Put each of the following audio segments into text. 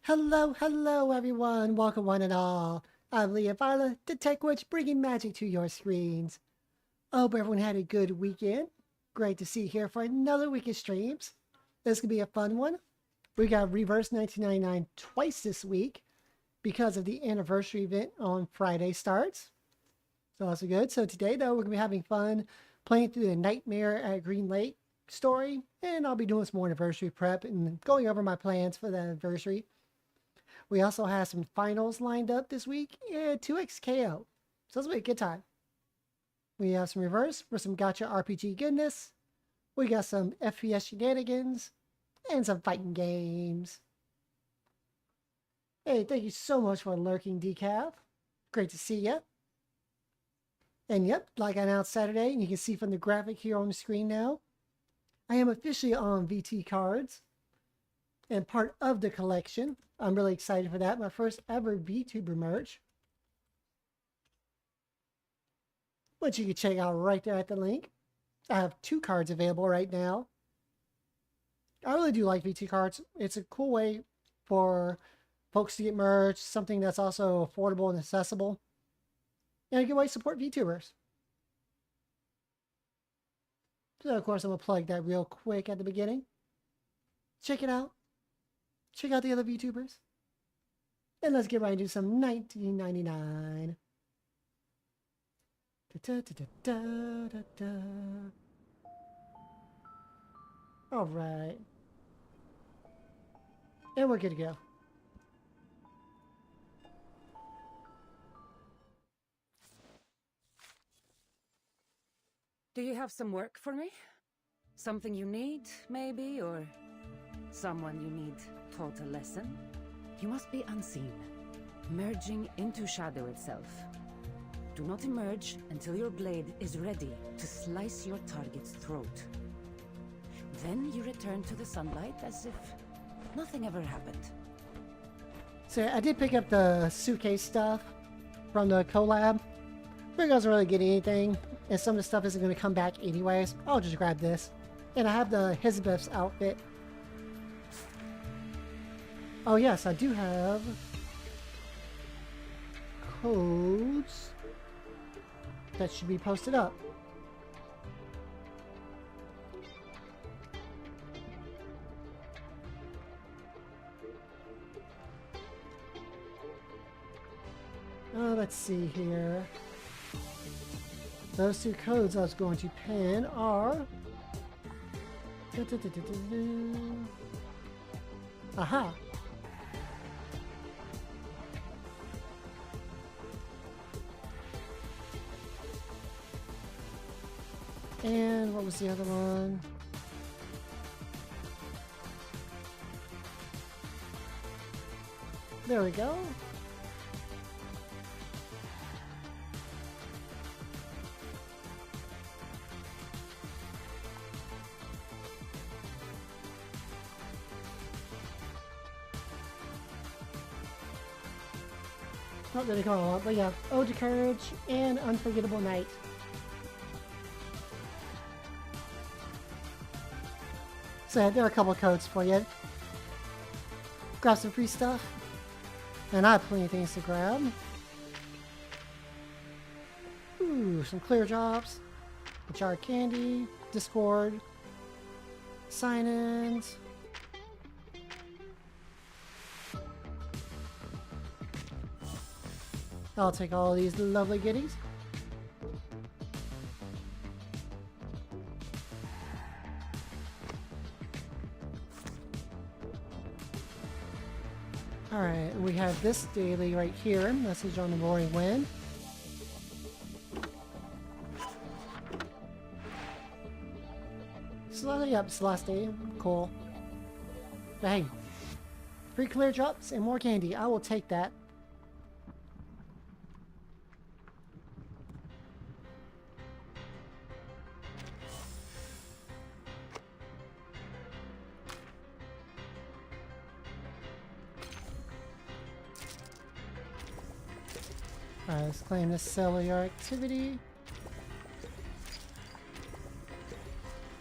Hello everyone. Welcome one and all. I'm Leahvana, the Tech Witch, bringing magic to your screens. I hope everyone had a good weekend. Great to see you here for another week of streams. This could be a fun one. We got Reverse 1999 twice this week because of the anniversary event on Friday starts. So that's good. So today though, we're going to be having fun playing through the Nightmare at Green Lake story. And I'll be doing some more anniversary prep and going over my plans for the anniversary. We also have some finals lined up this week and 2xKO. So it's going to be a good time. We have some reverse for some gotcha RPG goodness. We got some FPS shenanigans and some fighting games. Hey, thank you so much for lurking, Decaf. Great to see ya. And yep, like I announced Saturday, and you can see from the graphic here on the screen now, I am officially on VT cards and part of the collection. I'm really excited for that. My first ever vtuber merch, which you can check out right there at the link. I have 2 cards available right now. I really do like VT cards. It's a cool way for folks to get merch, something that's also affordable and accessible, and a good way to support VTubers. So of course I'm going to plug that real quick at the beginning. Check it out. Check out the other VTubers. And let's get right into some 1999. All right. And we're good to go. Do you have some work for me? Something you need, maybe, or someone you need taught a lesson? You must be unseen, merging into shadow itself. Do not emerge until your blade is ready to slice your target's throat. Then you return to the sunlight as if nothing ever happened. So I did pick up the suitcase stuff from the collab. But it doesn't really get anything, and some of the stuff isn't going to come back anyways. I'll just grab this. And I have the Hizbeth's outfit. Oh yes, I do have codes that should be posted up. Let's see here. Those 2 codes I was going to pin are... Aha! And what was the other one? There we go. Not really call it out, but yeah, Ode to Courage and Unforgettable Night. So yeah, there are a couple of codes for you. Grab some free stuff. And I have plenty of things to grab. Ooh, some clear drops. A jar of candy. Discord. Sign-ins. I'll take all of these lovely goodies. Alright, we have this daily right here. Message on the roaring wind. Yep, it's the last day. Cool. But hey, free clear drops and more candy. I will take that. Alright, let's claim this cellular activity.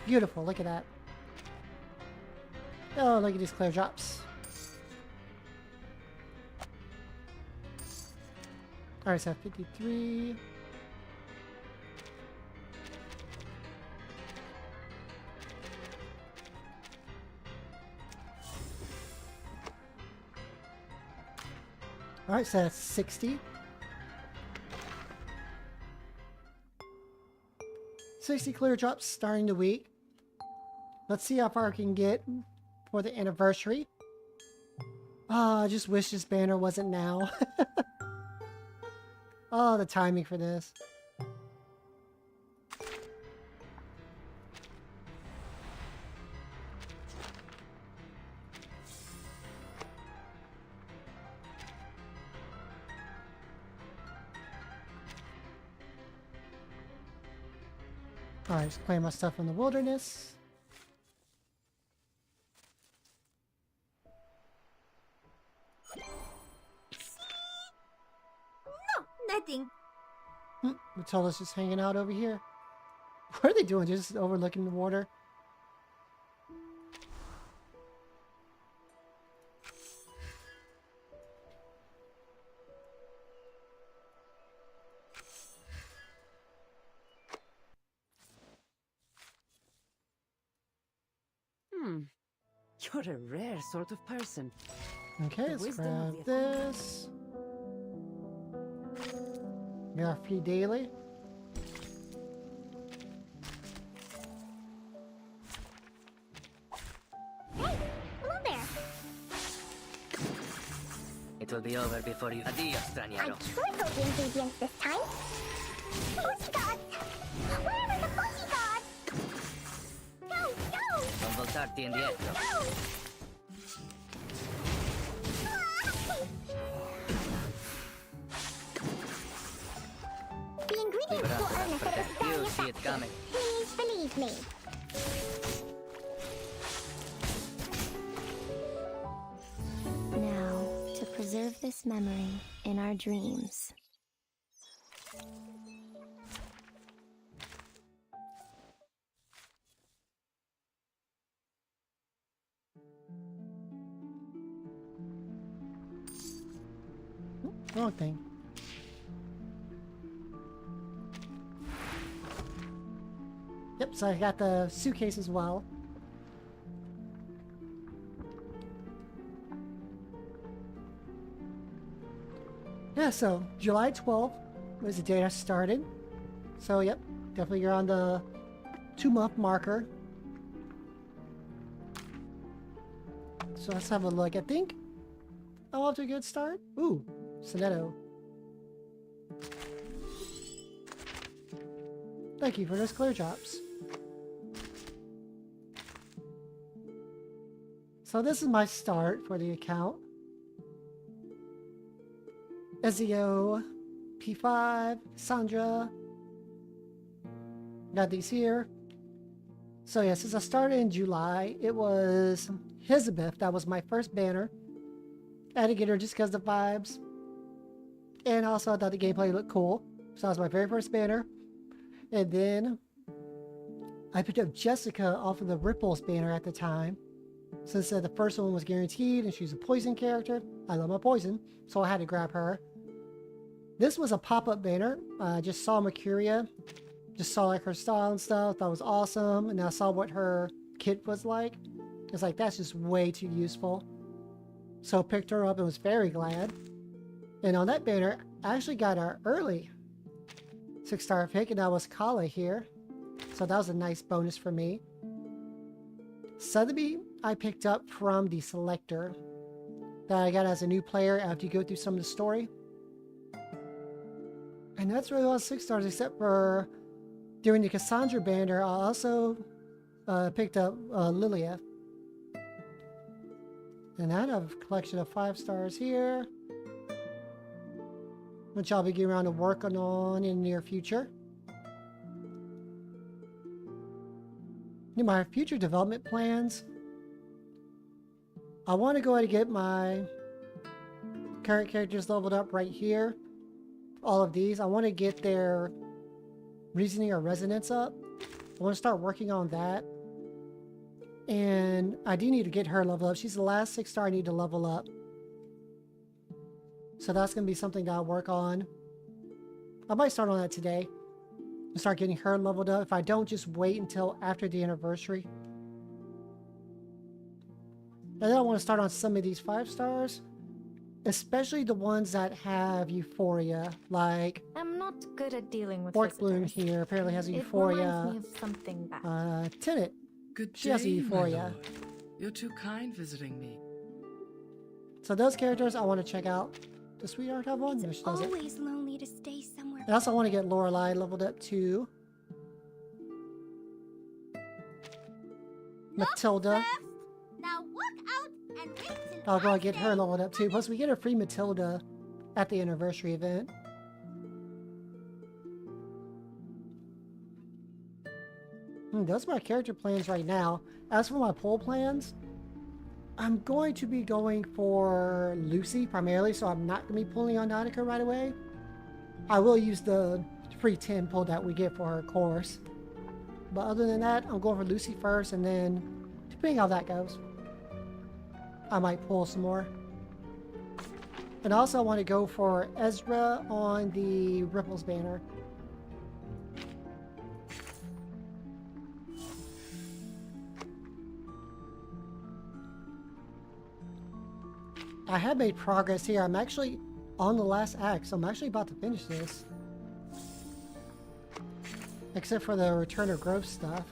Beautiful, look at that. Oh, look at these clear drops. Alright, so 53. Alright, so that's 60. 60 clear drops starting the week. Let's see how far I can get for the anniversary. Oh, I just wish this banner wasn't now. Oh, the timing for this. Alright, just claim my stuff from the wilderness. No, nothing. Matola's just hanging out over here. What are they doing? Just overlooking the water? You're a rare sort of person. Okay, The let's wisdom of grab the this. We got free daily. Hey, hello there. It will be over before you... Addio, I straniero. tried the ingredients this time. Pussy gods! Where are the pussy gods? Go, go! Non voltarti indietro. Go! The ingredients will earn us a Protect you, very see it coming. Please believe me. Now, to preserve this memory in our dreams. Wrong thing. Yep, so I got the suitcase as well. Yeah, so July 12th was the date I started. So, yep, definitely you're on the 2-month marker. So let's have a look. I think I'm off to a good start. Ooh, Sonetto. Thank you for those clear drops. So this is my start for the account. Ezio, P5, Sandra. Got these here. So yeah, since I started in July, it was Elizabeth. That was my first banner. I had to get her just because of the vibes. And also I thought the gameplay looked cool. So that was my very first banner. And then I picked up Jessica off of the Ripples banner at the time. Since the first one was guaranteed and she's a poison character. I love my poison, so I had to grab her. This was a pop-up banner. I just saw Mercuria. Just saw like her style and stuff. Thought it was awesome. And I saw what her kit was like. It's like, that's just way too useful. So picked her up and was very glad. And on that banner, I actually got her early 6-star pick, and that was Kala here. So that was a nice bonus for me. Sotheby, I picked up from the selector that I got as a new player after you go through some of the story. And that's really all 6 stars, except for during the Cassandra banner, I also picked up Lilia. And I have a collection of 5 stars here, which I'll be getting around to working on in the near future. In my future development plans, I want to go ahead and get my current characters leveled up right here. All of these. I want to get their reasoning or resonance up. I want to start working on that. And I do need to get her leveled up. She's the last 6-star I need to level up. So that's going to be something that I'll work on I might start on that today. And start getting her leveled up. If I don't, just wait until after the anniversary. And then I want to start on some of these 5 stars. Especially the ones that have euphoria. Like I'm not good at dealing with Fork Bloom visitors. here apparently has a It euphoria. reminds me of something bad. Tenet. Good She has a day, euphoria. my lord. You're too kind visiting me. So those characters I want to check out. Does Sweetheart have one? No, she doesn't. Always lonely to stay somewhere. I also want to get Lorelai leveled up too. Matilda. Now walk out and wait till I'll go and get her leveled up too. Plus we get a free Matilda at the anniversary event. Those are my character plans right now. As for my poll plans, I'm going to be going for Lucy primarily, so I'm not going to be pulling on Nautica right away. I will use the free 10 pull that we get for her course. But other than that, I'm going for Lucy first, and then depending how that goes, I might pull some more. And also I want to go for Ezra on the Ripples banner. I have made progress here. I'm actually on the last act, so I'm actually about to finish this. Except for the Return of Growth stuff.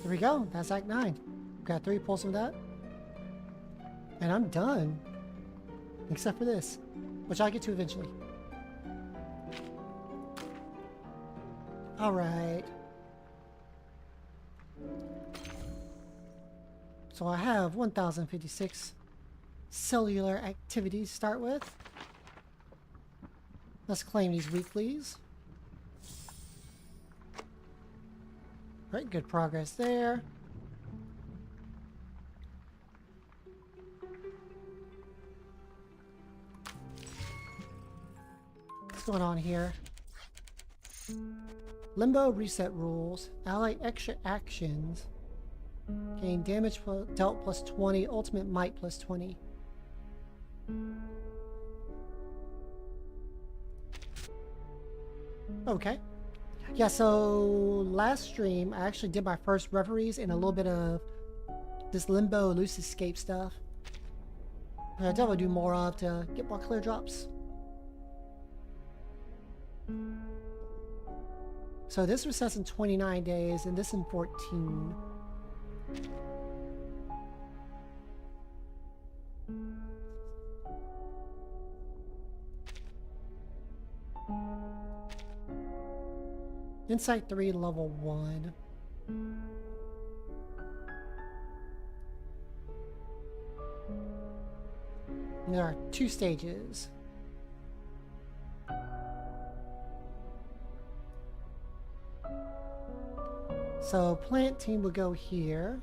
There we go. That's Act 9. Got 3 pulls from that. And I'm done. Except for this, which I'll get to eventually. Alright. So I have 1,056 cellular activities to start with. Let's claim these weeklies. Right, good progress there. What's going on here? Limbo reset rules. Ally extra actions. Gain damage dealt plus 20. Ultimate might plus 20. Okay. Yeah, so last stream I actually did my first reveries and a little bit of this Limbo Loose Escape stuff. I'll definitely do more of to get more clear drops. So this resets in 29 days and this in 14. Insight 3, level 1. There are 2 stages. So plant team will go here.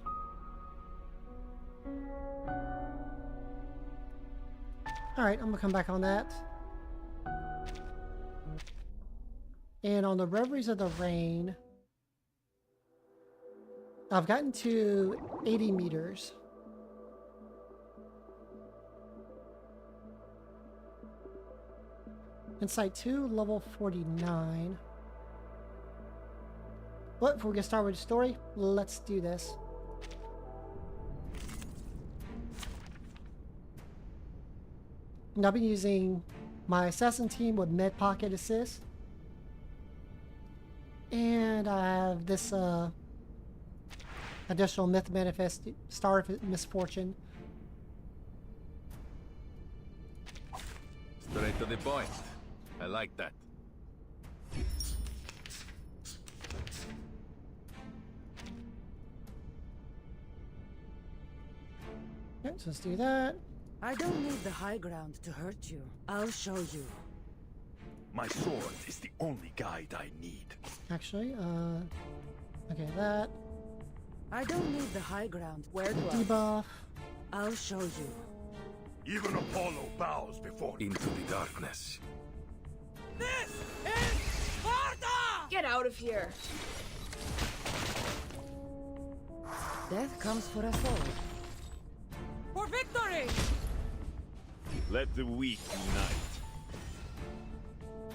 Alright, I'm gonna come back on that. And on the Reveries of the Rain, I've gotten to 80 meters. Insight 2, level 49. But before we get started with the story, let's do this. And I've been using my assassin team with med pocket assist. And I have this additional myth manifest star of misfortune. Straight to the point. I like that. Okay, so let's do that. I don't need the high ground to hurt you. I'll show you. My sword is the only guide I need. Actually, okay, that. I don't need the high ground. Where do I? Debuff. I'll show you. Even Apollo bows before you. Into the darkness. This is Sparta! Get out of here. Death comes for us all. For victory! Let the weak unite.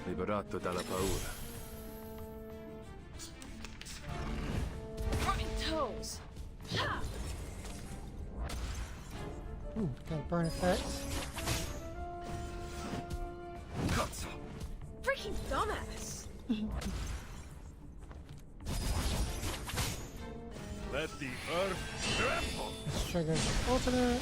Liberato dalla paura. Rotten toes. Ha! Ooh, got burn effects. Cazzo! Freaking dumbass! Let the earth tremble. Let's trigger the ultimate.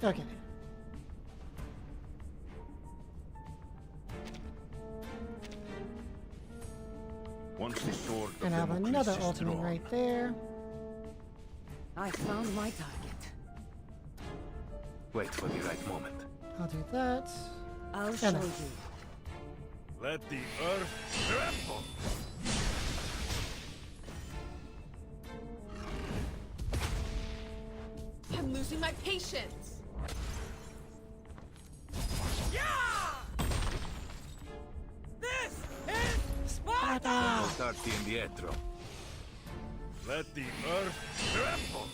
Okay. Once the sword of And I have Damocles another is ultimate drawn, right there. I found my target. Wait for the right moment. I'll do that. I'll show Emma. you. let the earth tremble. I'm losing my patience. Yeah! This is Sparta! Portarti indietro. Let the earth tremble.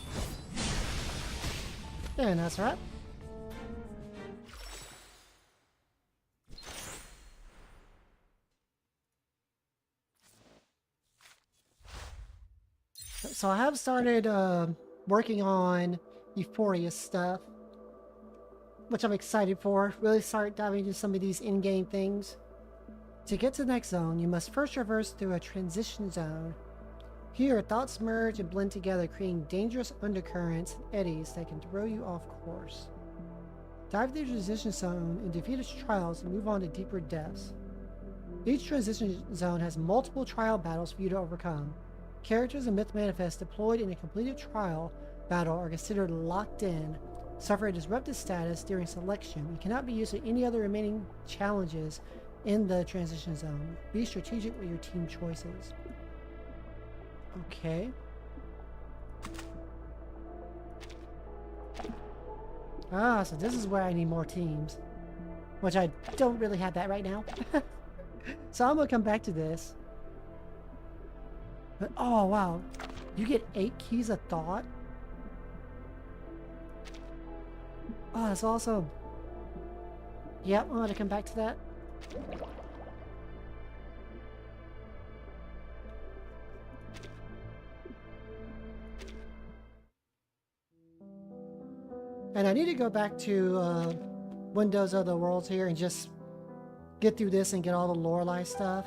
And that's right. So I have started working on Euphoria stuff, which I'm excited for. Really start diving into some of these in-game things. To get to the next zone, you must first traverse through a transition zone. Here, thoughts merge and blend together, creating dangerous undercurrents and eddies that can throw you off course. Dive through the transition zone and defeat its trials and move on to deeper depths. Each transition zone has multiple trial battles for you to overcome. Characters and myth manifests deployed in a completed trial battle are considered locked in, suffer a disrupted status during selection, and cannot be used in any other remaining challenges in the transition zone. Be strategic with your team choices. Okay. Ah, so this is where I need more teams. Which I don't really have that right now. So I'm gonna come back to this. But oh wow, you get 8 keys of thought? Oh, that's awesome. Yep, I'm gonna come back to that. And I need to go back to Windows Other Worlds here and just get through this and get all the Lorelei stuff.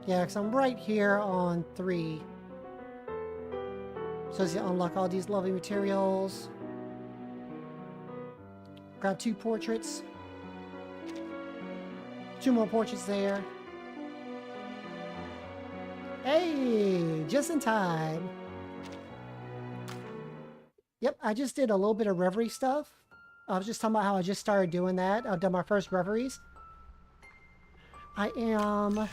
Yeah, because I'm right here on 3. So you unlock all these lovely materials. Grab 2 portraits. 2 more portraits there. Hey, just in time. Yep, I just did a little bit of Reverie stuff. I was just talking about how I just started doing that. I've done my first Reveries. I am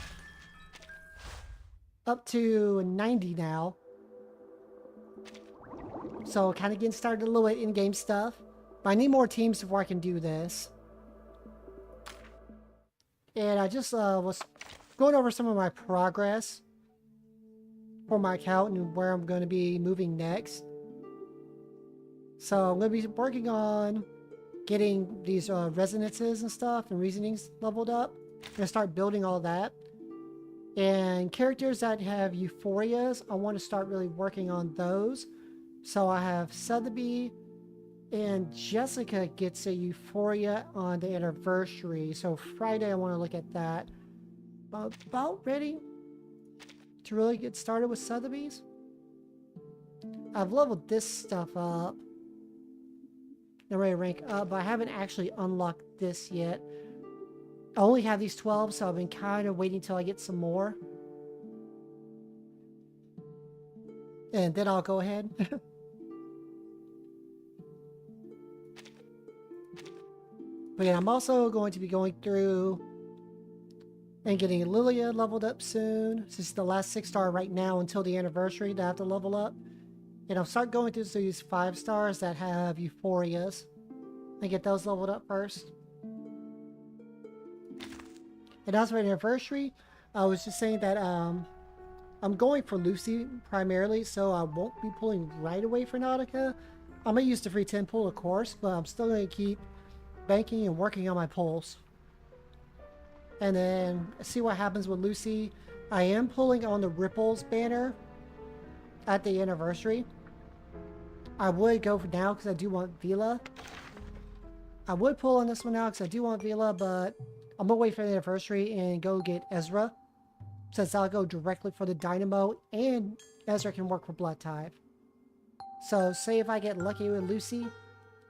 up to 90 now. So kind of getting started a little bit in-game stuff. But I need more teams before I can do this. And I just was going over some of my progress for my account and where I'm going to be moving next. So I'm going to be working on getting these resonances and stuff and reasonings leveled up. I'm going to start building all that. And characters that have euphorias, I want to start really working on those. So I have Sotheby and Jessica gets a euphoria on the anniversary. So Friday I want to look at that. About ready to really get started with Sotheby's. I've leveled this stuff up. I'm ready to rank up, but I haven't actually unlocked this yet. I only have these 12, so I've been kind of waiting till I get some more. And then I'll go ahead. But yeah, I'm also going to be going through and getting Lilia leveled up soon. This is the last 6-star right now until the anniversary that I have to level up. And I'll start going through these 5-stars that have euphorias and get those leveled up first. And as for anniversary, I was just saying that I'm going for Lucy primarily, so I won't be pulling right away for Nautica. I'm going to use the free 10 pull, of course, but I'm still going to keep banking and working on my pulls. And then see what happens with Lucy. I am pulling on the Ripples banner at the anniversary. I would go for now because I do want Vila. I would pull on this one now because I do want Vila, but I'm going to wait for the anniversary and go get Ezra, since I'll go directly for the Dynamo and Ezra can work for Blood Type. So say if I get lucky with Lucy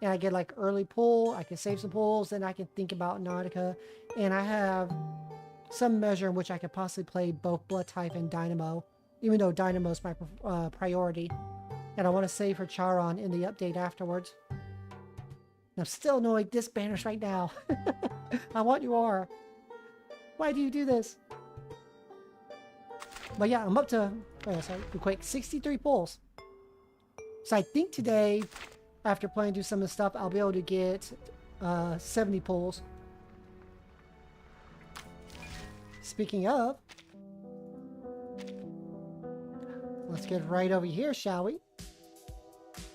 and I get like early pull, I can save some pulls, then I can think about Nautica, and I have some measure in which I could possibly play both Blood Type and Dynamo, even though Dynamo is my priority. And I want to save for Charon in the update afterwards. And I'm still annoyed this banner's right now. I want you are. Why do you do this? But yeah, I'm up to, real quick, 63 pulls. So I think today, after playing through some of the stuff, I'll be able to get 70 pulls. Speaking of, let's get right over here, shall we?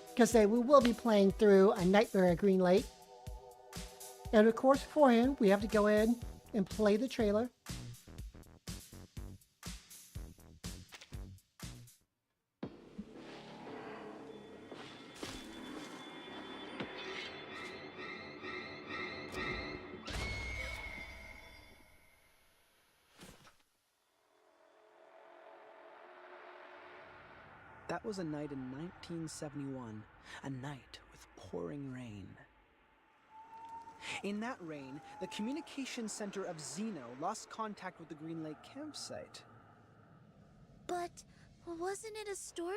Because today we will be playing through A Nightmare at Green Lake. And of course, beforehand, we have to go in and play the trailer. That was a night in 1971, a night with pouring rain. In that rain, the communication center of Xeno lost contact with the Green Lake campsite. But wasn't it a story?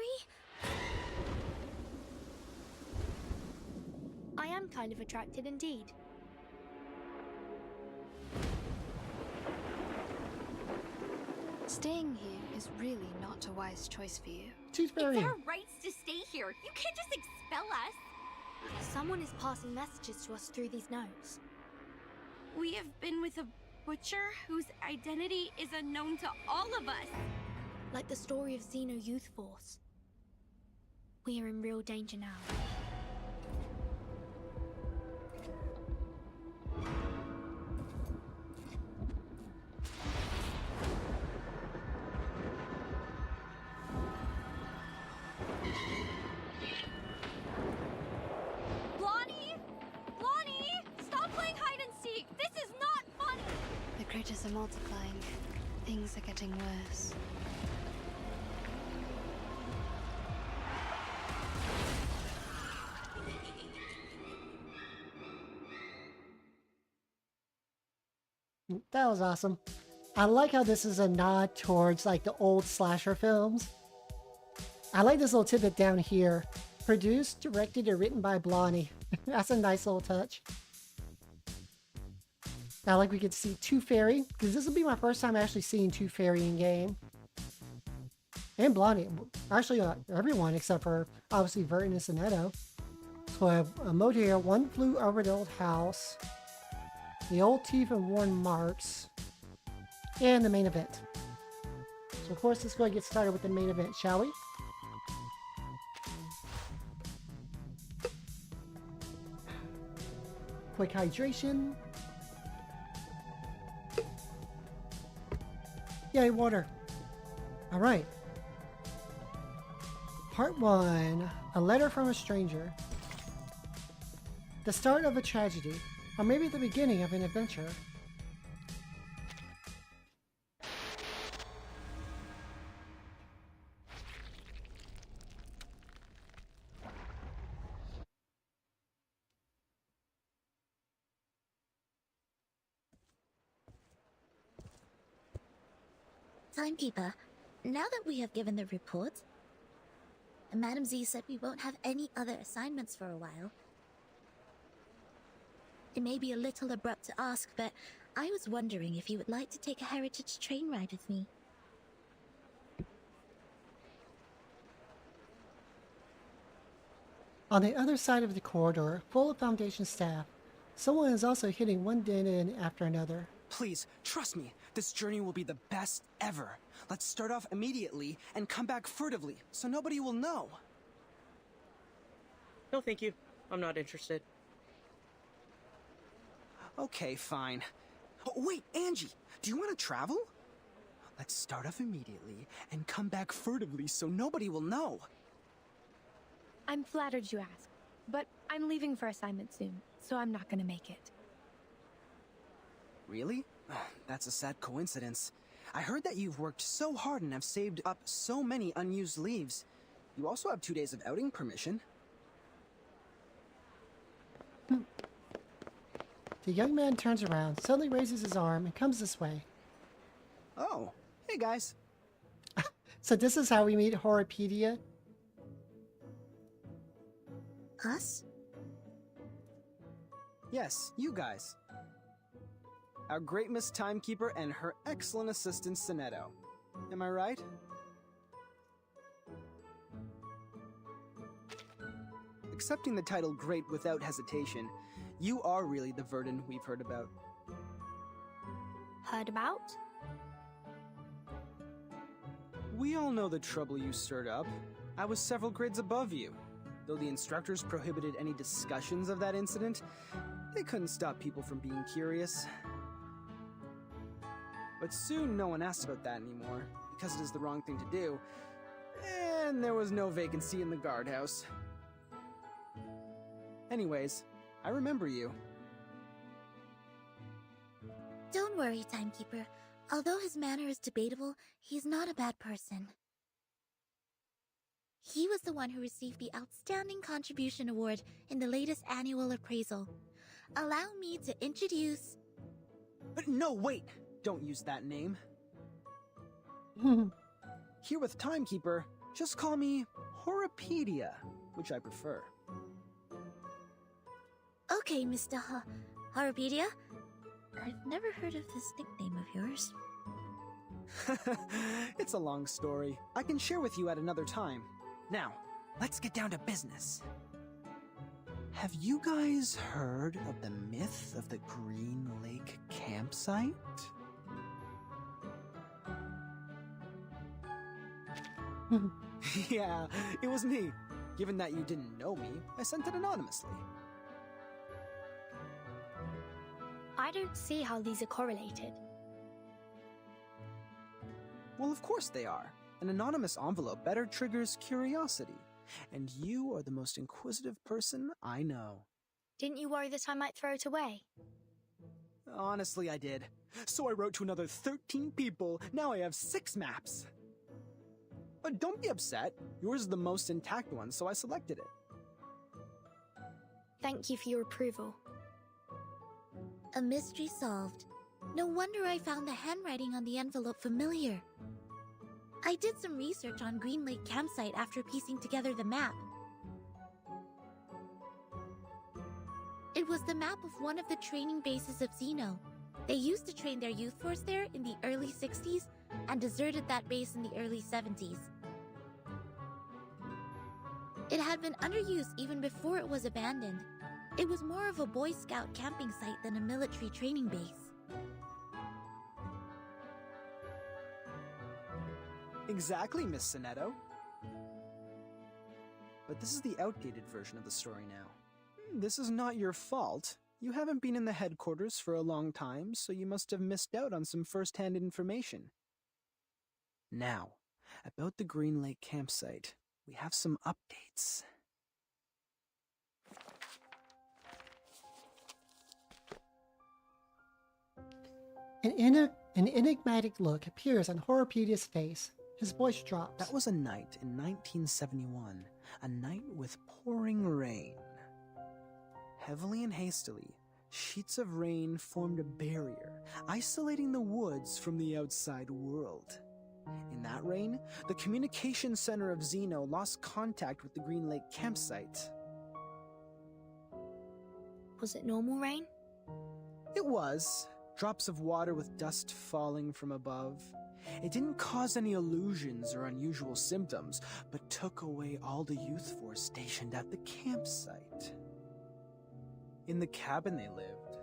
I am kind of attracted indeed. Staying here is really not a wise choice for you. It's our rights to stay here. You can't just expel us. Someone is passing messages to us through these notes. We have been with a butcher whose identity is unknown to all of us. Like the story of Xeno Youth Force. We are in real danger now. Creatures are multiplying. Things are getting worse. That was awesome. I like how this is a nod towards like the old slasher films. I like this little tidbit down here. Produced, directed, and written by Blondie. That's a nice little touch. Now, like we get to see Two Fairy, because this will be my first time actually seeing Two Fairy in game. And Blondie. Actually, everyone except for, obviously, Vertinus and Edo. So I have a mode here. One Flew Over the Old House. The Old Teeth and Worn Marks. And the main event. So, of course, let's go and get started with the main event, shall we? Quick hydration. Yay, water. Alright. Part 1. A letter from a stranger. The start of a tragedy, or maybe the beginning of an adventure. Timekeeper, now that we have given the report, Madam Z said we won't have any other assignments for a while. It may be a little abrupt to ask, but I was wondering if you would like to take a heritage train ride with me. On the other side of the corridor, full of Foundation staff, someone is also hitting one den in after another. Please, trust me, this journey will be the best ever. Let's start off immediately and come back furtively, so nobody will know. No, thank you. I'm not interested. Okay, fine. Oh, wait, Angie, do you want to travel? Let's start off immediately and come back furtively so nobody will know. I'm flattered you asked, but I'm leaving for assignment soon, so I'm not gonna make it. Really? That's a sad coincidence. I heard that you've worked so hard and have saved up so many unused leaves. You also have 2 days of outing permission. The young man turns around, suddenly raises his arm, and comes this way. Oh, hey guys. So this is how we meet Homophobia? Us? Yes, you guys. Our great Miss Timekeeper and her excellent assistant, Sonetto. Am I right? Accepting the title Great without hesitation, you are really the Verdun we've heard about. Heard about? We all know the trouble you stirred up. I was several grades above you. Though the instructors prohibited any discussions of that incident, they couldn't stop people from being curious. But soon no one asked about that anymore, because it is the wrong thing to do, and there was no vacancy in the guardhouse. Anyways, I remember you. Don't worry, Timekeeper. Although his manner is debatable, he's not a bad person. He was the one who received the Outstanding Contribution Award in the latest annual appraisal. Allow me to introduce... But no, wait! Don't use that name. Here with Timekeeper, just call me Homophobia, which I prefer. Okay, Mr. Homophobia. I've never heard of this nickname of yours. It's a long story. I can share with you at another time. Now, let's get down to business. Have you guys heard of the myth of the Green Lake campsite? Yeah, it was me. Given that you didn't know me, I sent it anonymously. I don't see how these are correlated. Well, of course they are. An anonymous envelope better triggers curiosity. And you are the most inquisitive person I know. Didn't you worry that I might throw it away? Honestly, I did. So I wrote to another 13 people. Now I have 6 maps. But don't be upset. Yours is the most intact one, so I selected it. Thank you for your approval. A mystery solved. No wonder I found the handwriting on the envelope familiar. I did some research on Green Lake campsite after piecing together the map. It was the map of one of the training bases of Xeno. They used to train their youth force there in the early 60s and deserted that base in the early 70s. It had been underused even before it was abandoned. It was more of a Boy Scout camping site than a military training base. Exactly, Miss Sonetto. But this is the outdated version of the story now. This is not your fault. You haven't been in the headquarters for a long time, so you must have missed out on some first-hand information. Now, about the Green Lake campsite, we have some updates. An enigmatic look appears on Homophobia face. His voice drops. That was a night in 1971, a night with pouring rain. Heavily and hastily, sheets of rain formed a barrier, isolating the woods from the outside world. In that rain, the communication center of Xeno lost contact with the Green Lake campsite. Was it normal rain? It was. Drops of water with dust falling from above. It didn't cause any illusions or unusual symptoms, but took away all the youth force stationed at the campsite. In the cabin they lived,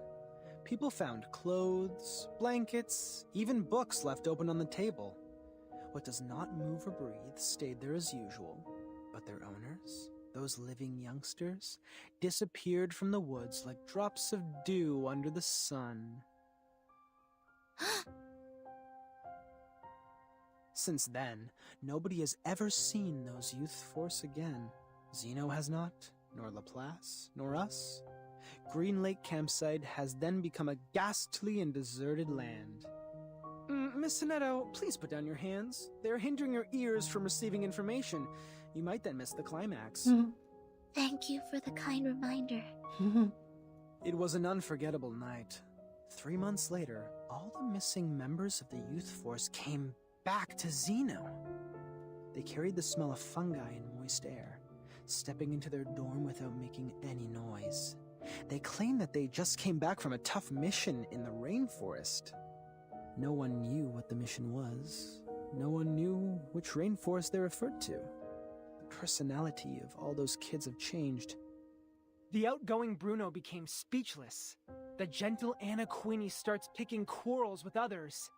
people found clothes, blankets, even books left open on the table. What does not move or breathe stayed there as usual, but their owners, those living youngsters, disappeared from the woods like drops of dew under the sun. Since then, nobody has ever seen those youth force again. Xeno has not, nor Laplace, nor us. Green Lake Campsite has then become a ghastly and deserted land. Miss Sonetto, please put down your hands. They're hindering your ears from receiving information. You might then miss the climax. Thank you for the kind reminder. It was an unforgettable night. 3 months later, all the missing members of the youth force came back to Xeno. They carried the smell of fungi and moist air, stepping into their dorm without making any noise. They claimed that they just came back from a tough mission in the rainforest. No one knew what the mission was. No one knew which rainforest they referred to. The personality of all those kids have changed. The outgoing Bruno became speechless. The gentle Anna Queenie starts picking quarrels with others.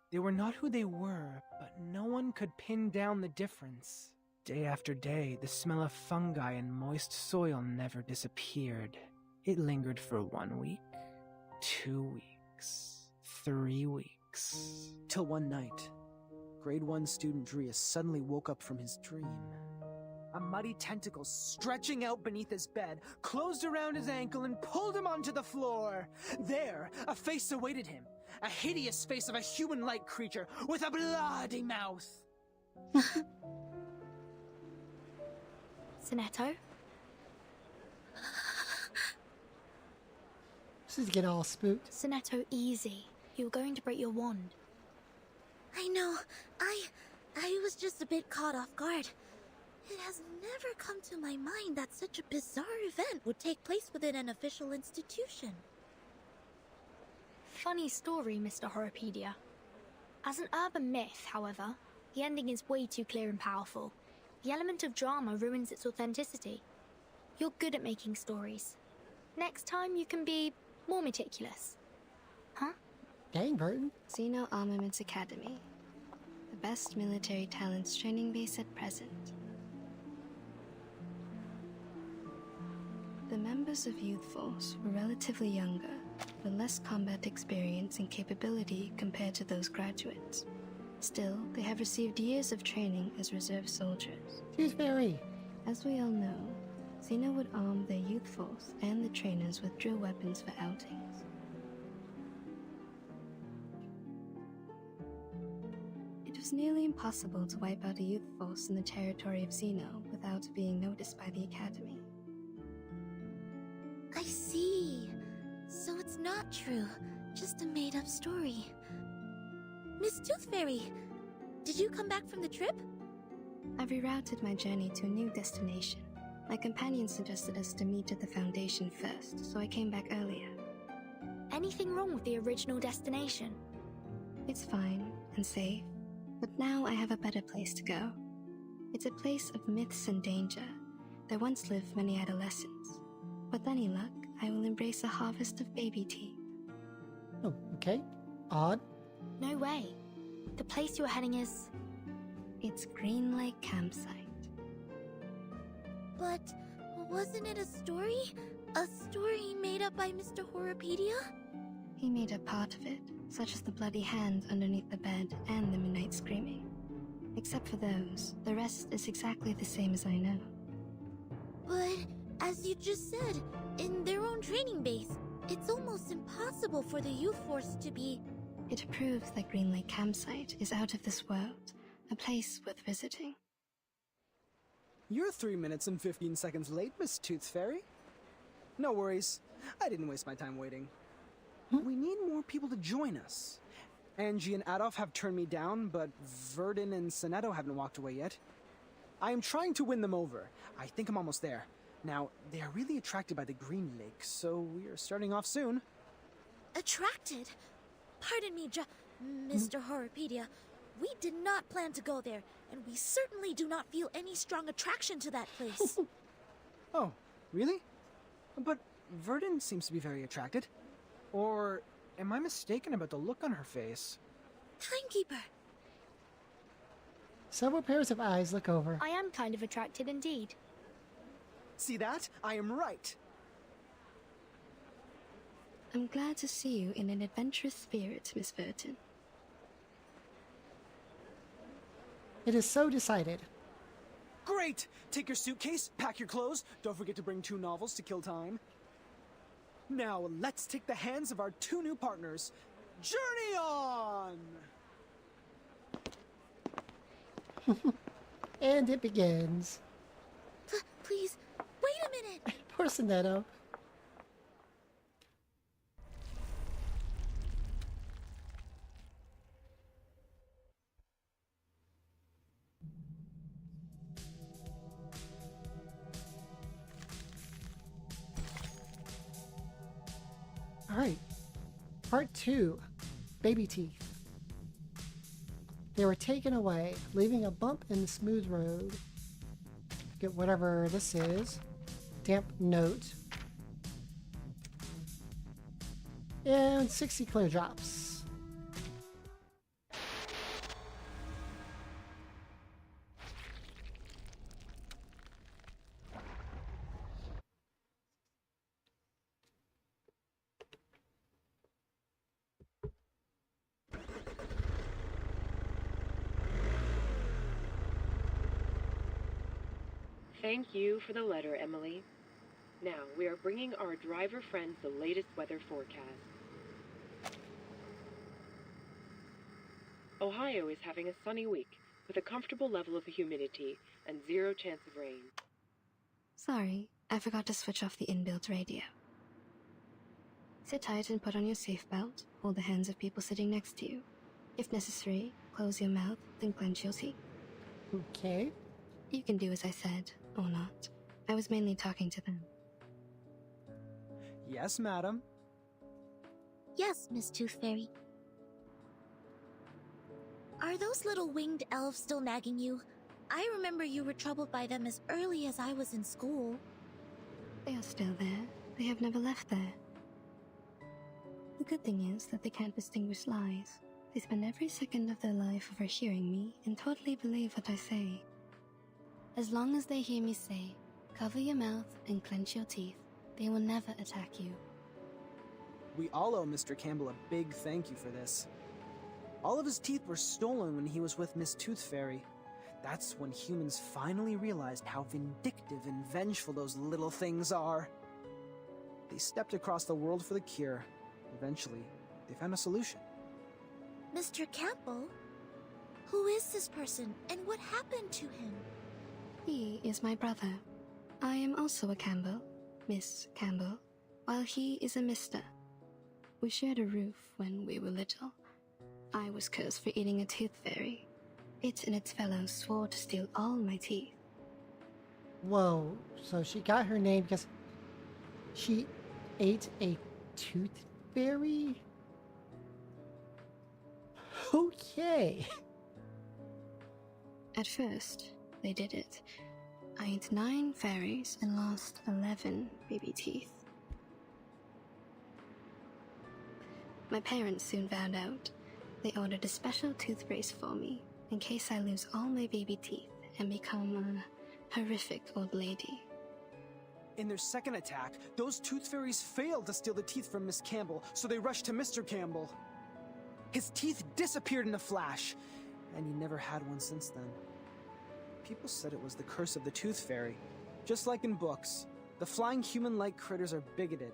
They were not who they were, but no one could pin down the difference. Day after day, the smell of fungi and moist soil never disappeared. It lingered for 1 week, 2 weeks, 3 weeks. Till one night, grade 1 student Drea suddenly woke up from his dream. A muddy tentacle stretching out beneath his bed, closed around his ankle and pulled him onto the floor. There, a face awaited him. A hideous face of a human-like creature with a bloody mouth. Sonetto? This is getting all spooked. Sonetto, easy. You're going to break your wand. I know. I was just a bit caught off guard. It has never come to my mind that such a bizarre event would take place within an official institution. Funny story, Mr. Horopedia. As an urban myth, however, the ending is way too clear and powerful. The element of drama ruins its authenticity. You're good at making stories. Next time you can be more meticulous. Huh? Dang, Burton. Xeno Armaments Academy. The best military talents training base at present. The members of Youth Force were relatively younger, with less combat experience and capability compared to those graduates. Still, they have received years of training as reserve soldiers. Toothfairy. As we all know, Xeno would arm their Youth Force and the trainers with drill weapons for outings. It was nearly impossible to wipe out a Youth Force in the territory of Xeno without being noticed by the Academy. I see. So it's not true, just a made-up story. Miss Tooth Fairy, did you come back from the trip? I've rerouted my journey to a new destination. My companion suggested us to meet at the Foundation first, so I came back earlier. Anything wrong with the original destination? It's fine and safe, but now I have a better place to go. It's a place of myths and danger. There once lived many adolescents. With any luck, I will embrace a harvest of baby teeth. Oh, okay. Odd. No way. The place you're heading is... It's Green Lake Campsite. But wasn't it a story? A story made up by Mr. Horopedia? He made up part of it, such as the bloody hand underneath the bed and the midnight screaming. Except for those, the rest is exactly the same as I know. But, as you just said, in their own training base, it's almost impossible for the youth force to be... It proves that Green Lake Campsite is out of this world, a place worth visiting. You're 3 minutes and 15 seconds late, Miss Tooth Fairy. No worries. I didn't waste my time waiting. We need more people to join us. Angie and Adolf have turned me down, but Verdun and Sonetto haven't walked away yet. I am trying to win them over. I think I'm almost there. Now, they are really attracted by the Green Lake, so we are starting off soon. Attracted? Pardon me, Mr. Horrorpedia. We did not plan to go there, and we certainly do not feel any strong attraction to that place. Oh, really? But Verdun seems to be very attracted. Or am I mistaken about the look on her face? Timekeeper! Several pairs of eyes look over. I am kind of attracted indeed. See that? I am right. I'm glad to see you in an adventurous spirit, Miss Verdun. It is so decided. Great! Take your suitcase, pack your clothes, don't forget to bring 2 novels to kill time. Now, let's take the hands of our 2 new partners. Journey on! And it begins. Please, wait a minute! Poor Sonetto. Alright. Part 2. Baby teeth. They were taken away, leaving a bump in the smooth road. Get whatever this is. Damp note. And 60 clear drops. Thank you for the letter, Emily. Now, we are bringing our driver friends the latest weather forecast. Ohio is having a sunny week, with a comfortable level of humidity and 0 chance of rain. Sorry, I forgot to switch off the inbuilt radio. Sit tight and put on your seatbelt. Hold the hands of people sitting next to you. If necessary, close your mouth, then clench your teeth. Okay. You can do as I said, or not. I was mainly talking to them. Yes, madam. Yes, Miss Tooth Fairy. Are those little winged elves still nagging you? I remember you were troubled by them as early as I was in school. They are still there. They have never left there. The good thing is that they can't distinguish lies. They spend every second of their life overhearing me and totally believe what I say. As long as they hear me say, cover your mouth and clench your teeth, they will never attack you. We all owe Mr. Campbell a big thank you for this. All of his teeth were stolen when he was with Miss Tooth Fairy. That's when humans finally realized how vindictive and vengeful those little things are. They stepped across the world for the cure. Eventually, they found a solution. Mr. Campbell? Who is this person, and what happened to him? He is my brother. I am also a Campbell, Miss Campbell, while he is a Mr. We shared a roof when we were little. I was cursed for eating a tooth fairy. It and its fellows swore to steal all my teeth. Whoa, so she got her name because she ate a tooth fairy? Okay. At first, they did it. I ate 9 fairies and lost 11 baby teeth. My parents soon found out. They ordered a special tooth brace for me, in case I lose all my baby teeth and become a horrific old lady. In their second attack, those tooth fairies failed to steal the teeth from Miss Campbell, so they rushed to Mr. Campbell. His teeth disappeared in a flash, and he never had one since then. People said it was the curse of the tooth fairy. Just like in books, the flying human-like critters are bigoted.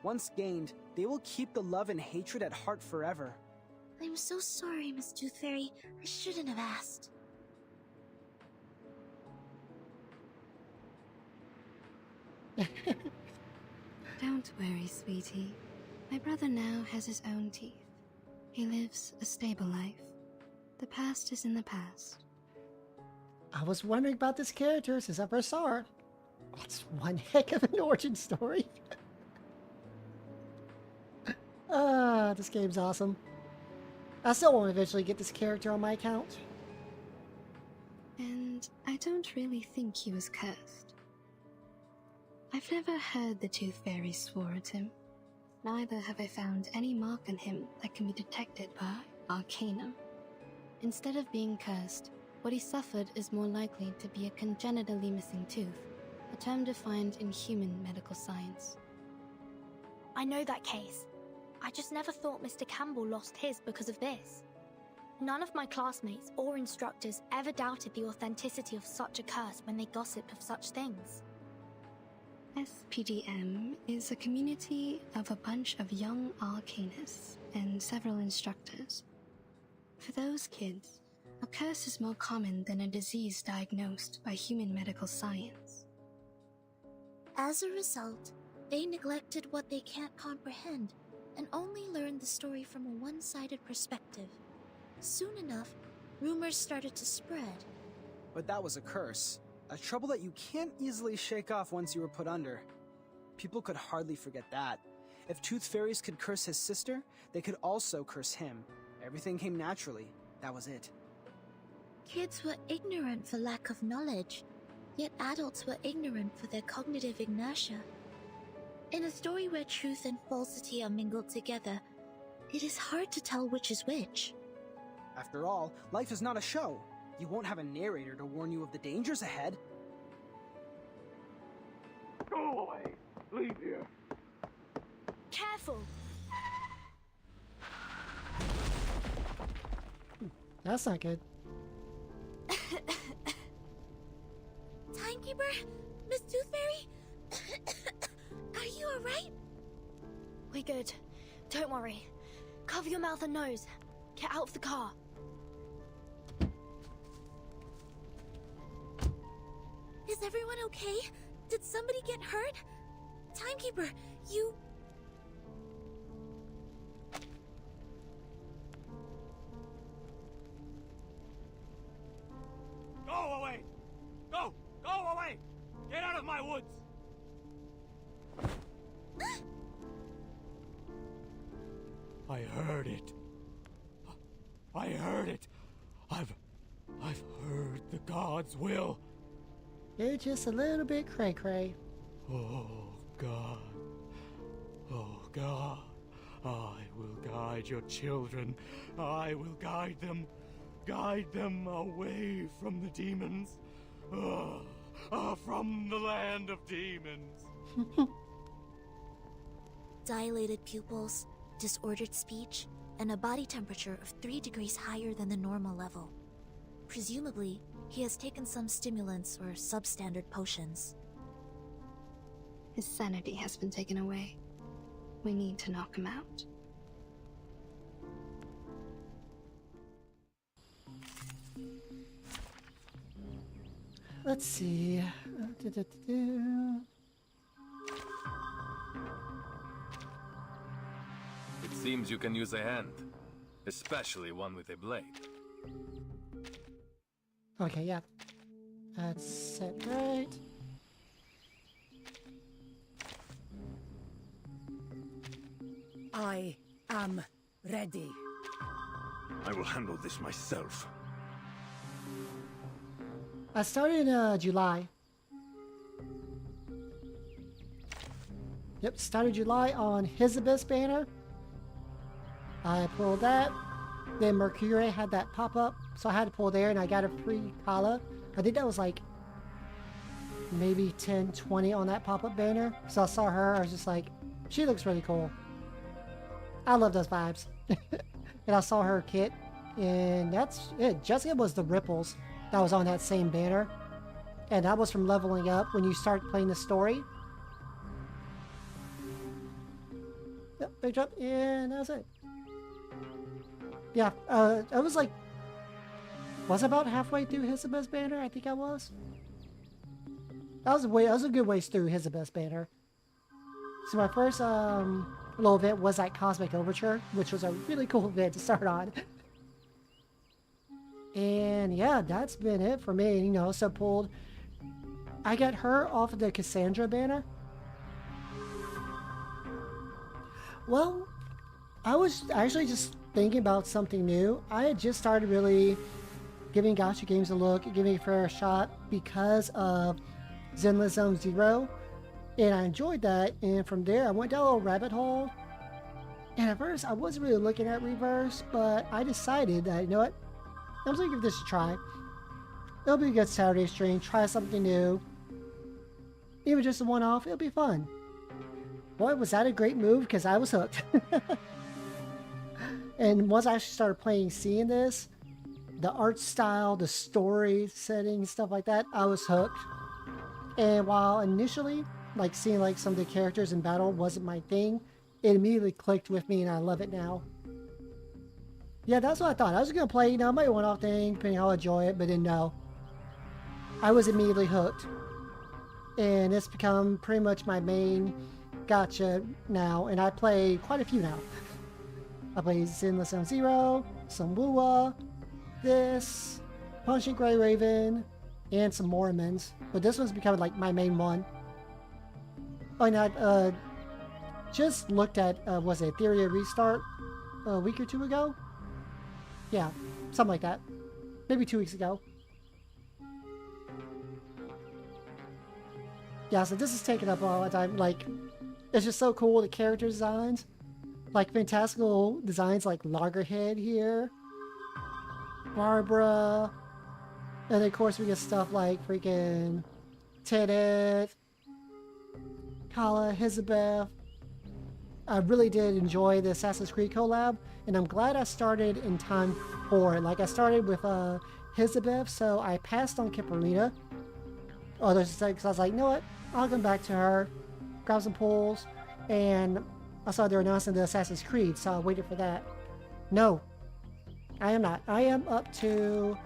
Once gained, they will keep the love and hatred at heart forever. I'm so sorry, Miss Tooth Fairy. I shouldn't have asked. Don't worry, sweetie. My brother now has his own teeth. He lives a stable life. The past is in the past. I was wondering about this character since I first saw her. It's one heck of an origin story. This game's awesome. I still want to eventually get this character on my account. And I don't really think he was cursed. I've never heard the Tooth Fairy swore at him. Neither have I found any mark on him that can be detected by Arcanum. Instead of being cursed, what he suffered is more likely to be a congenitally missing tooth, a term defined in human medical science. I know that case. I just never thought Mr. Campbell lost his because of this. None of my classmates or instructors ever doubted the authenticity of such a curse when they gossiped of such things. SPDM is a community of a bunch of young arcanists and several instructors. For those kids, a curse is more common than a disease diagnosed by human medical science. As a result, they neglected what they can't comprehend and only learned the story from a one-sided perspective. Soon enough, rumors started to spread. But that was a curse. A trouble that you can't easily shake off once you were put under. People could hardly forget that. If Tooth Fairies could curse his sister, they could also curse him. Everything came naturally. That was it. Kids were ignorant for lack of knowledge, yet adults were ignorant for their cognitive inertia. In a story where truth and falsity are mingled together, it is hard to tell which is which. After all, life is not a show. You won't have a narrator to warn you of the dangers ahead. Go away! Leave here! Careful! That's not good. Timekeeper? Miss Tooth Fairy? Are you alright? We're good. Don't worry. Cover your mouth and nose. Get out of the car. Is everyone okay? Did somebody get hurt? Timekeeper, you... Go away! Go! Go away! Get out of my woods! I heard it. I heard it. I've heard the gods' will. You're just a little bit cray-cray. Oh, God. Oh, God. I will guide your children. I will guide them. Guide them away from the demons. From the land of demons. Dilated pupils, disordered speech, and a body temperature of 3 degrees higher than the normal level. Presumably, he has taken some stimulants or substandard potions. His sanity has been taken away. We need to knock him out. Let's see. It seems you can use a hand, especially one with a blade. Okay, yeah. That's set right. I am ready. I will handle this myself. I started in July. Yep, started July on His Abyss banner. I pulled that. Then Mercury had that pop up, so I had to pull there, and I got a free Kala. I think that was like maybe 10, 20 on that pop up banner. So I saw her, I was just like, she looks really cool. I love those vibes. And I saw her kit, and that's it. Jessica was the Ripples that was on that same banner, and that was from leveling up when you start playing the story. Yep, big jump, and that was it. Yeah, I was like, was about halfway through His Abyss banner. I think I was. That was a good ways through His Abyss banner. So my first little event was that Cosmic Overture, which was a really cool event to start on. And yeah, that's been it for me. You know, so pulled. I got her off of the Cassandra banner. Well, I was actually just thinking about something new. I had just started really giving gacha games a look, giving it a fair shot because of Zenlism Zero. And I enjoyed that. And from there, I went down a little rabbit hole. And at first, I wasn't really looking at Reverse, but I decided that, you know what? I'm just gonna give this a try. It'll be a good Saturday stream, try something new. Even just a one-off, it'll be fun. Boy, was that a great move, because I was hooked. And once I actually started playing, seeing this, the art style, the story setting, stuff like that, I was hooked. And while initially, like seeing like some of the characters in battle wasn't my thing, it immediately clicked with me and I love it now. Yeah, that's what I thought. I was going to play, you know, my one-off thing, depending on how I enjoy it, but then no. I was immediately hooked. And it's become pretty much my main gacha now, and I play quite a few now. I play Zenlism Zero, some Wuwa, this, Punching Grey Raven, and some Mormons. But this one's becoming like my main one. Oh, and I just looked at, was it Theory of Restart a week or two ago? Yeah, something like that. Maybe 2 weeks ago. Yeah, so this is taking up all the time. Like, it's just so cool, the character designs. Like, fantastical designs like Loggerhead here. Barbara. And then, of course, we get stuff like freaking Tedet, Kala, Hizabeth. I really did enjoy the Assassin's Creed collab, and I'm glad I started in time for it. Like, I started with Hizabeth, so I passed on Kiparina. Oh, there's a because I was like, you know what? I'll come back to her, grab some pulls, and I saw they were announcing the Assassin's Creed, so I waited for that. No, I am not. I am up to,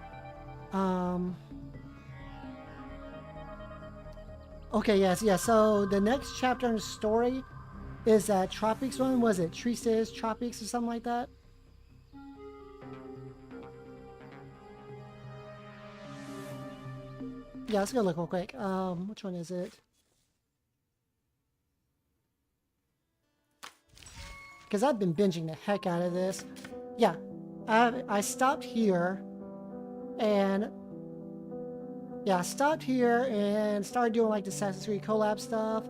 okay, yes, so the next chapter in the story is that Tropics one. Was it Tristes Tropics or something like that? Yeah, let's go look real quick. Which one is it? Because I've been binging the heck out of this. Yeah, I stopped here, and yeah, I stopped here and started doing like the Assassin's Creed collab stuff,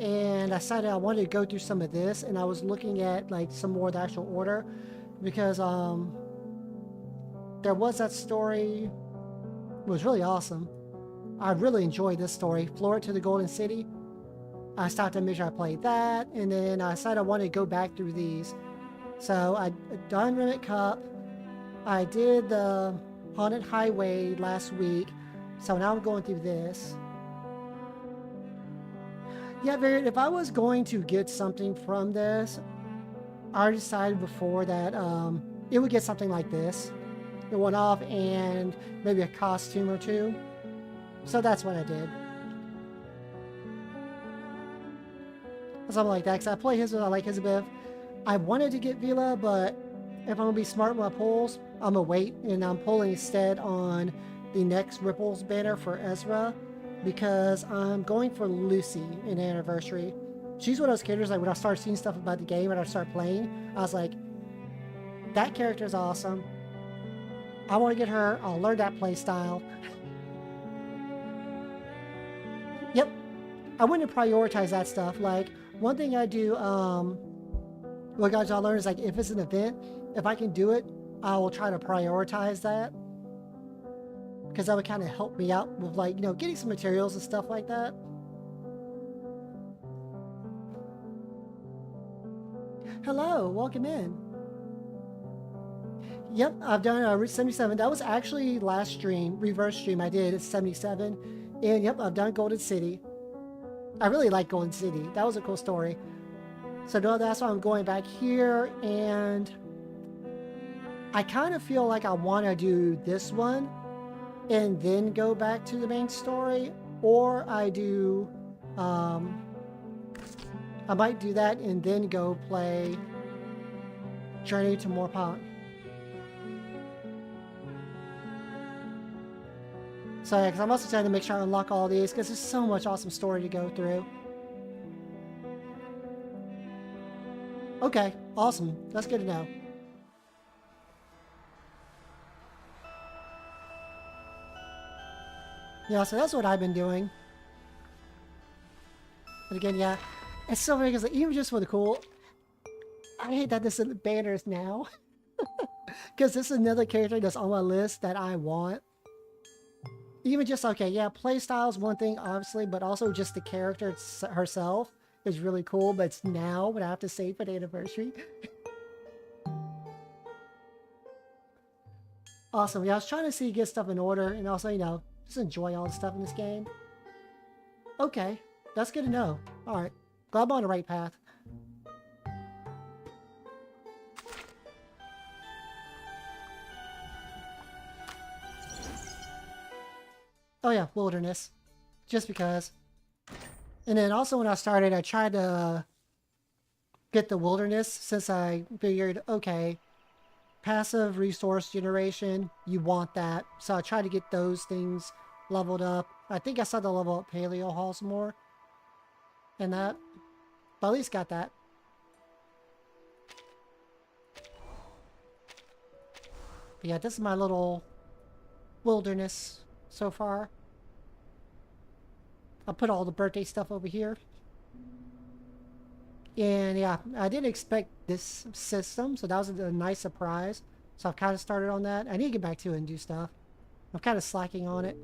and I decided I wanted to go through some of this, and I was looking at like some more of the actual order, because there was that story. It was really awesome. I really enjoyed this story, Floor to the Golden City. I stopped at make sure I played that, and then I decided I wanted to go back through these. So I done Remit Cup. I did the Haunted Highway last week, so now I'm going through this. Yeah, Variant, if I was going to get something from this, I already decided before that it would get something like this. The one-off and maybe a costume or two. So that's what I did. Something like that, because I play Hizabeth, I like Hizabeth. I wanted to get Vila, but if I'm going to be smart with my pulls, I'm going to wait, and I'm pulling instead on the next Ripples banner for Ezra, because I'm going for Lucy in Anniversary. She's one of those characters, like when I start seeing stuff about the game and I start playing, I was like, that character is awesome. I want to get her, I'll learn that play style. Yep, I wouldn't prioritize that stuff. Like, one thing I do, what guys I'll learn is like, if it's an event, if I can do it, I will try to prioritize that. Because that would kind of help me out with, like, you know, getting some materials and stuff like that. Hello, welcome in. Yep, I've done 77. That was actually last stream, reverse stream I did at 77. And yep, I've done Golden City. I really like Golden City. That was a cool story. So no, that's why I'm going back here, and I kind of feel like I want to do this one and then go back to the main story, or I do I might do that and then go play Journey to Morpont. So yeah, because I'm also trying to make sure I unlock all these because there's so much awesome story to go through. Okay, awesome. That's good to know. Yeah, so that's what I've been doing. And again, yeah, it's so funny because even just for the cool, I hate that this is banners now. Because this is another character that's on my list that I want. Even just, okay, yeah, playstyle is one thing, obviously, but also just the character herself is really cool, but it's now, but I have to save for the anniversary. Awesome. Yeah, I was trying to see get stuff in order and also, you know, just enjoy all the stuff in this game. Okay, that's good to know. Alright, glad I'm on the right path. Oh yeah, wilderness. Just because. And then also when I started, I tried to get the wilderness since I figured, okay, passive resource generation, you want that. So I tried to get those things leveled up. I think I saw the level up Paleo Hall some more. And that. But at least got that. But yeah, this is my little wilderness so far. I'll put all the birthday stuff over here. And yeah, I didn't expect this system, so that was a nice surprise. So I've kind of started on that. I need to get back to it and do stuff. I'm kind of slacking on it.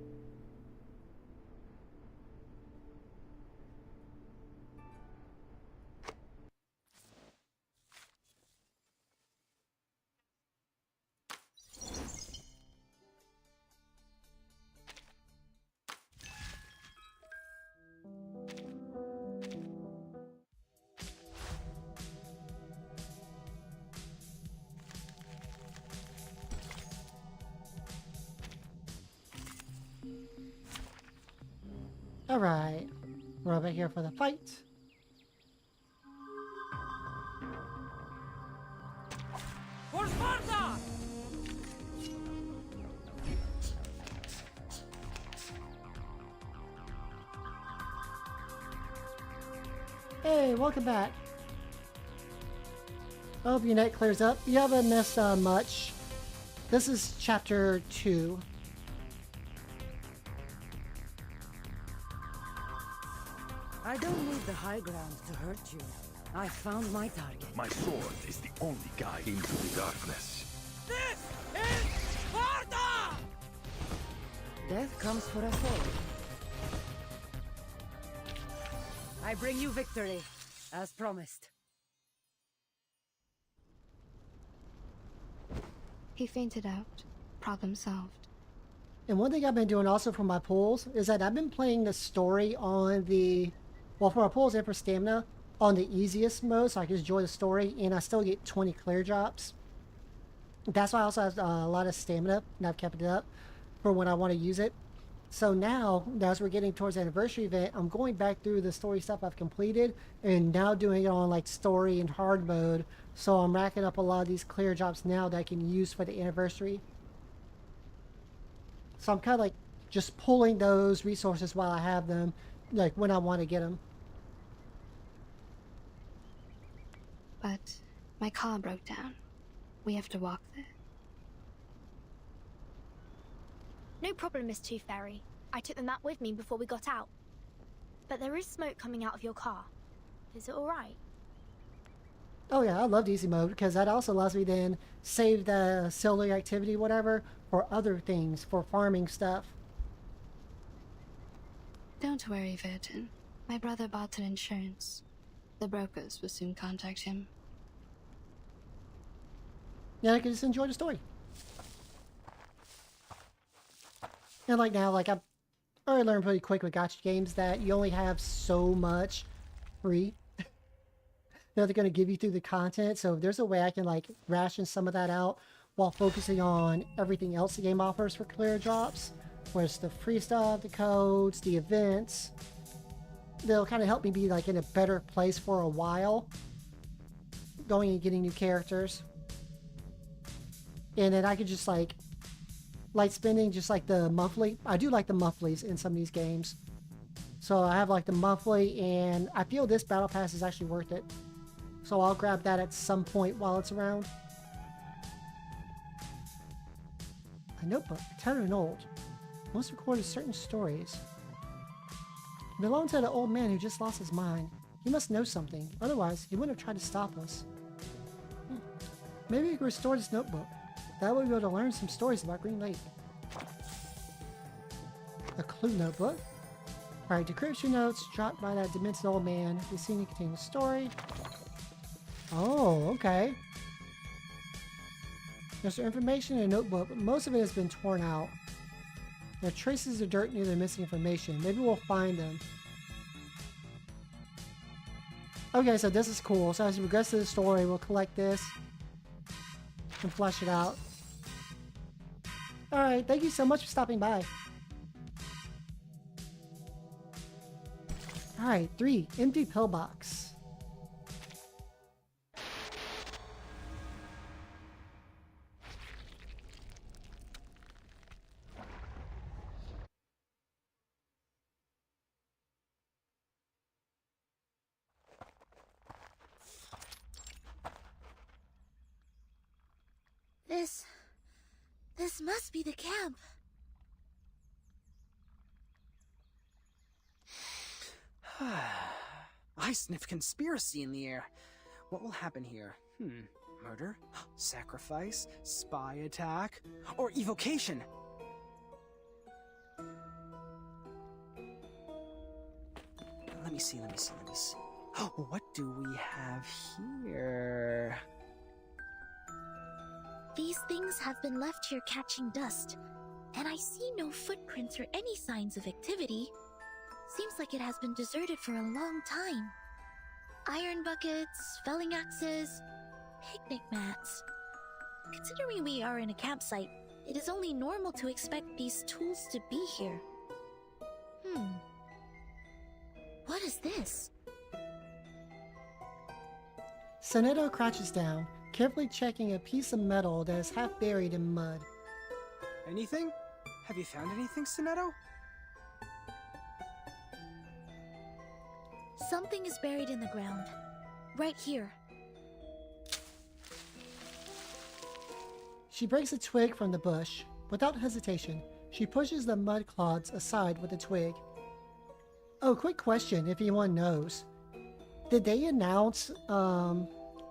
Alright, we're over here for the fight. For Sparta! Hey, welcome back. I hope your net clears up. You haven't missed much. This is chapter 2. I don't need the high ground to hurt you. I found my target. My sword is the only guide into the darkness. This is Sparta! Death comes for us all. I bring you victory, as promised. He fainted out. Problem solved. And one thing I've been doing also for my pulls is that I've been playing the story on the, well, for my pulls and for stamina, on the easiest mode so I can enjoy the story, and I still get 20 clear drops. That's why I also have a lot of stamina, and I've kept it up for when I want to use it. So now, as we're getting towards the anniversary event, I'm going back through the story stuff I've completed, and now doing it on like story and hard mode. So I'm racking up a lot of these clear drops now that I can use for the anniversary. So I'm kind of like just pulling those resources while I have them, like when I want to get them. But my car broke down. We have to walk there. No problem, Miss Tooth Fairy. I took the map with me before we got out. But there is smoke coming out of your car. Is it alright? Oh yeah, I love easy mode because that also allows me then save the cellular activity, whatever, for other things, for farming stuff. Don't worry, Virgin. My brother bought an insurance. The brokers will soon contact him. Yeah, I can just enjoy the story. And like now, like I've already learned pretty quick with gacha games that you only have so much free that they're going to give you through the content. So if there's a way I can like ration some of that out while focusing on everything else the game offers for clear drops, where it's the free stuff, the codes, the events, that'll kind of help me be like in a better place for a while, going and getting new characters. And then I could just like spending just like the monthly. I do like the monthlies in some of these games. So I have like the monthly, and I feel this battle pass is actually worth it. So I'll grab that at some point while it's around. A notebook, tattered and old. Most recorded certain stories. It belonged to the old man who just lost his mind. He must know something, otherwise he wouldn't have tried to stop us. Maybe we could restore this notebook. That way we'll be able to learn some stories about Green Lake. A clue notebook. Alright, decryption notes dropped by that demented old man. The scene contains a story. Oh, okay. There's information in a notebook, but most of it has been torn out. There are traces of dirt near the missing information. Maybe we'll find them. Okay, so this is cool. So as we progress through the story, we'll collect this and flesh it out. Alright, thank you so much for stopping by. Alright, 3. Empty pillbox. This must be the camp. I sniff conspiracy in the air. What will happen here? Murder? Sacrifice? Spy attack? Or evocation? Let me see. What do we have here? These things have been left here catching dust, and I see no footprints or any signs of activity. Seems like it has been deserted for a long time. Iron buckets, felling axes, picnic mats. Considering we are in a campsite, it is only normal to expect these tools to be here. What is this? Soneto crouches down, carefully checking a piece of metal that is half buried in mud. Anything? Have you found anything, Soneto? Something is buried in the ground. Right here. She breaks a twig from the bush. Without hesitation, she pushes the mud clods aside with a twig. Oh, quick question if anyone knows. Did they announce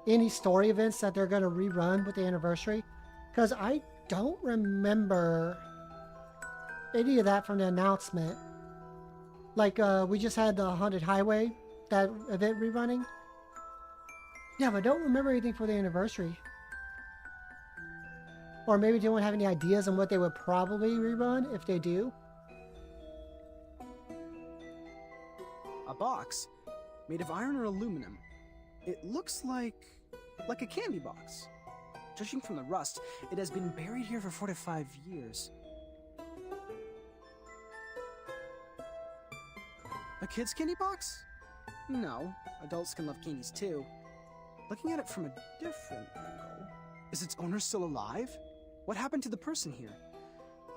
any story events that they're going to rerun with the anniversary? Because I don't remember any of that from the announcement. Like, we just had the Haunted Highway, that event rerunning. Yeah, but I don't remember anything for the anniversary. Or maybe they don't have any ideas on what they would probably rerun, if they do. A box? Made of iron or aluminum. It looks like a candy box. Judging from the rust, it has been buried here for 4 to 5 years. A kid's candy box? No, adults can love candies too. Looking at it from a different angle, is its owner still alive? What happened to the person here?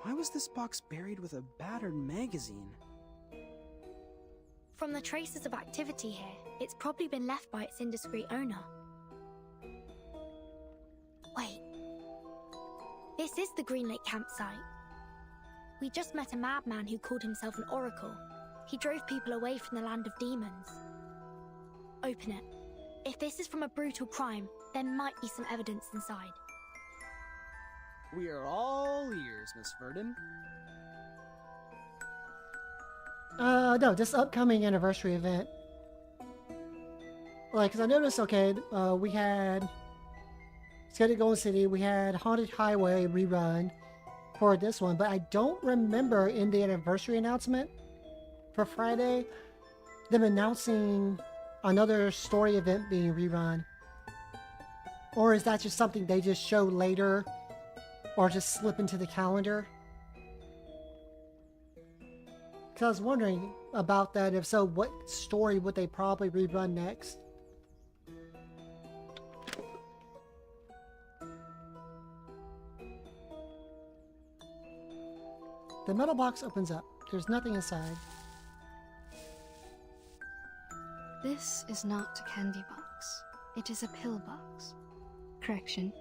Why was this box buried with a battered magazine? From the traces of activity here, it's probably been left by its indiscreet owner. Wait. This is the Green Lake campsite. We just met a madman who called himself an oracle. He drove people away from the land of demons. Open it. If this is from a brutal crime, there might be some evidence inside. We are all ears, Miss Verdon. No, this upcoming anniversary event. Like, because I noticed, okay, we had Scattered Golden City, we had Haunted Highway rerun for this one, but I don't remember in the anniversary announcement for Friday them announcing another story event being rerun. Or is that just something they just show later or just slip into the calendar? Because I was wondering, about that? If so, what story would they probably rerun next? The metal box opens up. There's nothing inside. This is not a candy box. It is a pill box. Correction.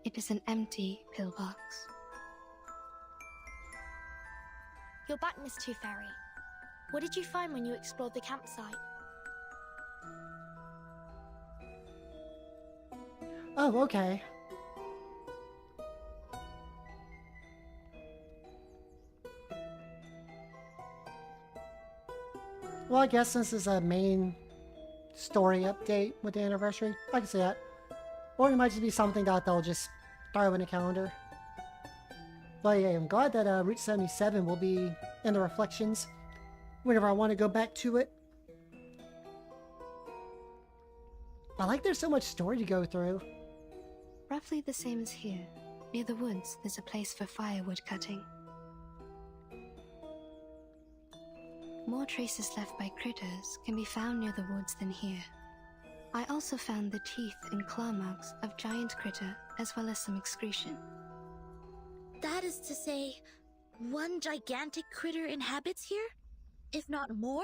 It is an empty pill box. You're back, Miss Tooth Fairy. What did you find when you explored the campsite? Oh, okay. Well, I guess since it's a main story update with the anniversary, I can see that. Or it might just be something that they'll just throw in a calendar. But yeah, I'm glad that Route 77 will be in the reflections whenever I want to go back to it. I like there's so much story to go through. Roughly the same as here. Near the woods, there's a place for firewood cutting. More traces left by critters can be found near the woods than here. I also found the teeth and claw marks of giant critter as well as some excretion. That is to say, one gigantic critter inhabits here? If not more?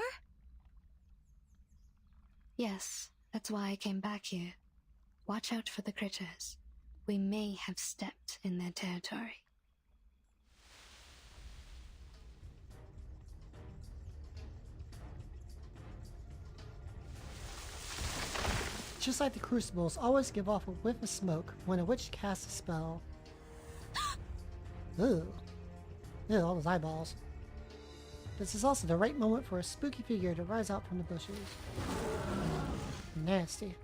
Yes, that's why I came back here. Watch out for the critters. We may have stepped in their territory. Just like the crucibles, always give off a whiff of smoke when a witch casts a spell. Ugh. Ew, all those eyeballs. This is also the right moment for a spooky figure to rise out from the bushes. Nasty.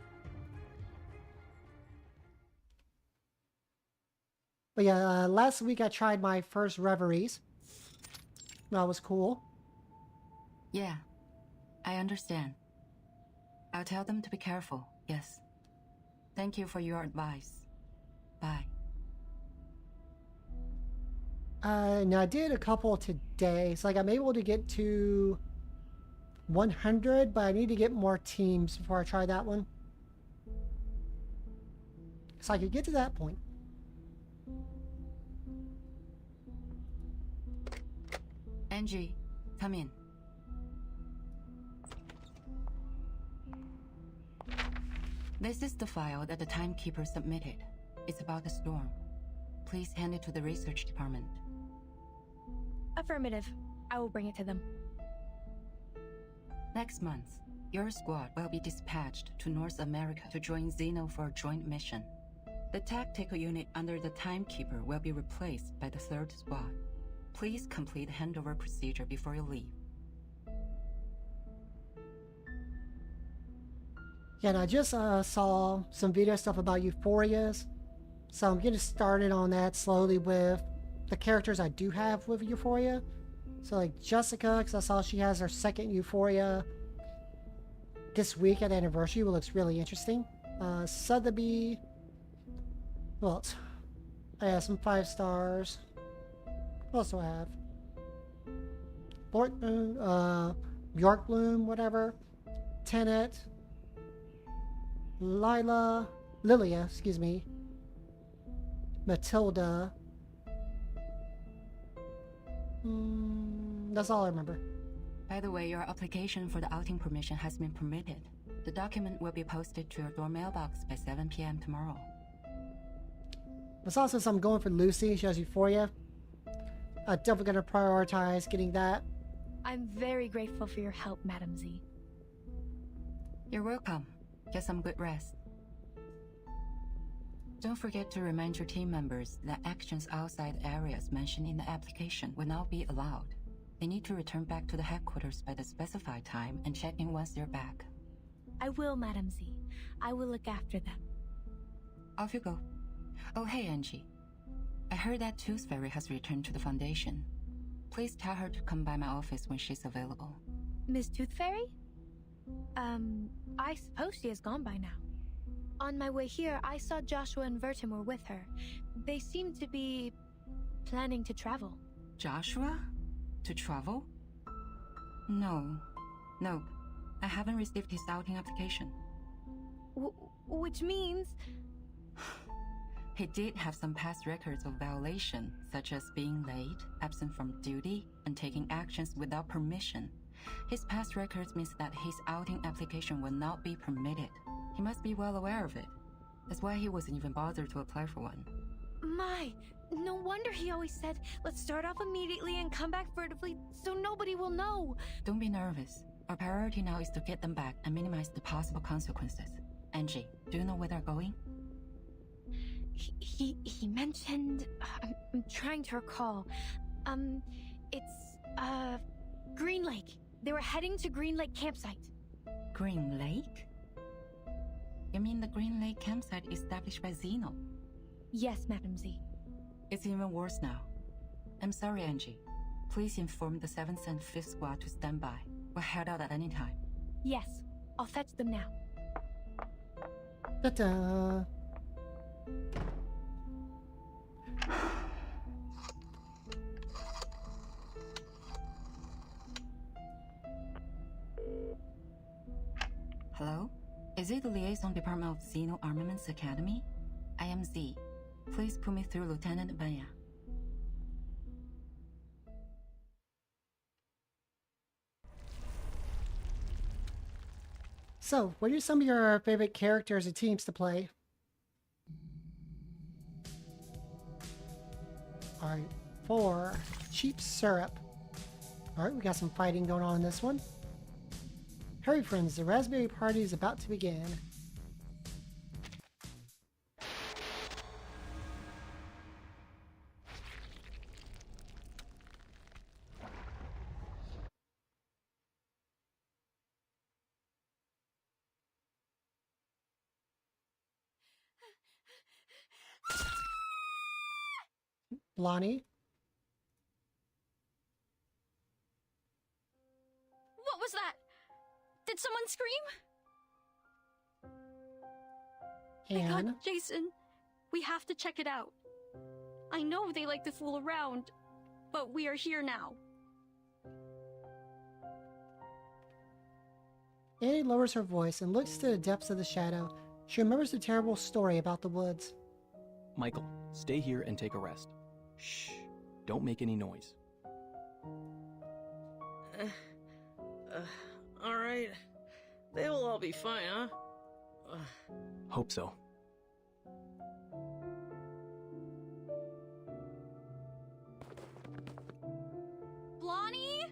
But yeah, last week I tried my first reveries. That was cool. Yeah, I understand. I'll tell them to be careful, yes. Thank you for your advice. Bye. Now I did a couple today. So like I'm able to get to 100, but I need to get more teams before I try that one. So I could get to that point. Angie, come in. This is the file that the timekeeper submitted. It's about the storm. Please hand it to the research department. Affirmative. I will bring it to them. Next month, your squad will be dispatched to North America to join Xeno for a joint mission. The tactical unit under the timekeeper will be replaced by the 3rd squad. Please complete the handover procedure before you leave. Yeah, and I just saw some video stuff about euphorias. So I'm getting started on that slowly with the characters I do have with Euphoria. So like Jessica, because I saw she has her 2nd Euphoria this week at anniversary, which looks really interesting. Sotheby. What else? I have some 5 stars. What else do I have? Bjork Bloom, whatever. Tenet. Lilia, excuse me. Matilda. That's all I remember. By the way, your application for the outing permission has been permitted. The document will be posted to your door mailbox by 7 p.m. tomorrow. There's also some going for Lucy. She has Euphoria. I'm definitely going to prioritize getting that. I'm very grateful for your help, Madam Z. You're welcome. Get some good rest. Don't forget to remind your team members that actions outside areas mentioned in the application will not be allowed. They need to return back to the headquarters by the specified time and check in once they're back. I will, Madam Z. I will look after them. Off you go. Oh, hey, Angie. I heard that Tooth Fairy has returned to the Foundation. Please tell her to come by my office when she's available. Miss Tooth Fairy? I suppose she has gone by now. On my way here, I saw Joshua and Vertimore with her. They seem to be planning to travel. Joshua? To travel? No, Nope. I haven't received his outing application. Which means... He did have some past records of violation, such as being late, absent from duty, and taking actions without permission. His past records means that his outing application will not be permitted. He must be well aware of it. That's why he wasn't even bothered to apply for one. My, no wonder he always said, let's start off immediately and come back furtively so nobody will know. Don't be nervous. Our priority now is to get them back and minimize the possible consequences. Angie, do you know where they're going? He mentioned... I'm trying to recall. It's, Green Lake. They were heading to Green Lake campsite. Green Lake? You mean the Green Lake campsite established by Zeno? Yes, Madam Z. It's even worse now. I'm sorry, Angie. Please inform the 7th and 5th squad to stand by. We'll head out at any time. Yes, I'll fetch them now. Ta-da! Hello? Is it the Liaison Department of Zeno Armaments Academy? I am Z. Please put me through Lieutenant Baya. So, what are some of your favorite characters or teams to play? Alright, for Cheap Syrup. Alright, we got some fighting going on in this one. Hurry friends, the raspberry party is about to begin. Lonnie. What was that? Did someone scream? My Anne. God, Jason, we have to check it out. I know they like to fool around, but we are here now. Annie lowers her voice and looks to the depths of the shadow. She remembers the terrible story about the woods. Michael, stay here and take a rest. Shh. Don't make any noise. All right. They will all be fine, huh? Hope so. Blondie?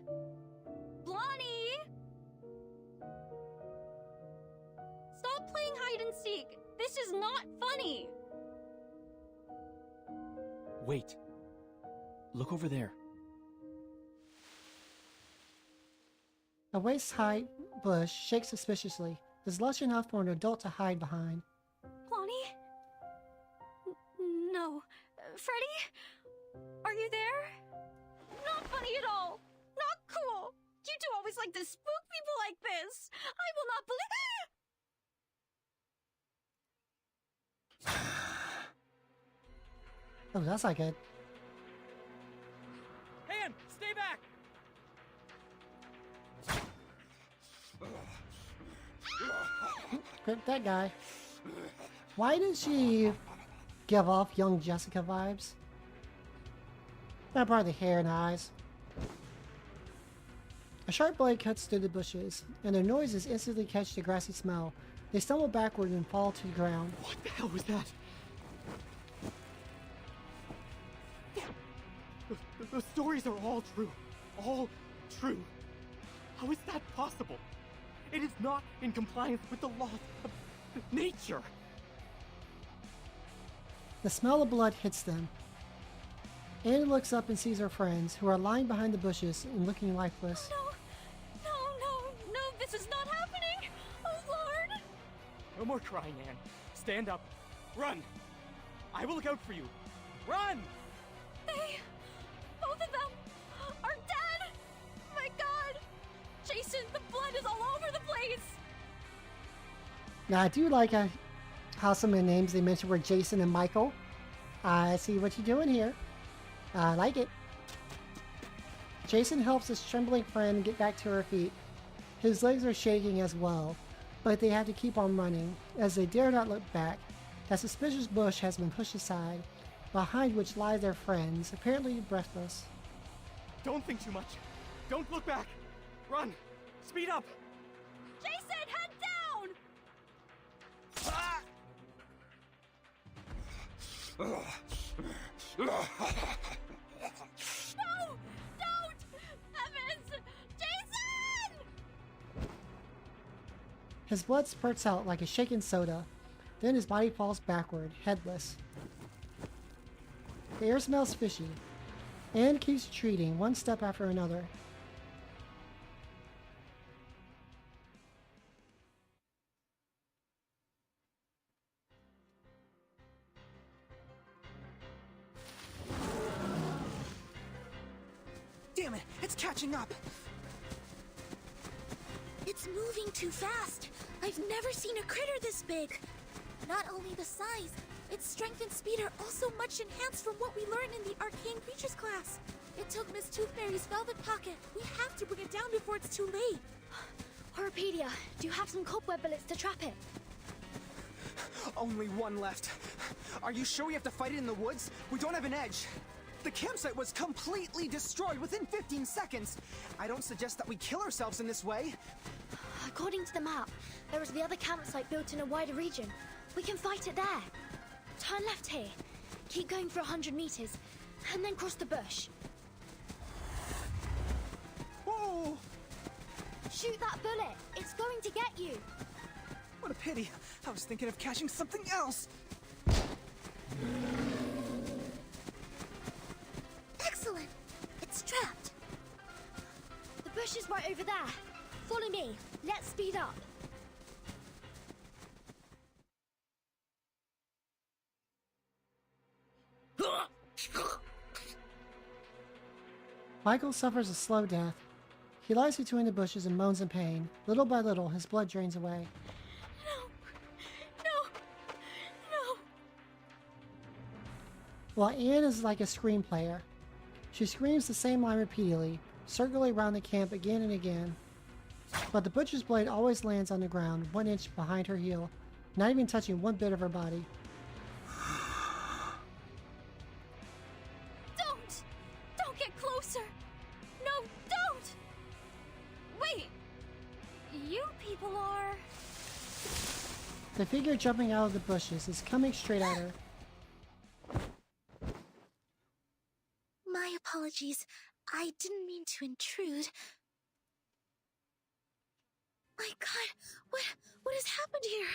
Blondie? Stop playing hide and seek. This is not funny. Wait. Look over there. A waist-high bush shakes suspiciously. It's lush enough for an adult to hide behind. Blondie? No. Freddie? Are you there? Not funny at all. Not cool. You two always like to spook people like this. I will not believe... Oh, that's not good. Anne, stay back! Grip that guy. Why did she give off young Jessica vibes? Not probably the hair and eyes. A sharp blade cuts through the bushes, and their noises instantly catch the grassy smell. They stumble backward and fall to the ground. What the hell was that? The stories are all true. All true. How is that possible? It is not in compliance with the laws of nature. The smell of blood hits them. Annie looks up and sees her friends, who are lying behind the bushes and looking lifeless. No, this is not happening! Oh, Lord! No more crying, Anne. Stand up. Run! I will look out for you. Run! Both of them are dead! My God! Jason, the blood is all over the place! Now, I do like how some of the names they mentioned were Jason and Michael. I see what you're doing here. I like it. Jason helps his trembling friend get back to her feet. His legs are shaking as well, but they have to keep on running, as they dare not look back. That suspicious bush has been pushed aside, behind which lie their friends, apparently breathless. Don't think too much. Don't look back. Run. Speed up. Jason, head down! Ah! No! Don't! Evans! Jason! His blood spurts out like a shaken soda. Then his body falls backward, headless. The air smells fishy. Anne keeps retreating, one step after another. Damn it, it's catching up! It's moving too fast. I've never seen a critter this big. Not only the size, its strength and speed are also much enhanced from what we learned in the Arcane Creatures class. It took Miss Toothfairy's velvet pocket. We have to bring it down before it's too late. Horopedia, do you have some cobweb bullets to trap it? Only one left. Are you sure we have to fight it in the woods? We don't have an edge. The campsite was completely destroyed within 15 seconds. I don't suggest that we kill ourselves in this way. According to the map, there is the other campsite built in a wider region. We can fight it there. Turn left here. Keep going for 100 meters, and then cross the bush. Whoa! Shoot that bullet. It's going to get you. What a pity. I was thinking of catching something else. Excellent. It's trapped. The bush is right over there. Follow me. Let's speed up. Michael suffers a slow death. He lies between the bushes and moans in pain. Little by little, his blood drains away. No! While Anne is like a scream player. She screams the same line repeatedly, circling around the camp again and again. But the butcher's blade always lands on the ground, 1 inch behind her heel, not even touching one bit of her body. Don't get closer! No, don't! Wait! You people are... The figure jumping out of the bushes is coming straight at her. My apologies. I didn't mean to intrude. My God, what has happened here?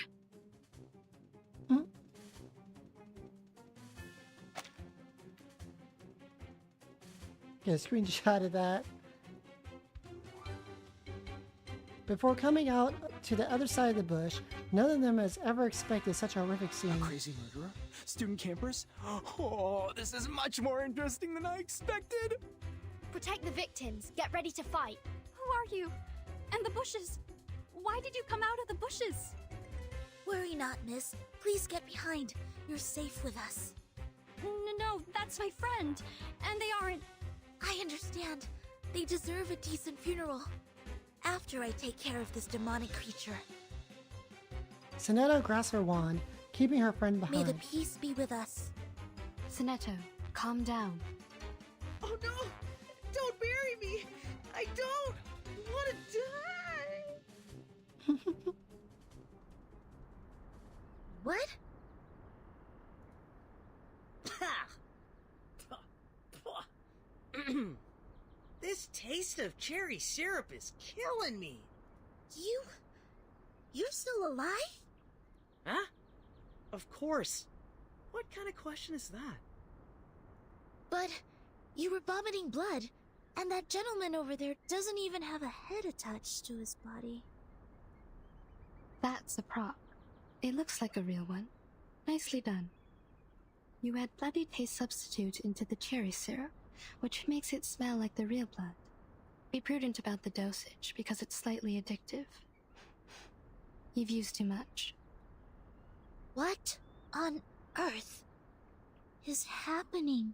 Get a screenshot of that. Before coming out to the other side of the bush, none of them has ever expected such a horrific scene. A crazy murderer? Student campers? Oh, this is much more interesting than I expected! Protect the victims. Get ready to fight. Who are you? And the bushes? Why did you come out of the bushes? Worry not, miss. Please get behind. You're safe with us. No, that's my friend. And they aren't... I understand. They deserve a decent funeral. After I take care of this demonic creature. Sonetto grasps her wand, keeping her friend behind. May the peace be with us. Sonetto, calm down. Oh no! Don't bury me! I don't want to die! What? This taste of cherry syrup is killing me. You're still alive? Huh? Of course. What kind of question is that? But you were vomiting blood, and that gentleman over there doesn't even have a head attached to his body. That's a prop. It looks like a real one. Nicely done. You add bloody taste substitute into the cherry syrup, which makes it smell like the real blood. Be prudent about the dosage, because it's slightly addictive. You've used too much. What on earth is happening?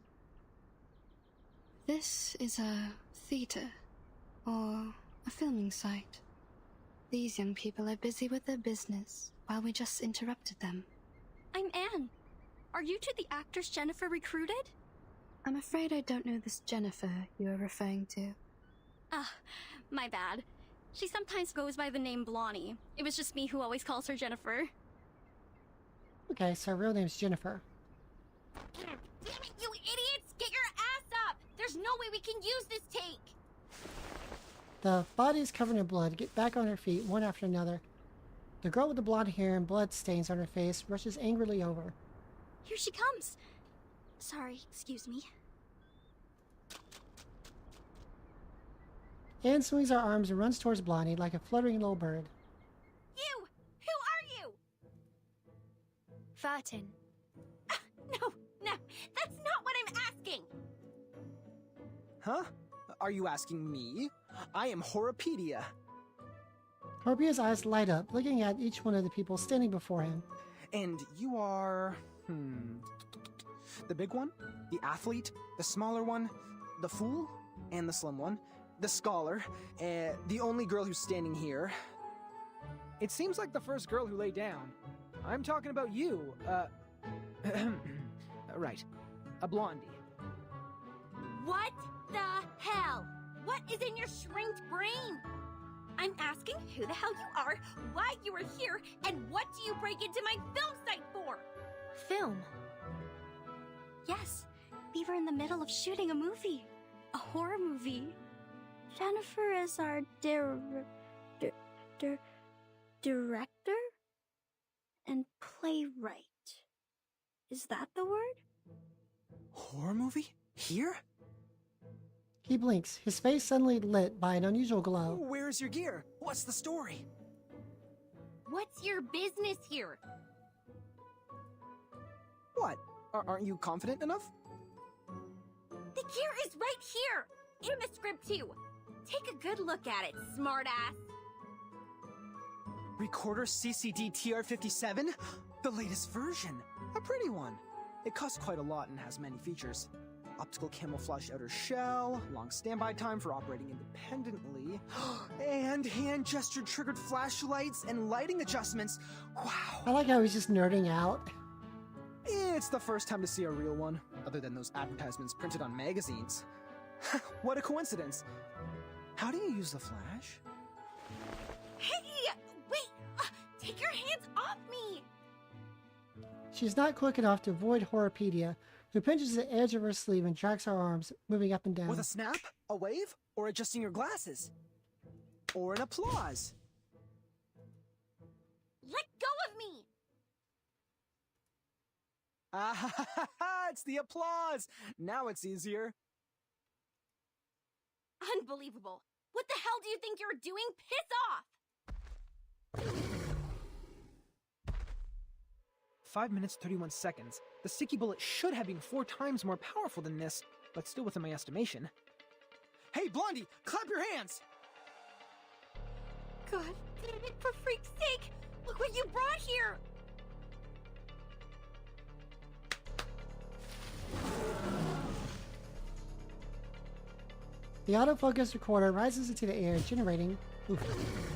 This is a theater, or a filming site. These young people are busy with their business while we just interrupted them. I'm Anne. Are you two the actress Jennifer recruited? I'm afraid I don't know this Jennifer you are referring to. Ah, my bad. She sometimes goes by the name Blondie. It was just me who always calls her Jennifer. Okay, so her real name's Jennifer. Damn it, you idiots! Get your ass up! There's no way we can use this take! The body is covered in blood. Get back on her feet, one after another. The girl with the blonde hair and blood stains on her face rushes angrily over. Here she comes! Sorry, excuse me. Anne swings her arms and runs towards Blondie like a fluttering little bird. You! Who are you? Furtin. No, that's not what I'm asking! Huh? Are you asking me? I am Homophobia. Horbia's eyes light up, looking at each one of the people standing before him. And you are... the big one? The athlete? The smaller one? The fool? And the slim one? The scholar? The only girl who's standing here? It seems like the first girl who lay down. I'm talking about you, right. A blondie. What the hell? What is in your shrinked brain? I'm asking who the hell you are, why you are here, and what do you break into my film site for? Film? Yes, we were in the middle of shooting a movie. A horror movie. Jennifer is our director? And playwright. Is that the word? Horror movie? Here? He blinks, his face suddenly lit by an unusual glow. Where's your gear? What's the story? What's your business here? What? Aren't you confident enough? The gear is right here! In the script too! Take a good look at it, smartass! Recorder CCD TR57? The latest version! A pretty one! It costs quite a lot and has many features. Optical camouflage outer shell, long standby time for operating independently, and hand gesture triggered flashlights and lighting adjustments. Wow! I like how he's just nerding out. It's the first time to see a real one, other than those advertisements printed on magazines. What a coincidence! How do you use the flash? Hey! Wait! Take your hands off me! She's not quick enough to avoid Homophobia, who pinches the edge of her sleeve and tracks her arms, moving up and down. With a snap? A wave? Or adjusting your glasses? Or an applause? Let go of me! Ah ha ha ha! It's the applause! Now it's easier. Unbelievable! What the hell do you think you're doing? Piss off! 5 minutes, 31 seconds. The sticky bullet should have been 4 times more powerful than this, but still within my estimation. Hey, Blondie! Clap your hands! God damn it, for freak's sake! Look what you brought here! The autofocus recorder rises into the air, generating...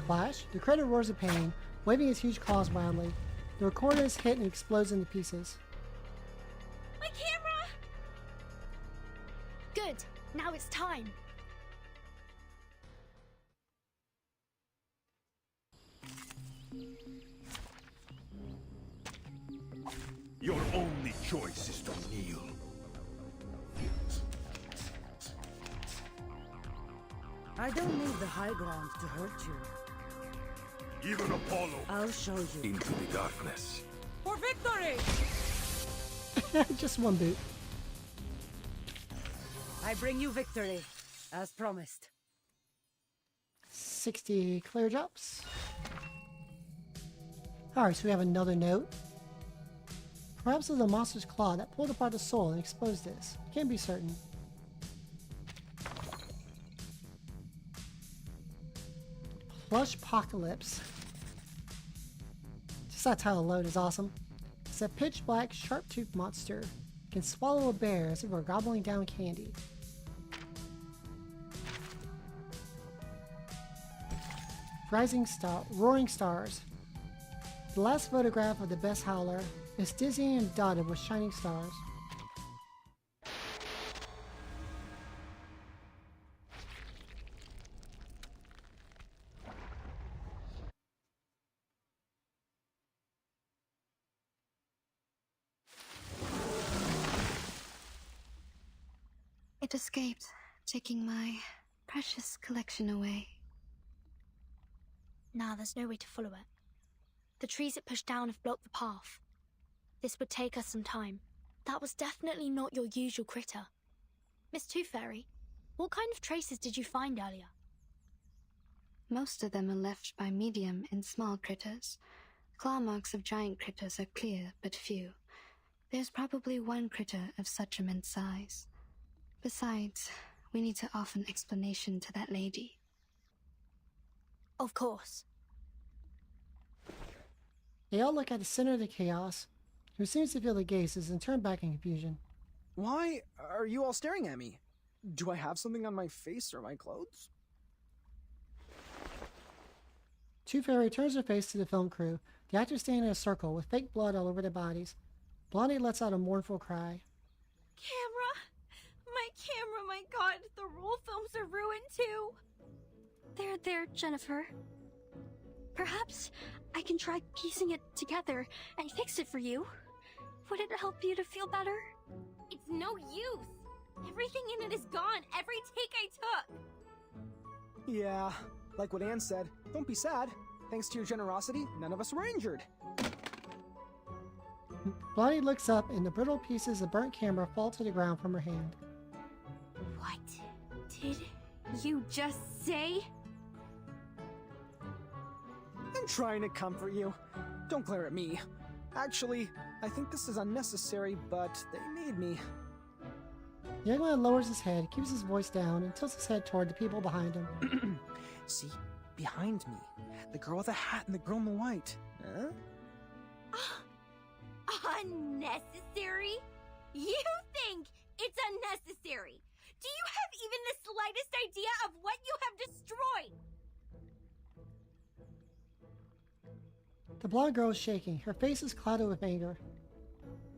Flash. The critter roars in pain, waving his huge claws wildly. The recorder is hit and explodes into pieces. My camera! Good. Now it's time. Your only choice is to kneel. I don't need the high ground to hurt you. Even Apollo. I'll show you. Into the darkness. For victory! Just one boot. I bring you victory, as promised. 60 clear drops. Alright, so we have another note. Perhaps it was the monster's claw that pulled apart the soul and exposed this. Can't be certain. Plush Apocalypse. Just that title alone is awesome. It's a pitch black, sharp-toothed monster. It can swallow a bear as if it were gobbling down candy. roaring stars. The last photograph of the best howler is dizzying and dotted with shining stars. It escaped, taking my precious collection away. Nah, there's no way to follow it. The trees it pushed down have blocked the path. This would take us some time. That was definitely not your usual critter. Miss Tooth Fairy, what kind of traces did you find earlier? Most of them are left by medium and small critters. Claw marks of giant critters are clear, but few. There's probably one critter of such immense size. Besides, we need to offer an explanation to that lady. Of course. They all look at the center of the chaos, who seems to feel the gazes and turn back in confusion. Why are you all staring at me? Do I have something on my face or my clothes? Tooth Fairy turns her face to the film crew. The actors stand in a circle with fake blood all over their bodies. Blondie lets out a mournful cry. Camera! My camera, my god! The roll films are ruined too! There, Jennifer. Perhaps I can try piecing it together and fix it for you. Would it help you to feel better? It's no use! Everything in it is gone, every take I took! Yeah, like what Anne said, don't be sad. Thanks to your generosity, none of us were injured. Blondie looks up and the brittle pieces of burnt camera fall to the ground from her hand. What did you just say? I'm trying to comfort you. Don't glare at me. Actually, I think this is unnecessary, but they made me. The young man lowers his head, keeps his voice down, and tilts his head toward the people behind him. See? Behind me. The girl with the hat and the girl in the white. Huh? Unnecessary? You think it's unnecessary? Do you have even the slightest idea of what you have destroyed? The blonde girl is shaking. Her face is clouded with anger.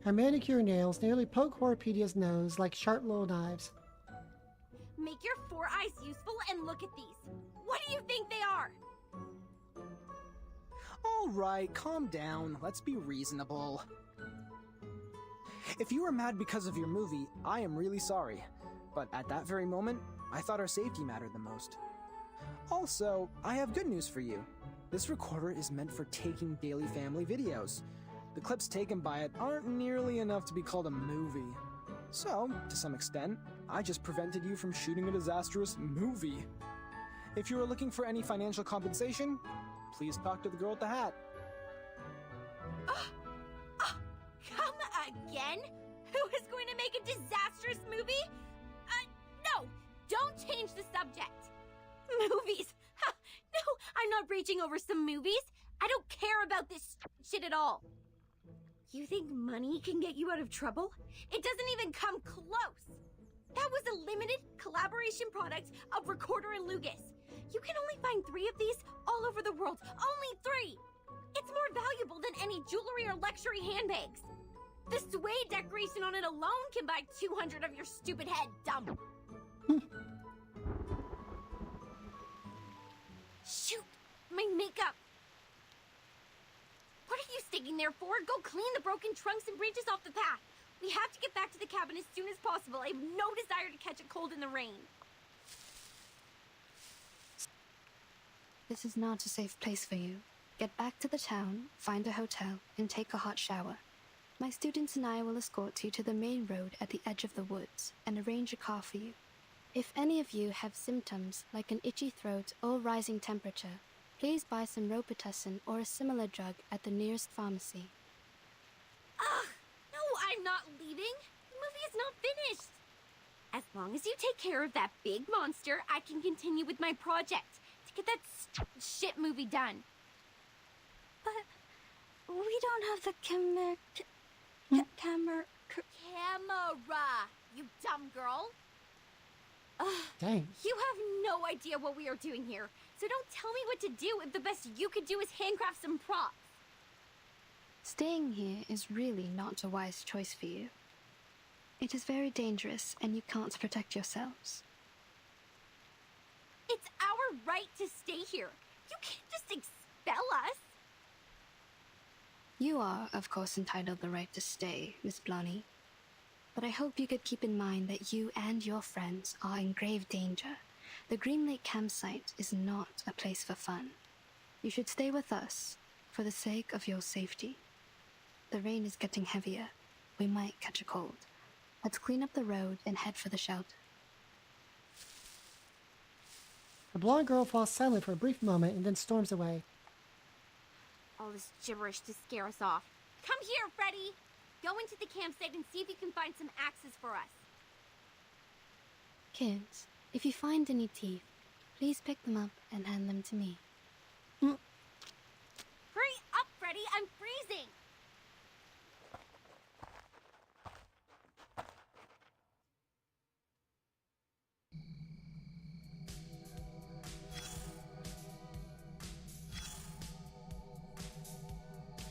Her manicure nails nearly poke Horapedia's nose like sharp little knives. Make your four eyes useful and look at these. What do you think they are? All right, calm down. Let's be reasonable. If you were mad because of your movie, I am really sorry. But at that very moment, I thought our safety mattered the most. Also, I have good news for you. This recorder is meant for taking daily family videos. The clips taken by it aren't nearly enough to be called a movie. So, to some extent, I just prevented you from shooting a disastrous movie. If you are looking for any financial compensation, please talk to the girl with the hat. Come again? Who is going to make a disastrous movie? No! Don't change the subject! Movies! Ha, no, I'm not raging over some movies! I don't care about this shit at all! You think money can get you out of trouble? It doesn't even come close! That was a limited collaboration product of Recorder and Lugas. You can only find 3 of these all over the world. Only 3! It's more valuable than any jewelry or luxury handbags. The suede decoration on it alone can buy 200 of your stupid head, dumb. Shoot! My makeup! What are you sticking there for? Go clean the broken trunks and branches off the path. We have to get back to the cabin as soon as possible. I have no desire to catch a cold in the rain. This is not a safe place for you. Get back to the town, find a hotel, and take a hot shower. My students and I will escort you to the main road at the edge of the woods and arrange a car for you. If any of you have symptoms like an itchy throat or rising temperature, please buy some Robitussin or a similar drug at the nearest pharmacy. Ugh! No, I'm not leaving. The movie is not finished. As long as you take care of that big monster, I can continue with my project to get that shit movie done. But we don't have the camera, you dumb girl. Ugh, Dang. you have no idea what we are doing here. So don't tell me what to do if the best you could do is handcraft some props. Staying here is really not a wise choice for you. It is very dangerous, and you can't protect yourselves. It's our right to stay here. You can't just expel us. You are, of course, entitled the right to stay, Miss Blonny. But I hope you could keep in mind that you and your friends are in grave danger. The Green Lake campsite is not a place for fun. You should stay with us, for the sake of your safety. The rain is getting heavier. We might catch a cold. Let's clean up the road and head for the shelter. The blonde girl falls silent for a brief moment and then storms away. All this gibberish to scare us off. Come here, Freddy! Go into the campsite and see if you can find some axes for us. Kids, if you find any teeth, please pick them up and hand them to me. Hurry up, Freddy! I'm freezing!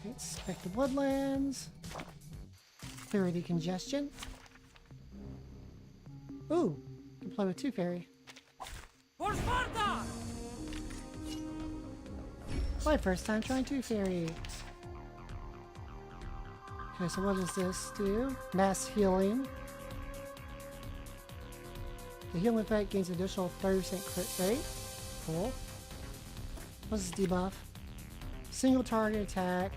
Inspect the woodlands. Clear the congestion. Ooh, can play with Two Fairy. For Sparta! My first time trying Two Fairy. Okay, so what does this do? Mass healing. The healing effect gains additional 30% crit rate. Cool. What's this debuff? Single target attack.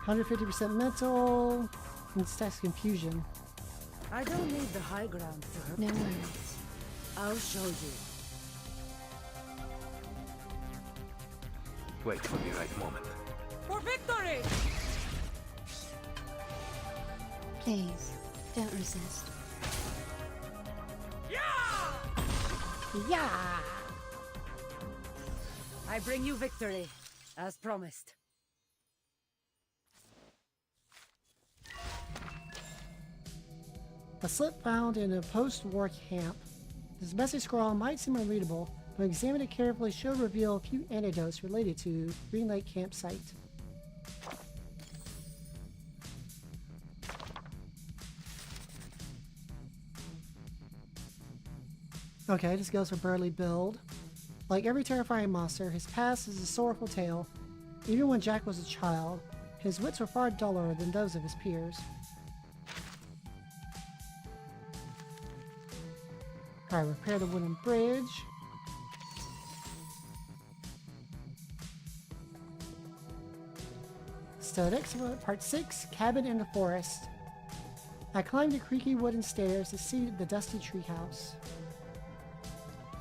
150% mental. And stacks confusion. I don't need the high ground to her. No worries. I'll show you. Wait for the right moment. For victory! Please, don't resist. Yeah! I bring you victory, as promised. A slip found in a post-war camp. This message scrawl might seem unreadable, but examine it carefully should reveal a few anecdotes related to Green Lake campsite. Okay, this goes for Burly Build. Like every terrifying monster, his past is a sorrowful tale. Even when Jack was a child, his wits were far duller than those of his peers. Alright, repair the wooden bridge. Stoics, Part 6, Cabin in the Forest. I climbed the creaky wooden stairs to see the dusty treehouse.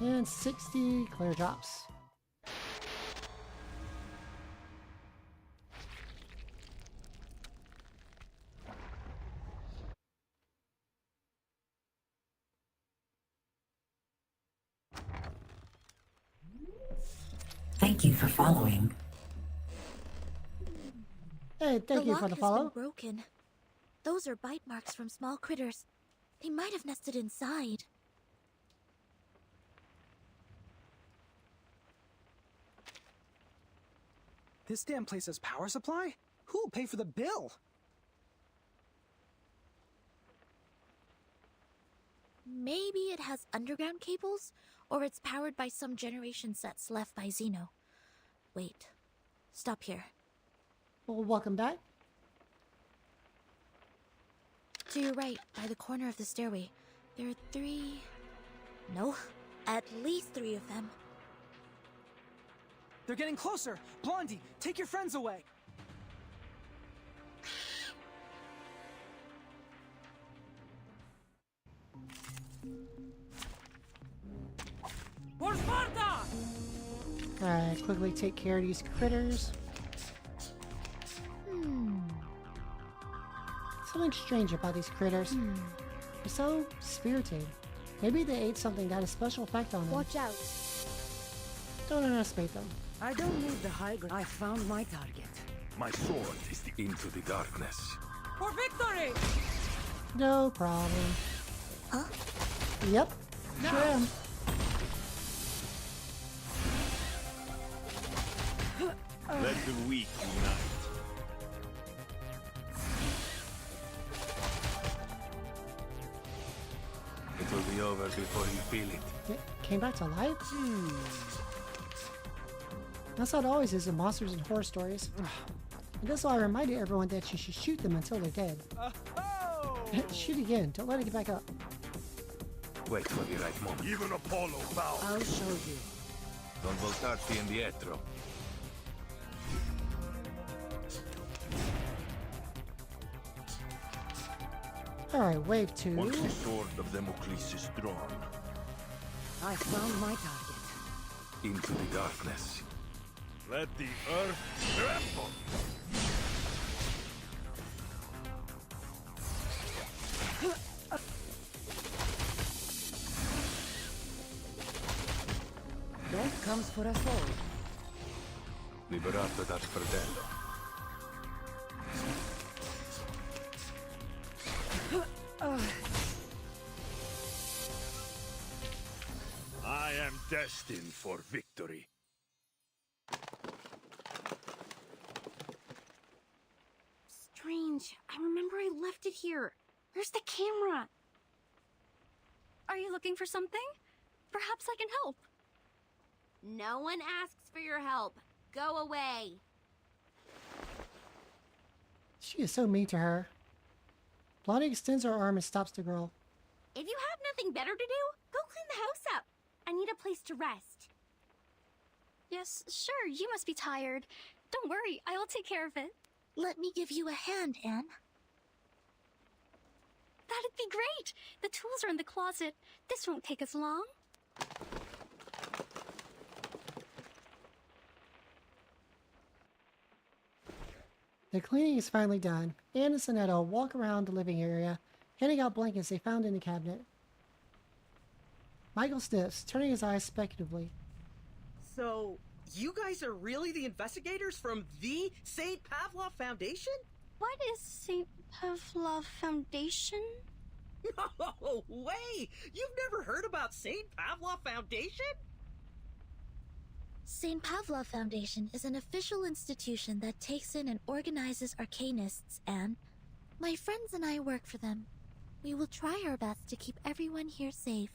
And 60 clear drops. Thank you for following. Hey, thank you for the follow. The lock has been broken. Those are bite marks from small critters. They might have nested inside. This damn place has power supply? Who'll pay for the bill? Maybe it has underground cables, or it's powered by some generation sets left by Xeno. Wait. Stop here. Well, welcome back. To your right, by the corner of the stairway, there are 3... No, at least 3 of them. They're getting closer! Blondie, take your friends away! For Sparta! Alright, quickly take care of these critters. Something strange about these critters. They're so spirited. Maybe they ate something that had a special effect on them. Watch out. Don't underestimate them. I don't need the high ground. I found my target. My sword is into the darkness. For victory! No problem. Huh? Yep, sure am. Let the weak unite. It will be over before you feel it. It came back to life? That's how it always is in monsters and horror stories. And that's why I reminded everyone that you should shoot them until they're dead. Shoot again. Don't let it get back up. Wait for the right moment. Even Apollo bowed. I'll show you. Non voltarti indietro. Alright, wave 2. Once the sword of Damocles is drawn, I found my target. Into the darkness. let the earth tremble. Death comes for us all. Liberato dal fratello. I am destined for victory. Strange. I remember I left it here. Where's the camera? Are you looking for something? Perhaps I can help. No one asks for your help. Go away. She is so mean to her. Blondie extends her arm and stops the girl. If you have nothing better to do, go clean the house up. I need a place to rest. Yes, sure, you must be tired. Don't worry, I will take care of it. Let me give you a hand, Anne. That'd be great. The tools are in the closet. This won't take us long. The cleaning is finally done. Anne and Sonetta walk around the living area, handing out blankets they found in the cabinet. Michael sniffs, turning his eyes speculatively. So, you guys are really the investigators from the St. Pavlov Foundation? What is St. Pavlov Foundation? No way! You've never heard about St. Pavlov Foundation? St. Pavlov Foundation is an official institution that takes in and organizes arcanists, Anne. My friends and I work for them. We will try our best to keep everyone here safe.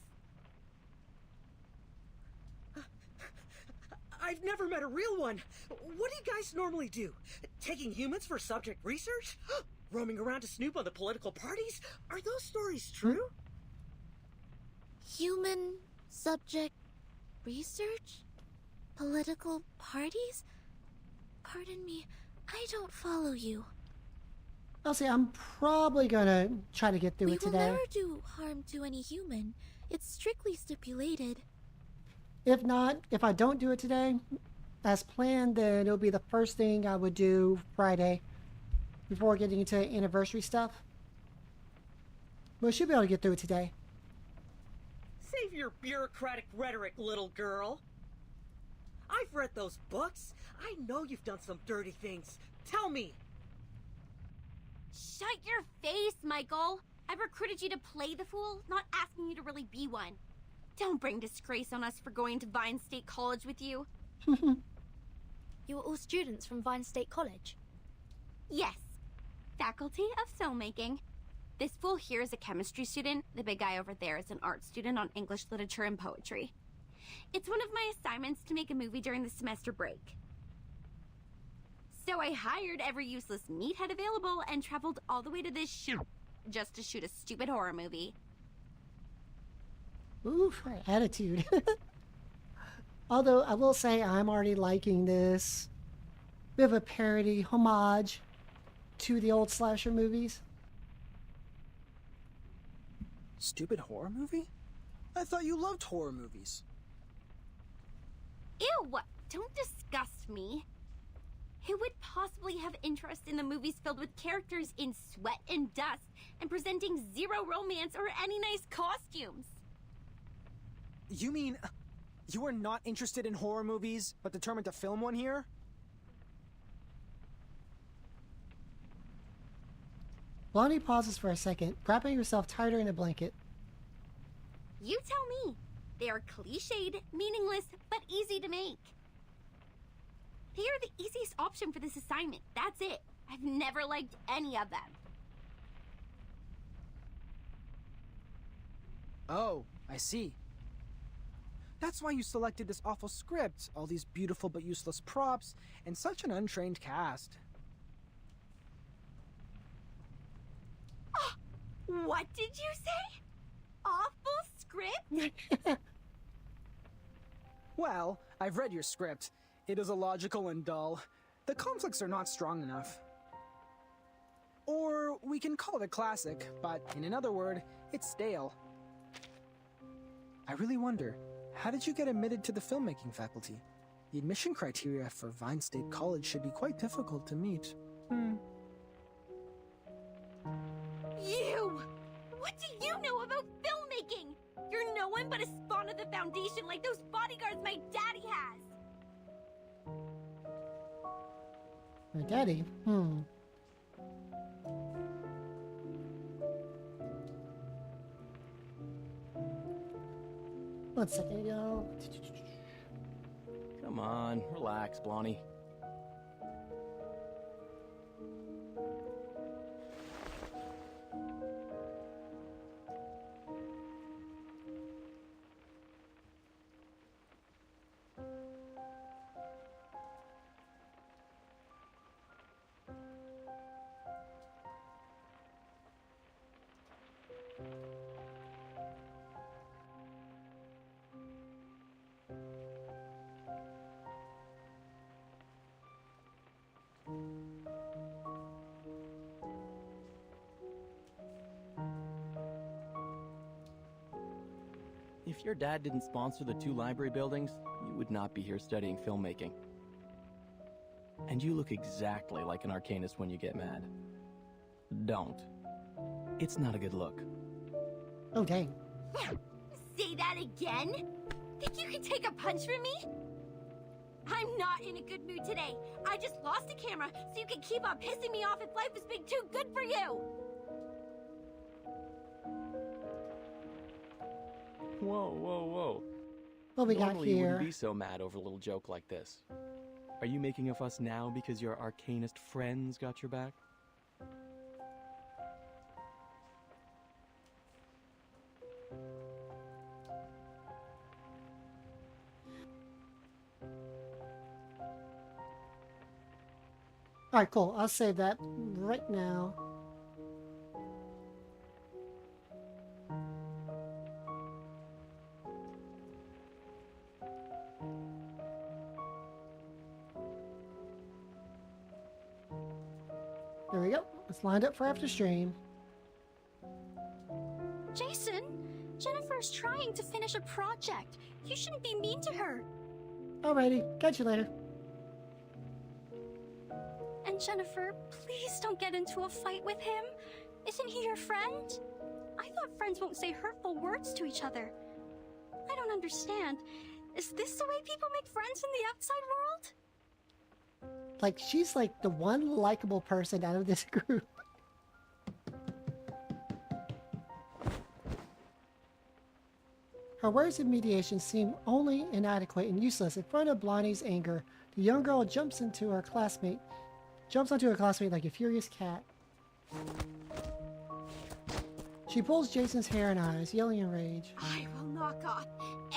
I've never met a real one. What do you guys normally do? Taking humans for subject research? Roaming around to snoop on the political parties? Are those stories true? Human subject research? Political parties? Pardon me, I don't follow you. I'll say I'm probably gonna try to get through it today. We will never do harm to any human. It's strictly stipulated. If not, if I don't do it today, as planned, then it'll be the first thing I would do Friday before getting into anniversary stuff. But I should be able to get through it today. Save your bureaucratic rhetoric, little girl. I've read those books. I know you've done some dirty things. Tell me. Shut your face, Michael. I've recruited you to play the fool, not asking you to really be one. Don't bring disgrace on us for going to Vine State College with you. You are all students from Vine State College? Yes. Faculty of Filmmaking. This fool here is a chemistry student. The big guy over there is an art student on English literature and poetry. It's one of my assignments to make a movie during the semester break. So I hired every useless meathead available and traveled all the way to this shoot just to shoot a stupid horror movie. Oof, her attitude. Although I will say I'm already liking this bit of a parody, homage to the old slasher movies. Stupid horror movie? I thought you loved horror movies. Ew! Don't disgust me. Who would possibly have interest in the movies filled with characters in sweat and dust and presenting zero romance or any nice costumes? You mean you are not interested in horror movies, but determined to film one here? Blondie pauses for a second, wrapping herself tighter in a blanket. You tell me. They are cliched, meaningless, but easy to make. They are the easiest option for this assignment. That's it. I've never liked any of them. Oh, I see. That's why you selected this awful script, all these beautiful but useless props, and such an untrained cast. What did you say? Awful script? Well, I've read your script. It is illogical and dull. The conflicts are not strong enough. Or we can call it a classic, but in another word, it's stale. I really wonder, how did you get admitted to the filmmaking faculty? The admission criteria for Vine State College should be quite difficult to meet. You! What do you know about filmmaking? You're no one but a spawn of the Foundation like those bodyguards my daddy has! My daddy? One second, y'all. Come on, relax, Blondie. If your dad didn't sponsor the 2 library buildings, you would not be here studying filmmaking. And you look exactly like an arcanist when you get mad. Don't. It's not a good look. Oh, dang. Say that again? Think you can take a punch from me? I'm not in a good mood today. I just lost a camera, so you can keep on pissing me off if life has been too good for you! Whoa, whoa, whoa. What we got Normally you here? wouldn't be so mad over a little joke like this. Are you making a fuss now because your arcanist friends got your back? Alright, cool. I'll save that right now. There we go. It's lined up for after stream. Jason, Jennifer's trying to finish a project. You shouldn't be mean to her. Alrighty. Catch you later. And Jennifer, please don't get into a fight with him. Isn't he your friend? I thought friends won't say hurtful words to each other. I don't understand. Is this the way people make friends in the outside world? Like, she's like the one likable person out of this group. Her words of mediation seem only inadequate and useless. In front of Blondie's anger, the young girl jumps onto her classmate like a furious cat. She pulls Jason's hair and eyes, yelling in rage. I will knock off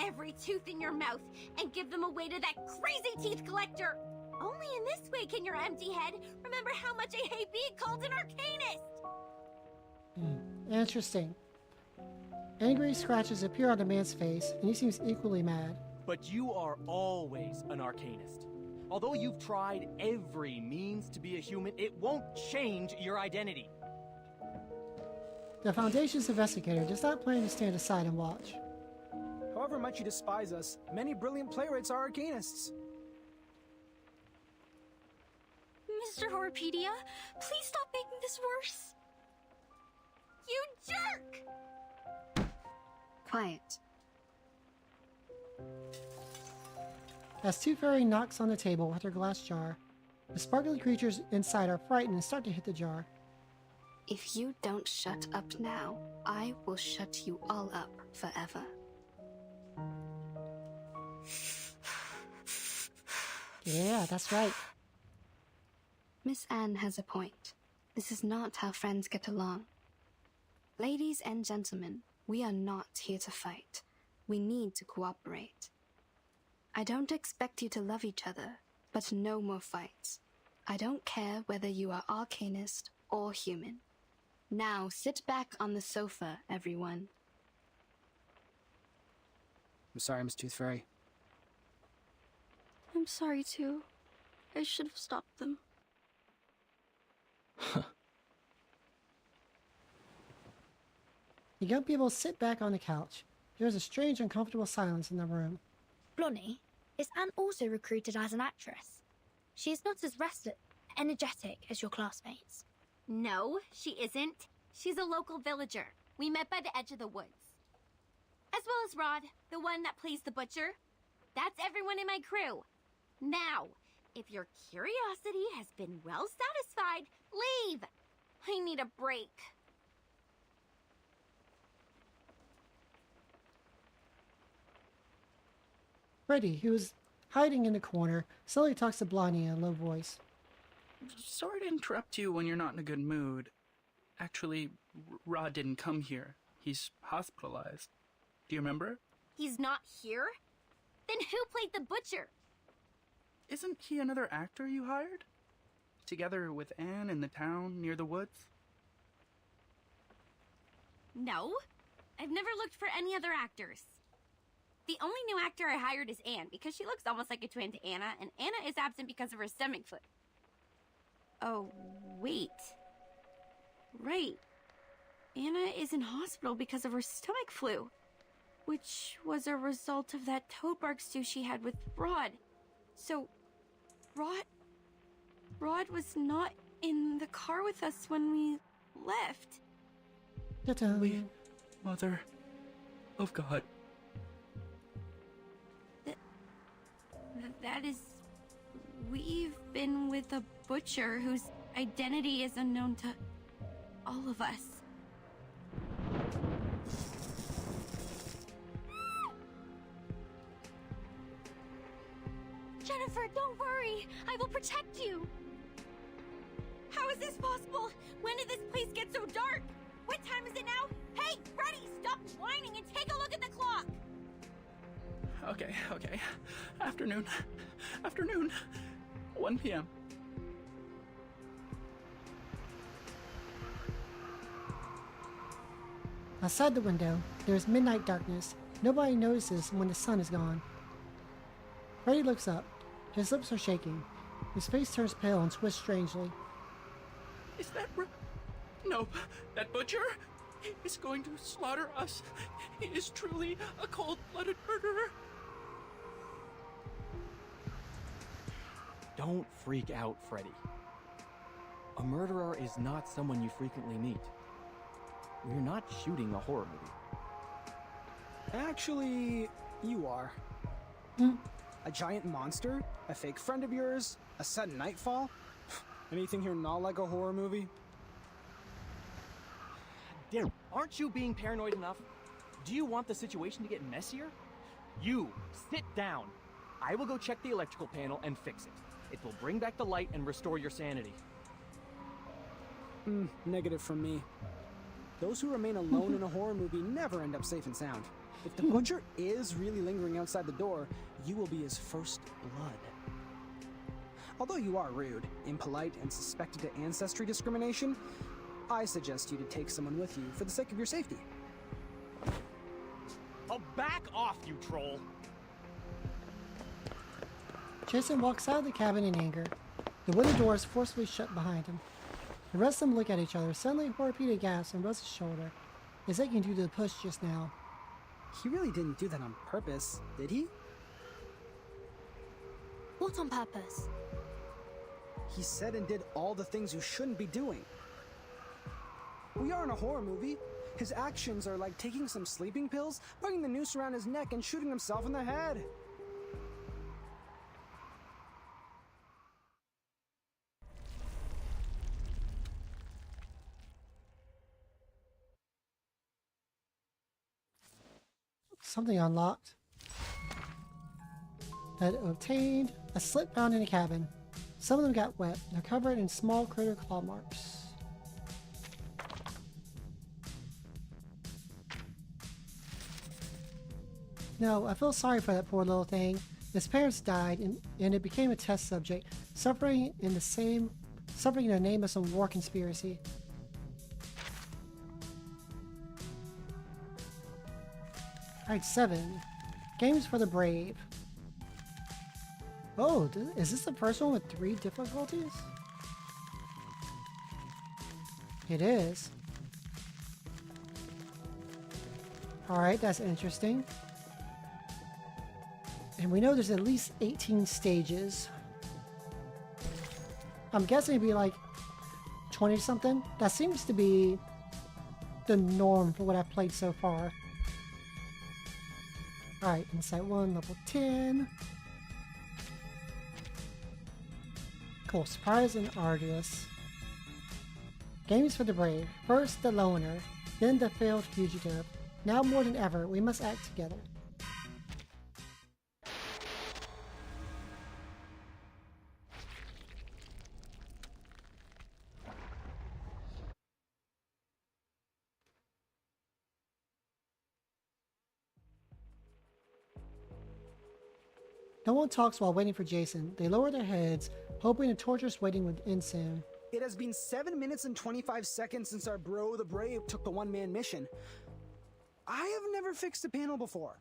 every tooth in your mouth and give them away to that crazy teeth collector! Only in this way can your empty head remember how much I hate being called an arcanist! Interesting. Angry scratches appear on the man's face, and he seems equally mad. But you are always an arcanist. Although you've tried every means to be a human, it won't change your identity. The Foundation's investigator does not plan to stand aside and watch. However much you despise us, many brilliant playwrights are arcanists. Mr. Horpedia, please stop making this worse. You jerk! Quiet. As Tooth Fairy knocks on the table with her glass jar, the sparkly creatures inside are frightened and start to hit the jar. If you don't shut up now, I will shut you all up forever. Yeah, that's right. Miss Anne has a point. This is not how friends get along. Ladies and gentlemen, we are not here to fight. We need to cooperate. I don't expect you to love each other, but no more fights. I don't care whether you are arcanist or human. Now sit back on the sofa, everyone. I'm sorry, Miss Tooth Fairy. I'm sorry too. I should have stopped them. The young people sit back on the couch. There's a strange, uncomfortable silence in the room. Blonnie, is Anne also recruited as an actress? She is not as energetic as your classmates. No, she isn't. She's a local villager. We met by the edge of the woods. As well as Rod, the one that plays the butcher. That's everyone in my crew. Now, if your curiosity has been well satisfied, leave! I need a break. Freddy, who is hiding in the corner, suddenly talks to Blondie in a low voice. Sorry to interrupt you when you're not in a good mood. Actually, Rod didn't come here. He's hospitalized. Do you remember? He's not here? Then who played the butcher? Isn't he another actor you hired? Together with Anne in the town near the woods? No. I've never looked for any other actors. The only new actor I hired is Anne, because she looks almost like a twin to Anna, and Anna is absent because of her stomach flu. Oh, wait. Right. Anna is in hospital because of her stomach flu, which was a result of that toad bark stew she had with Rod. So, Rod was not in the car with us when we left. Holy Mother of God. That is... We've been with a butcher whose identity is unknown to all of us. Jennifer, don't worry. I will protect you. How is this possible? When did this place get so dark? What time is it now? Hey, Freddy, stop whining and take a look at the clock. Okay. Afternoon. 1 p.m. Outside the window, there is midnight darkness. Nobody notices when the sun is gone. Freddy looks up. His lips are shaking. His face turns pale and twists strangely. Is that No, that butcher is going to slaughter us. He is truly a cold-blooded murderer. Don't freak out, Freddy. A murderer is not someone you frequently meet. We're not shooting a horror movie. Actually, you are. A giant monster? A fake friend of yours? A sudden nightfall? Anything here not like a horror movie? Damn, aren't you being paranoid enough? Do you want the situation to get messier? You, sit down. I will go check the electrical panel and fix it. It will bring back the light and restore your sanity. Negative from me. Those who remain alone in a horror movie never end up safe and sound. If the butcher is really lingering outside the door, you will be his first blood. Although you are rude, impolite, and suspected of ancestry discrimination, I suggest you to take someone with you for the sake of your safety. Oh, back off, you troll! Jason walks out of the cabin in anger. The wooden door is forcefully shut behind him. The rest of them look at each other. Suddenly, Horapita gasps and rubs his shoulder. Is that you can do the push just now? He really didn't do that on purpose, did he? What on purpose? He said and did all the things you shouldn't be doing. We are in a horror movie. His actions are like taking some sleeping pills, putting the noose around his neck, and shooting himself in the head. Something unlocked. That obtained. A slip found in a cabin. Some of them got wet. They're covered in small critter claw marks. No, I feel sorry for that poor little thing. His parents died, and it became a test subject, suffering in the name of some war conspiracy. Alright, 7. Games for the brave. Oh, is this the first one with 3 difficulties? It is. Alright, that's interesting. And we know there's at least 18 stages. I'm guessing it'd be like 20 something. That seems to be the norm for what I've played so far. Alright, Insight 1, level 10. Cool, surprise and arduous. Games for the brave. First the loner, then the failed fugitive. Now more than ever, we must act together. No one talks while waiting for Jason. They lower their heads, hoping the torturous waiting would end soon. It has been 7 minutes and 25 seconds since our bro, the Brave, took the one-man mission. I have never fixed a panel before.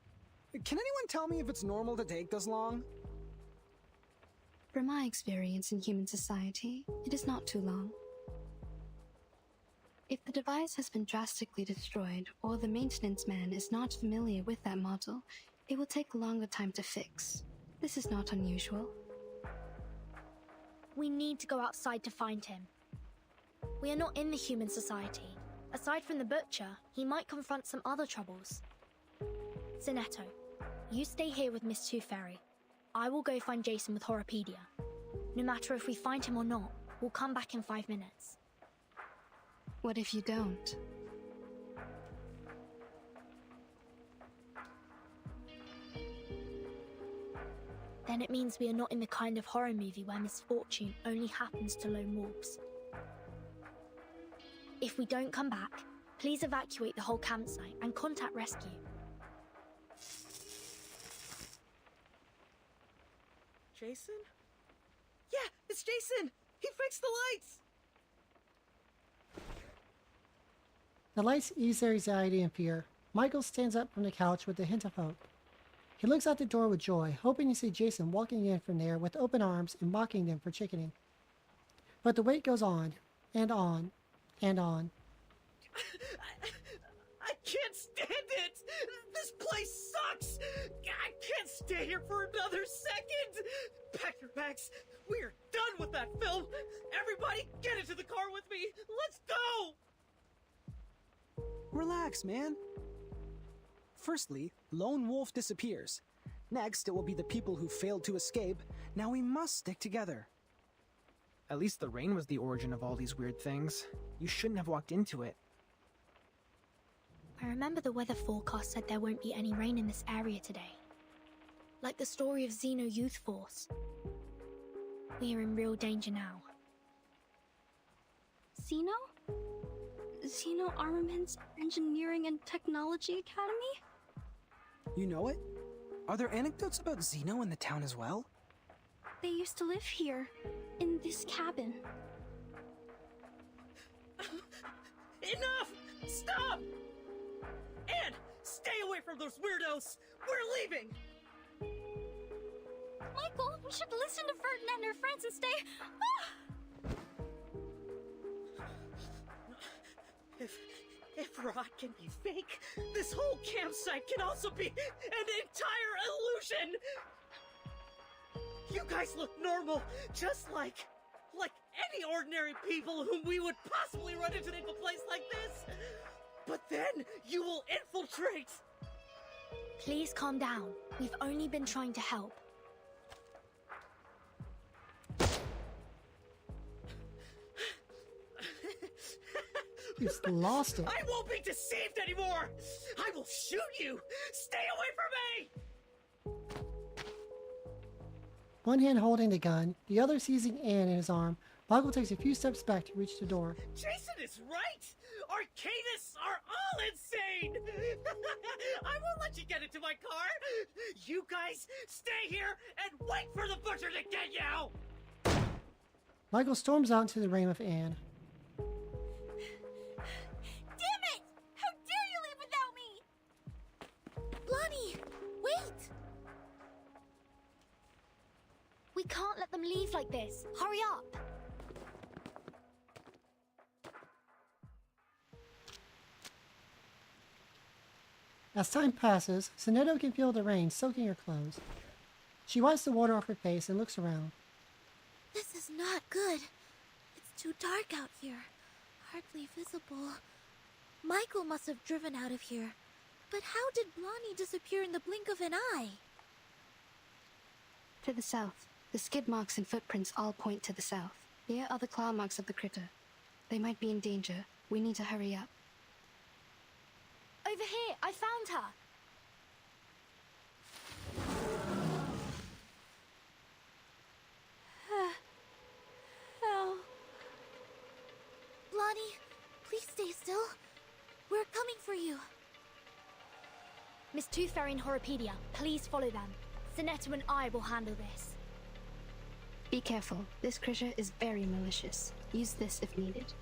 Can anyone tell me if it's normal to take this long? From my experience in human society, it is not too long. If the device has been drastically destroyed, or the maintenance man is not familiar with that model, it will take a longer time to fix. This is not unusual. We need to go outside to find him. We are not in the human society. Aside from the butcher, he might confront some other troubles. Zinetto, you stay here with Miss Two Fairy. I will go find Jason with Horopedia. No matter if we find him or not, we'll come back in 5 minutes. What if you don't? Then it means we are not in the kind of horror movie where misfortune only happens to lone wolves. If we don't come back, please evacuate the whole campsite and contact rescue. Jason? Yeah, it's Jason! He fixed the lights! The lights ease their anxiety and fear. Michael stands up from the couch with a hint of hope. He looks out the door with joy, hoping to see Jason walking in from there with open arms and mocking them for chickening. But the wait goes on, and on, and on. I can't stand it! This place sucks! I can't stay here for another second! Pack your bags. We're done with that film! Everybody get into the car with me! Let's go! Relax, man. Firstly, Lone Wolf disappears. Next, it will be the people who failed to escape. Now we must stick together. At least the rain was the origin of all these weird things. You shouldn't have walked into it. I remember the weather forecast said there won't be any rain in this area today. Like the story of Xeno Youth Force. We are in real danger now. Xeno? Xeno Armaments Engineering and Technology Academy? You know it? Are there anecdotes about Xeno in the town as well? They used to live here, in this cabin. Enough! Stop! And stay away from those weirdos! We're leaving! Michael, we should listen to Ferdinand and her friends and stay... If Rod can be fake, this whole campsite can also be an entire illusion! You guys look normal, just like any ordinary people whom we would possibly run into in a place like this. But then you will infiltrate! Please calm down. We've only been trying to help. He's lost it. I won't be deceived anymore! I will shoot you! Stay away from me! One hand holding the gun, the other seizing Anne in his arm, Michael takes a few steps back to reach the door. Jason is right! Arcadists are all insane! I won't let you get into my car! You guys stay here and wait for the butcher to get you! Michael storms out into the rain with Anne. Damn it! How dare you leave without me! Blondie, wait! We can't let them leave like this. Hurry up! As time passes, Sonetto can feel the rain soaking her clothes. She wipes the water off her face and looks around. This is not good. It's too dark out here. Hardly visible. Michael must have driven out of here. But how did Blondie disappear in the blink of an eye? To the south. The skid marks and footprints all point to the south. Here are the claw marks of the critter. They might be in danger. We need to hurry up. Over here! I found her! Help. Blondie, please stay still. We're coming for you. Miss Tooth Fairy and Horopedia, please follow them. Sonetto and I will handle this. Be careful. This critter is very malicious. Use this if needed.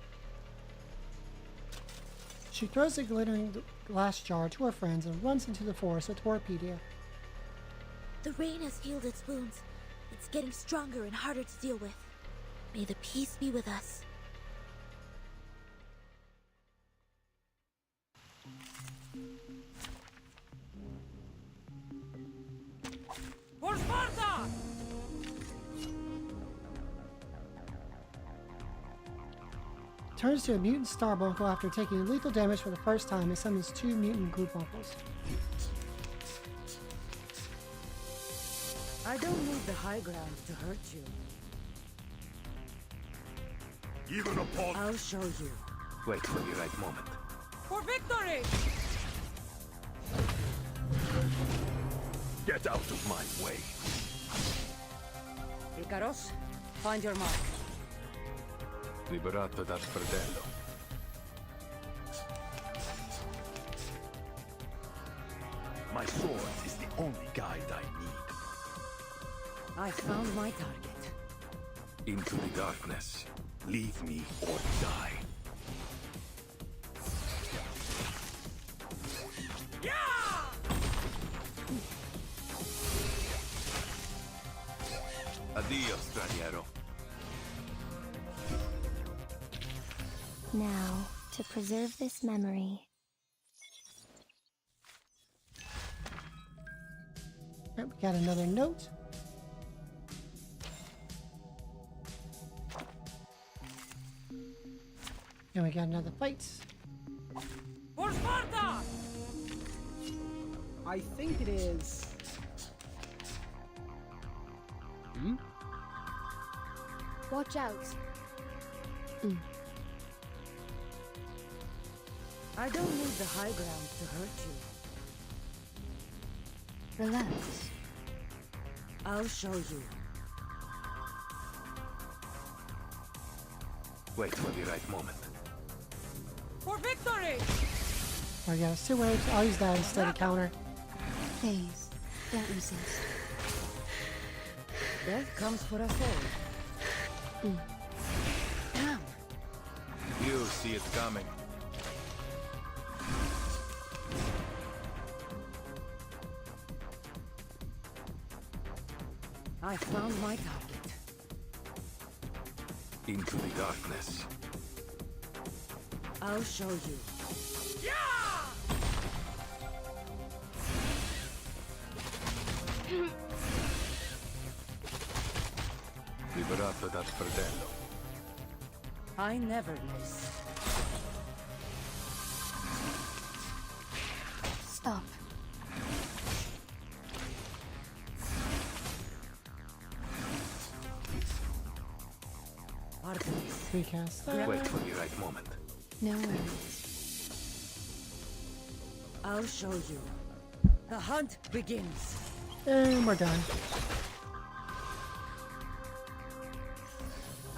She throws the glittering glass jar to her friends and runs into the forest with Horopedia. The rain has healed its wounds. It's getting stronger and harder to deal with. May the peace be with us. For Sparta! Turns to a mutant Starbuncle after taking lethal damage for the first time and summons 2 mutant Goopuncles. I don't need the high ground to hurt you. Even upon... I'll show you. Wait for the right moment. For victory! Get out of my way. Icaros, find your mark. Liberato dal fratello. My sword is the only guide I need. I found my target. Into the darkness. Leave me or die. Addio, straniero. Now, to preserve this memory. Right, we got another note. And we got another fight. For Sparta! I think it is... Watch out. I don't need the high ground to hurt you. Relax. I'll show you. Wait for the right moment. For victory! I got 2 waves. I'll use that instead of counter. Please, don't resist. Death comes for us all. Damn! You see it coming. I found my target. Into the darkness. I'll show you. Liberato dal fratello. I never miss. Stop. Artemis. Recast that. Wait for the right moment. No worries. I'll show you. The hunt begins. And we're done.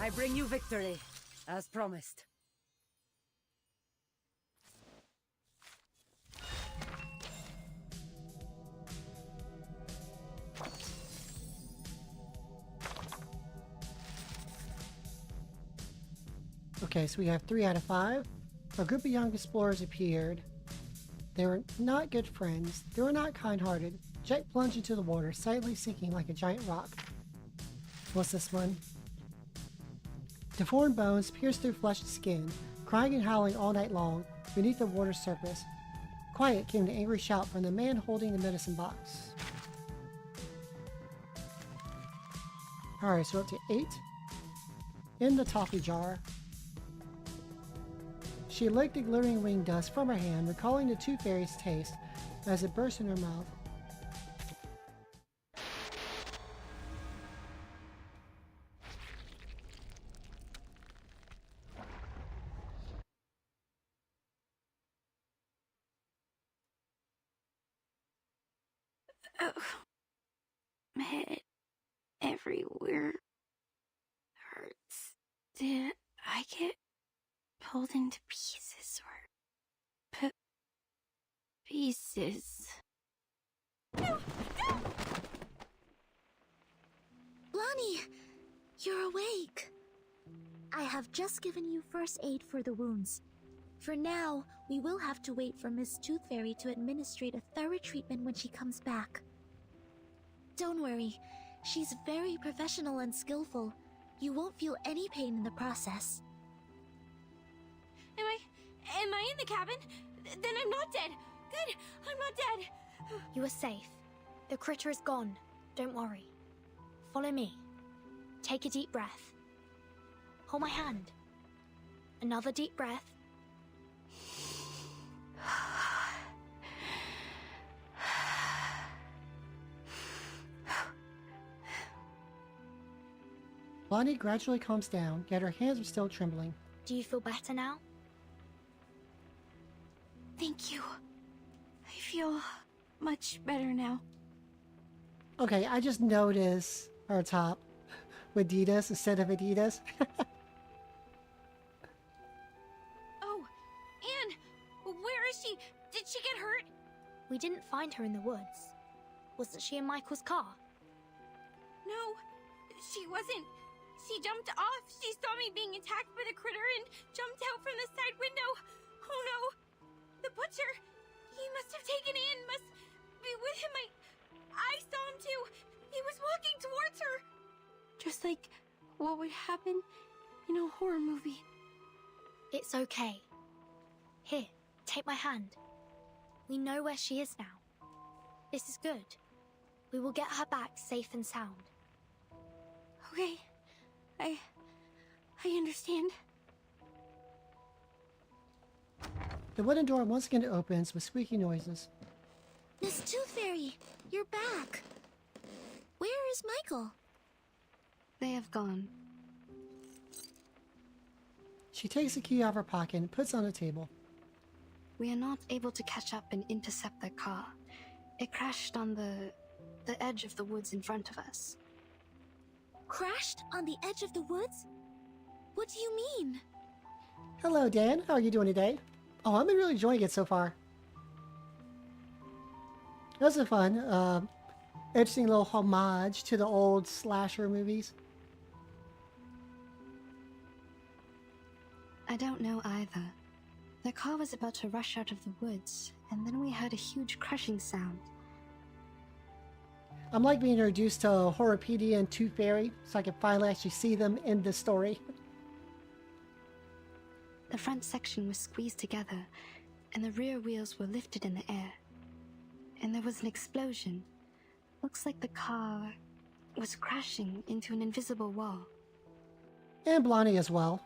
I bring you victory, as promised. Okay, so we have 3 out of 5. A group of young explorers appeared. They were not good friends. They were not kind-hearted. Jack plunged into the water, silently sinking like a giant rock. What's this one? Deformed bones pierced through flesh and skin, crying and howling all night long beneath the water's surface. Quiet came the angry shout from the man holding the medicine box. Alright, so up to 8. In the toffee jar. She licked the glittering wing dust from her hand, recalling the tooth fairy's taste as it burst in her mouth. Oh, my head everywhere hurts. Did I get pulled into pieces or pieces? No! No! Lonnie, you're awake. I have just given you first aid for the wounds. For now, we will have to wait for Miss Tooth Fairy to administrate a thorough treatment when she comes back. Don't worry, she's very professional and skillful. You won't feel any pain in the process. Am I in the cabin? Then I'm not dead. Good, I'm not dead. You are safe. The critter is gone. Don't worry. Follow me. Take a deep breath. Hold my hand. Another deep breath. Lonnie gradually calms down, yet her hands are still trembling. Do you feel better now? Thank you. I feel much better now. Okay, I just noticed her top with Adidas instead of Adidas. Oh, Anne! Where is she? Did she get hurt? We didn't find her in the woods. Wasn't she in Michael's car? No, she wasn't. She jumped off. She saw me being attacked by the critter and jumped out from the side window. Oh no! The butcher! He must have taken Anne, must be with him. I saw him too. He was walking towards her. Just like what would happen in a horror movie. It's okay. Here, take my hand. We know where she is now. This is good. We will get her back safe and sound. Okay. I understand. The wooden door once again opens with squeaky noises. Miss Tooth Fairy, you're back. Where is Michael? They have gone. She takes the key out of her pocket and puts it on the table. We are not able to catch up and intercept their car. It crashed on the edge of the woods in front of us. Crashed on the edge of the woods? What do you mean? Hello, Dan. How are you doing today? Oh, I've been really enjoying it so far. This is fun. Interesting little homage to the old slasher movies. I don't know either. The car was about to rush out of the woods, and then we heard a huge crashing sound. I'm like being introduced to Horrorpedia and Tooth Fairy, so I can finally actually see them in the story. The front section was squeezed together, and the rear wheels were lifted in the air. And there was an explosion. Looks like the car was crashing into an invisible wall. And Blondie as well.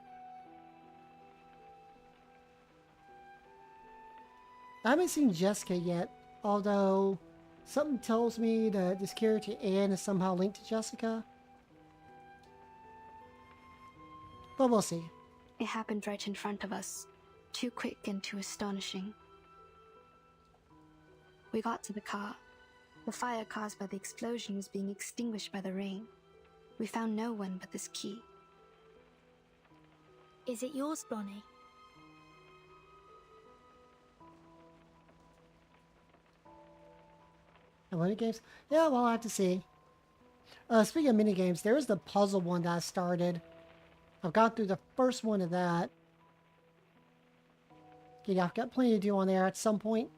I haven't seen Jessica yet, although something tells me that this character Anne is somehow linked to Jessica. But we'll see. It happened right in front of us. Too quick and too astonishing. We got to the car. The fire caused by the explosion was being extinguished by the rain. We found no one but this key. Is it yours, Blonnie? Mini games? Yeah, well, I'll have to see. Speaking of mini games, there is the puzzle one that I started. I've got through the first one of that. Okay, I've got plenty to do on there at some point.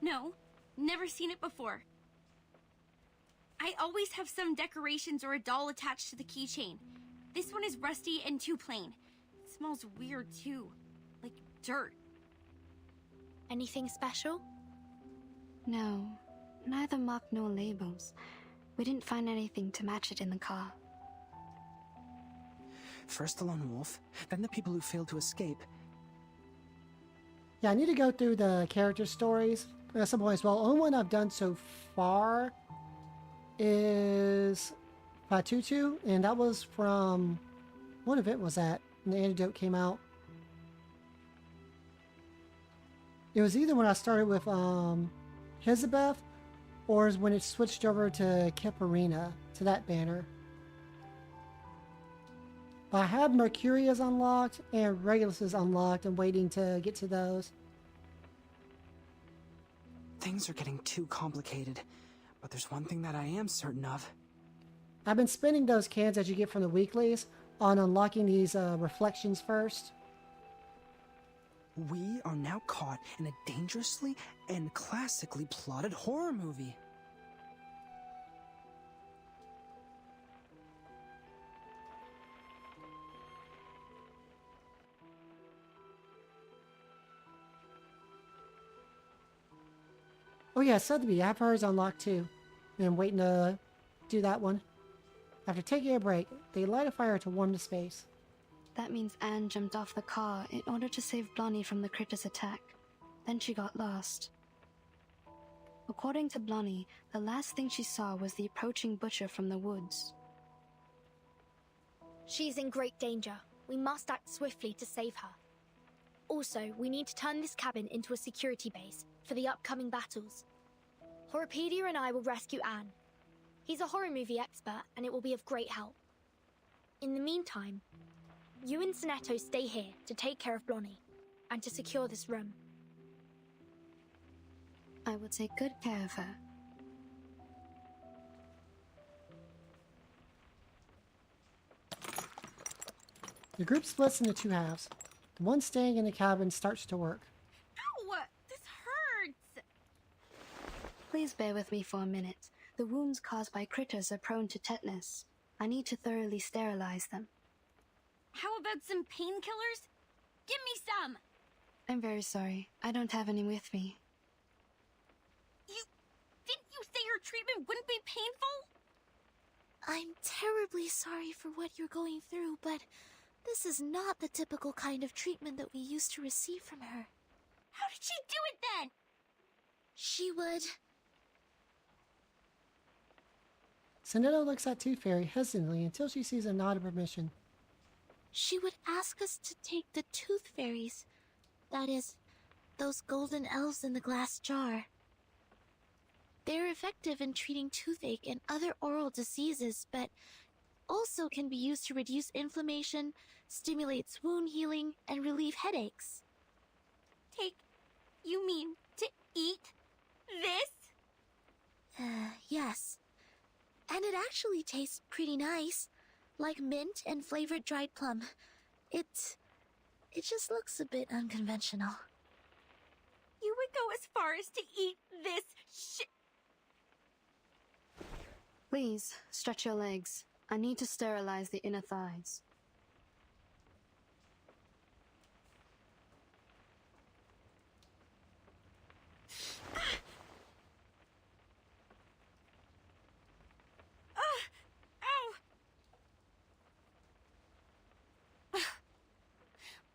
No, never seen it before. I always have some decorations or a doll attached to the keychain. This one is rusty and too plain. It smells weird too, like dirt. Anything special? No, neither mark nor labels. We didn't find anything to match it in the car. First the lone wolf, then the people who failed to escape. Yeah, I need to go through the character stories at some point as well. Only one I've done so far is Patutu, and that was from... What event was that when the antidote came out? It was either when I started with Hizabeth, or is when it switched over to Kiparina, to that banner. But I have Mercurius unlocked and Regulus is unlocked. I'm waiting to get to those. Things are getting too complicated, but there's one thing that I am certain of. I've been spending those cans that you get from the weeklies on unlocking these reflections first. We are now caught in a dangerously and classically plotted horror movie. Oh yeah, Sotheby, I have hers unlocked too. And I'm waiting to do that one. After taking a break, they light a fire to warm the space. That means Anne jumped off the car in order to save Blonnie from the critter's attack. Then she got lost. According to Blonnie, the last thing she saw was the approaching butcher from the woods. She's in great danger. We must act swiftly to save her. Also, we need to turn this cabin into a security base for the upcoming battles. Horopedia and I will rescue Anne. He's a horror movie expert, and it will be of great help. In the meantime, you and Sonetto stay here to take care of Blonnie, and to secure this room. I will take good care of her. The group splits into two halves. The one staying in the cabin starts to work. Ow! This hurts! Please bear with me for a minute. The wounds caused by critters are prone to tetanus. I need to thoroughly sterilize them. How about some painkillers? Give me some! I'm very sorry. I don't have any with me. Didn't you say your treatment wouldn't be painful? I'm terribly sorry for what you're going through, but this is not the typical kind of treatment that we used to receive from her. How did she do it then? She would... Sonetto looks at Tooth Fairy hesitantly until she sees a nod of permission. She would ask us to take the Tooth Fairies. That is, those golden elves in the glass jar. They're effective in treating toothache and other oral diseases, but also can be used to reduce inflammation, stimulates wound healing, and relieve headaches. You mean to eat this? Yes. And it actually tastes pretty nice, like mint and flavored dried plum. It just looks a bit unconventional. You would go as far as to eat this Please, stretch your legs. I need to sterilize the inner thighs.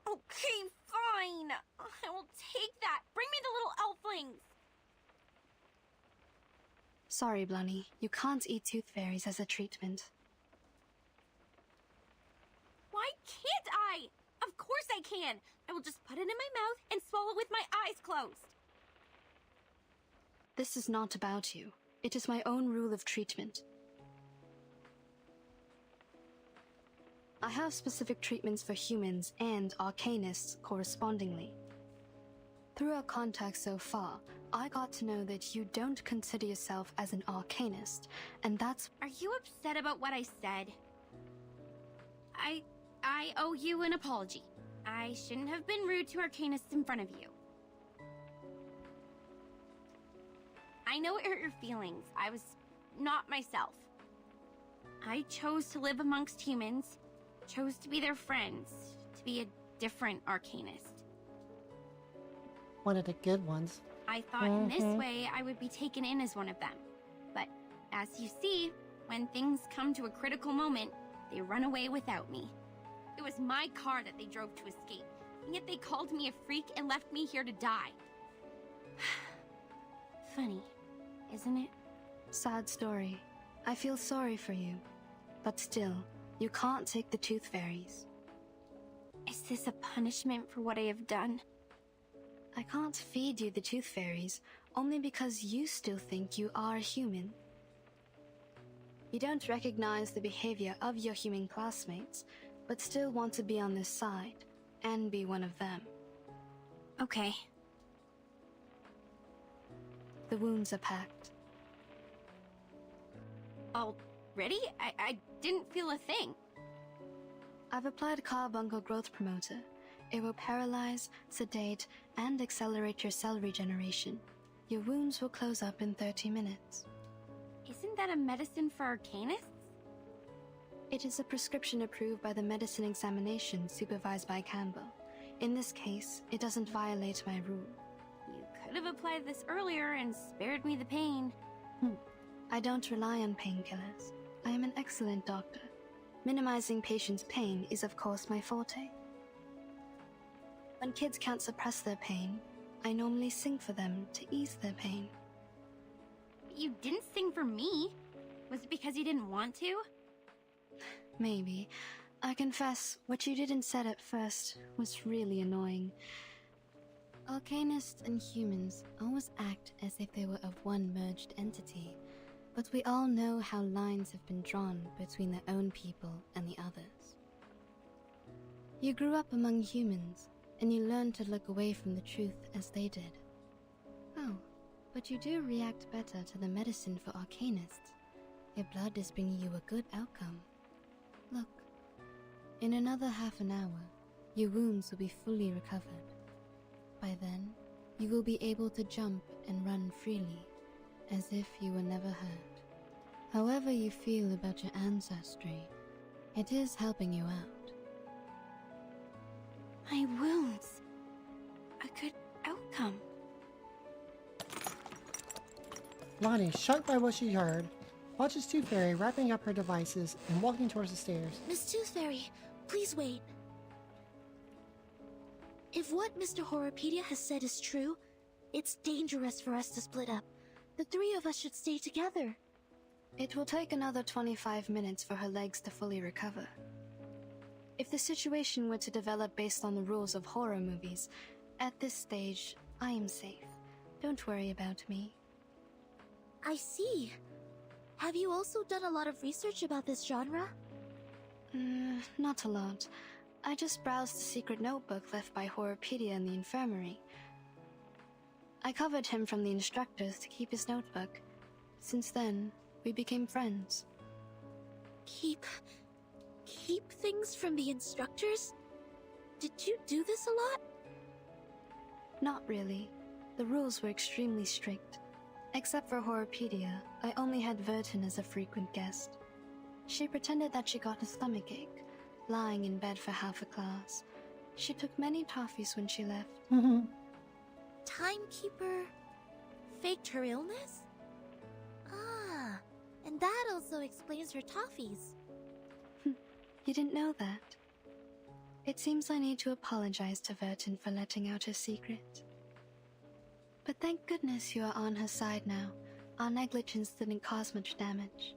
Okay, fine. I will take that. Bring me the little elflings. Sorry, Blonnie. You can't eat tooth fairies as a treatment. Why can't I? Of course I can. I will just put it in my mouth and swallow with my eyes closed. This is not about you. It is my own rule of treatment. I have specific treatments for humans and arcanists correspondingly. Through our contact so far, I got to know that you don't consider yourself as an arcanist, and that's— Are you upset about what I said? I owe you an apology. I shouldn't have been rude to arcanists in front of you. I know it hurt your feelings. I was not myself. I chose to live amongst humans, chose to be their friends, to be a different arcanist. One of the good ones. I thought in this way I would be taken in as one of them. But as you see, when things come to a critical moment, they run away without me. It was my car that they drove to escape, and yet they called me a freak and left me here to die. Funny, isn't it? sad story. I feel sorry for you. But still, you can't take the tooth fairies. Is this a punishment for what I have done? I can't feed you the tooth fairies, only because you still think you are human. You don't recognize the behavior of your human classmates, but still want to be on this side, and be one of them. Okay. The wounds are packed. Already? I didn't feel a thing. I've applied Carbuncle Growth Promoter. It will paralyze, sedate, and accelerate your cell regeneration. Your wounds will close up in 30 minutes. Isn't that a medicine for arcanists? It is a prescription approved by the medicine examination supervised by Campbell. In this case, it doesn't violate my rule. You could have applied this earlier and spared me the pain. I don't rely on painkillers. I am an excellent doctor. Minimizing patients' pain is of course my forte. When kids can't suppress their pain, I normally sing for them to ease their pain. You didn't sing for me. Was it because you didn't want to? Maybe. I confess, what you didn't say at first was really annoying. Arcanists and humans always act as if they were of one merged entity, but we all know how lines have been drawn between their own people and the others. You grew up among humans, and you learned to look away from the truth as they did. Oh, but you do react better to the medicine for arcanists. Your blood is bringing you a good outcome. Look, in another half an hour, your wounds will be fully recovered. By then, you will be able to jump and run freely, as if you were never hurt. However you feel about your ancestry, it is helping you out. My wounds. A good outcome. Lonnie, shocked by what she heard, watches Tooth Fairy wrapping up her devices and walking towards the stairs. Miss Tooth Fairy, please wait. If what Mr. Horopedia has said is true, it's dangerous for us to split up. The three of us should stay together. It will take another 25 minutes for her legs to fully recover. If the situation were to develop based on the rules of horror movies, at this stage, I am safe. Don't worry about me. I see. Have you also done a lot of research about this genre? Not a lot. I just browsed the secret notebook left by Horopedia in the infirmary. I covered him from the instructors to keep his notebook. Since then, we became friends. Keep things from the instructors? Did you do this a lot? Not really. The rules were extremely strict. Except for Horopedia, I only had Vertin as a frequent guest. She pretended that she got a stomachache, lying in bed for half a class. She took many toffees when she left. Timekeeper faked her illness? Ah, and that also explains her toffees. You didn't know that? It seems I need to apologize to Vertin for letting out her secret. But thank goodness you are on her side now. Our negligence didn't cause much damage.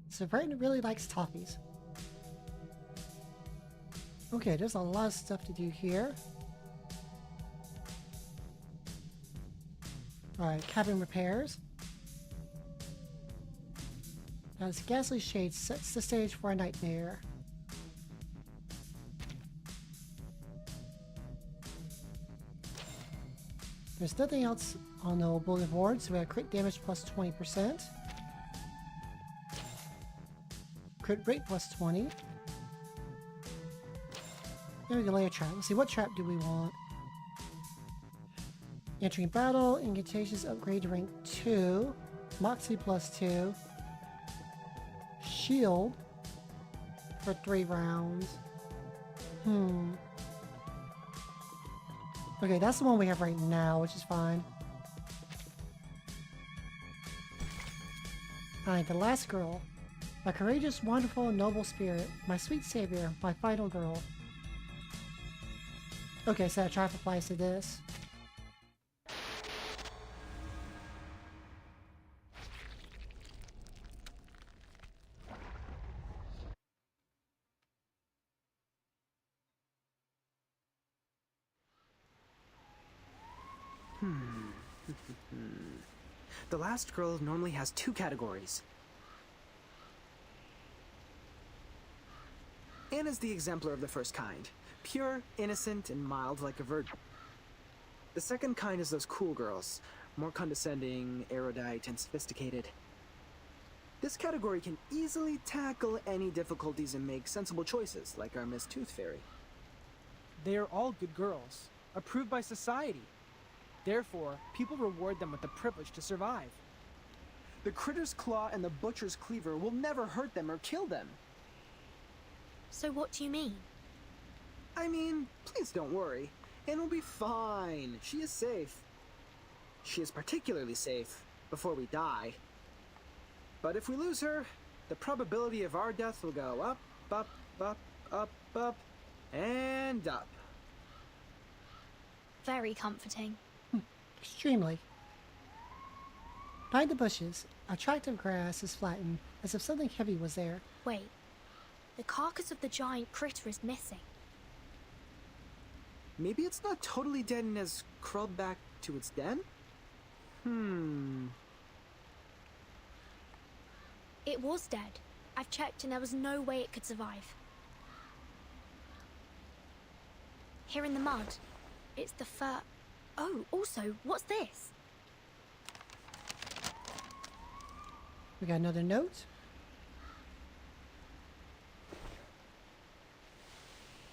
So Vertin really likes toffees. Okay, there's a lot of stuff to do here. Alright, cabin repairs. As ghastly shade sets the stage for a nightmare. There's nothing else on the bulletin board, so we have crit damage plus 20%. Crit rate plus 20. There we go, lay a trap. Let's see, what trap do we want? Entering battle, incantations upgrade to rank 2. Moxie plus 2. Shield for 3 rounds. Okay, that's the one we have right now, which is fine. Alright, the last girl. My courageous, wonderful, noble spirit. My sweet savior. My final girl. Okay, so that trap applies to this. The last girl normally has 2 categories. Anna's the exemplar of the first kind. Pure, innocent, and mild like a virgin. The second kind is those cool girls. More condescending, erudite, and sophisticated. This category can easily tackle any difficulties and make sensible choices, like our Miss Tooth Fairy. They are all good girls, approved by society. Therefore, people reward them with the privilege to survive. The Critter's Claw and the Butcher's Cleaver will never hurt them or kill them. So what do you mean? I mean, please don't worry. Anne will be fine. She is safe. She is particularly safe before we die. But if we lose her, the probability of our death will go up, up, up, up, up, and up. Very comforting. Extremely. Behind the bushes, a tract of grass is flattened as if something heavy was there. Wait. The carcass of the giant critter is missing. Maybe it's not totally dead and has crawled back to its den? It was dead. I've checked and there was no way it could survive. Here in the mud, it's the fur... Oh, also, what's this? We got another note.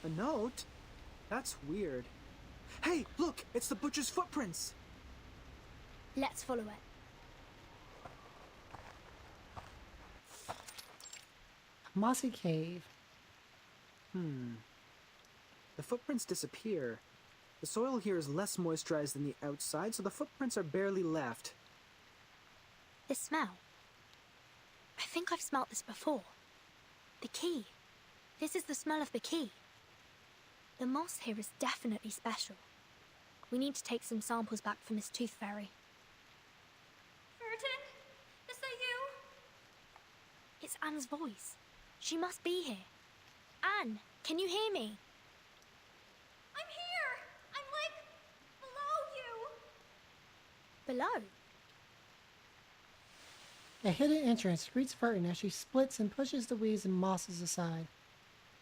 A note? That's weird. Hey, look! It's the butcher's footprints! Let's follow it. Mossy cave. The footprints disappear. The soil here is less moisturized than the outside, so the footprints are barely left. This smell. I think I've smelt this before. The key. This is the smell of the key. The moss here is definitely special. We need to take some samples back for Miss Tooth Fairy. Burton? Is that you? It's Anne's voice. She must be here. Anne, can you hear me? I'm here! I'm like... below you! Below? A hidden entrance greets Burton as she splits and pushes the weeds and mosses aside.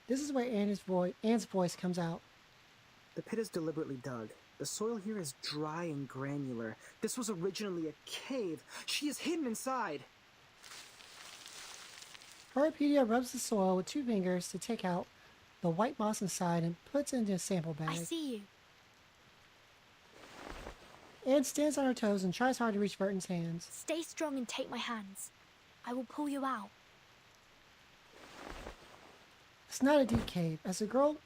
This is where Anne's voice comes out. The pit is deliberately dug. The soil here is dry and granular. This was originally a cave. She is hidden inside. Horpedia rubs the soil with 2 fingers to take out the white moss inside and puts it into a sample bag. I see you. Anne stands on her toes and tries hard to reach Burton's hands. Stay strong and take my hands. I will pull you out. It's not a deep cave. As the girl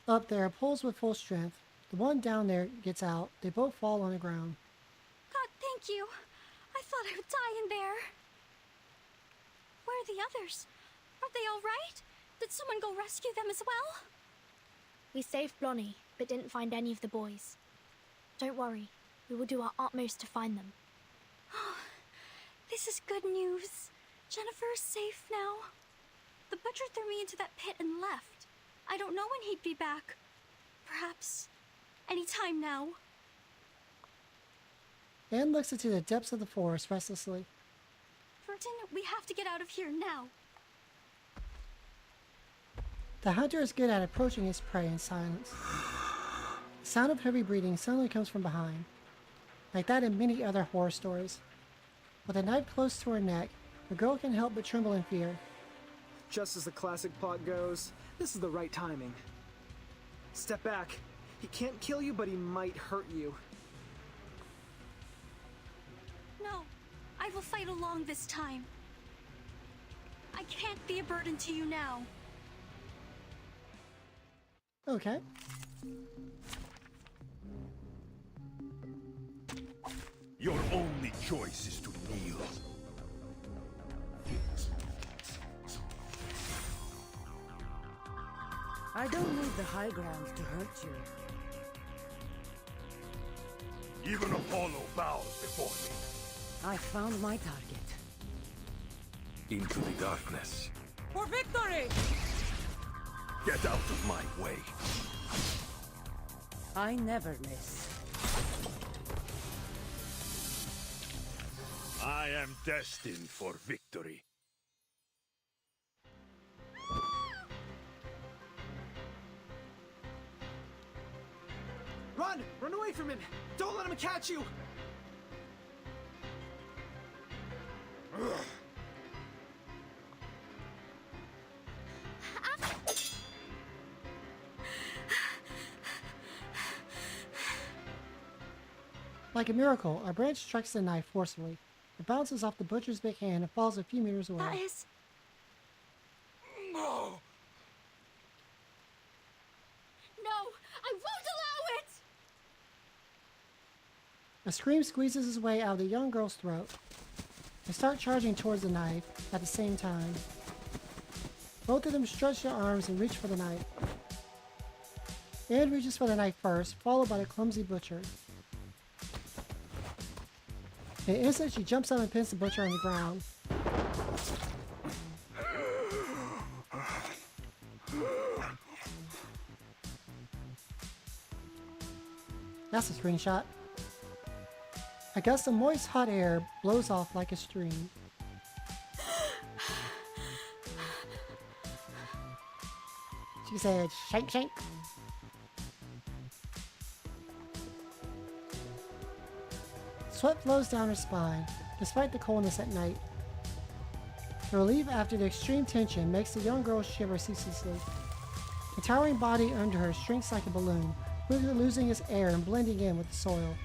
up there pulls with full strength, the one down there gets out. They both fall on the ground. God, thank you. I thought I would die in there. Where are the others? Are they all right? Did someone go rescue them as well? We saved Blonnie, but didn't find any of the boys. Don't worry. We will do our utmost to find them. This is good news. Jennifer is safe now. The butcher threw me into that pit and left. I don't know when he'd be back. Perhaps any time now. Anne looks into the depths of the forest restlessly. Burton, we have to get out of here now. The hunter is good at approaching his prey in silence. The sound of heavy breathing suddenly comes from behind, like that in many other horror stories. With a knife close to her neck, the girl can help but tremble in fear. Just as the classic plot goes, this is the right timing. Step back. He can't kill you, but he might hurt you. No, I will fight along this time. I can't be a burden to you now. Okay. Your only choice is to kneel. I don't need the high ground to hurt you. Even Apollo bows before me. I found my target. Into the darkness. For victory! Get out of my way. I never miss. I am destined for victory. Run! Run away from him! Don't let him catch you! Like a miracle, a branch strikes the knife forcefully. It bounces off the butcher's big hand and falls a few meters away. That is... No! No! I won't allow it! A scream squeezes its way out of the young girl's throat. They start charging towards the knife at the same time. Both of them stretch their arms and reach for the knife. Anne reaches for the knife first, followed by the clumsy butcher. In an instant, she jumps up and pins the butcher on the ground. That's a screenshot. A gust of moist, hot air blows off like a stream. She said, "Shake, shake." Sweat flows down her spine, despite the coldness at night. The relief after the extreme tension makes the young girl shiver ceaselessly. The towering body under her shrinks like a balloon, quickly losing its air and blending in with the soil.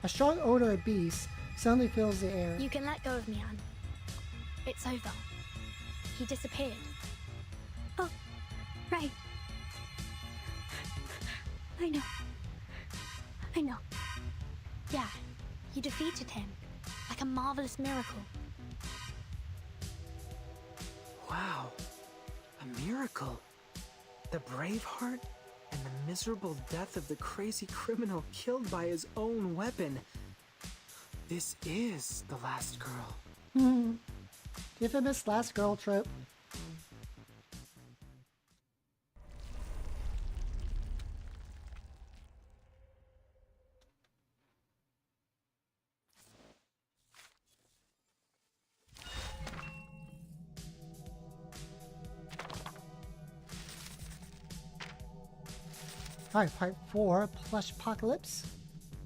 A strong odor of beast suddenly fills the air. You can let go of me, Anne. It's over. He disappeared. Oh, right. I know. I know. Yeah, you defeated him. Like a marvelous miracle. Wow. A miracle. The brave heart and the miserable death of the crazy criminal killed by his own weapon. This is the last girl. Infamous last girl trope. Alright, part 4, Plush Apocalypse.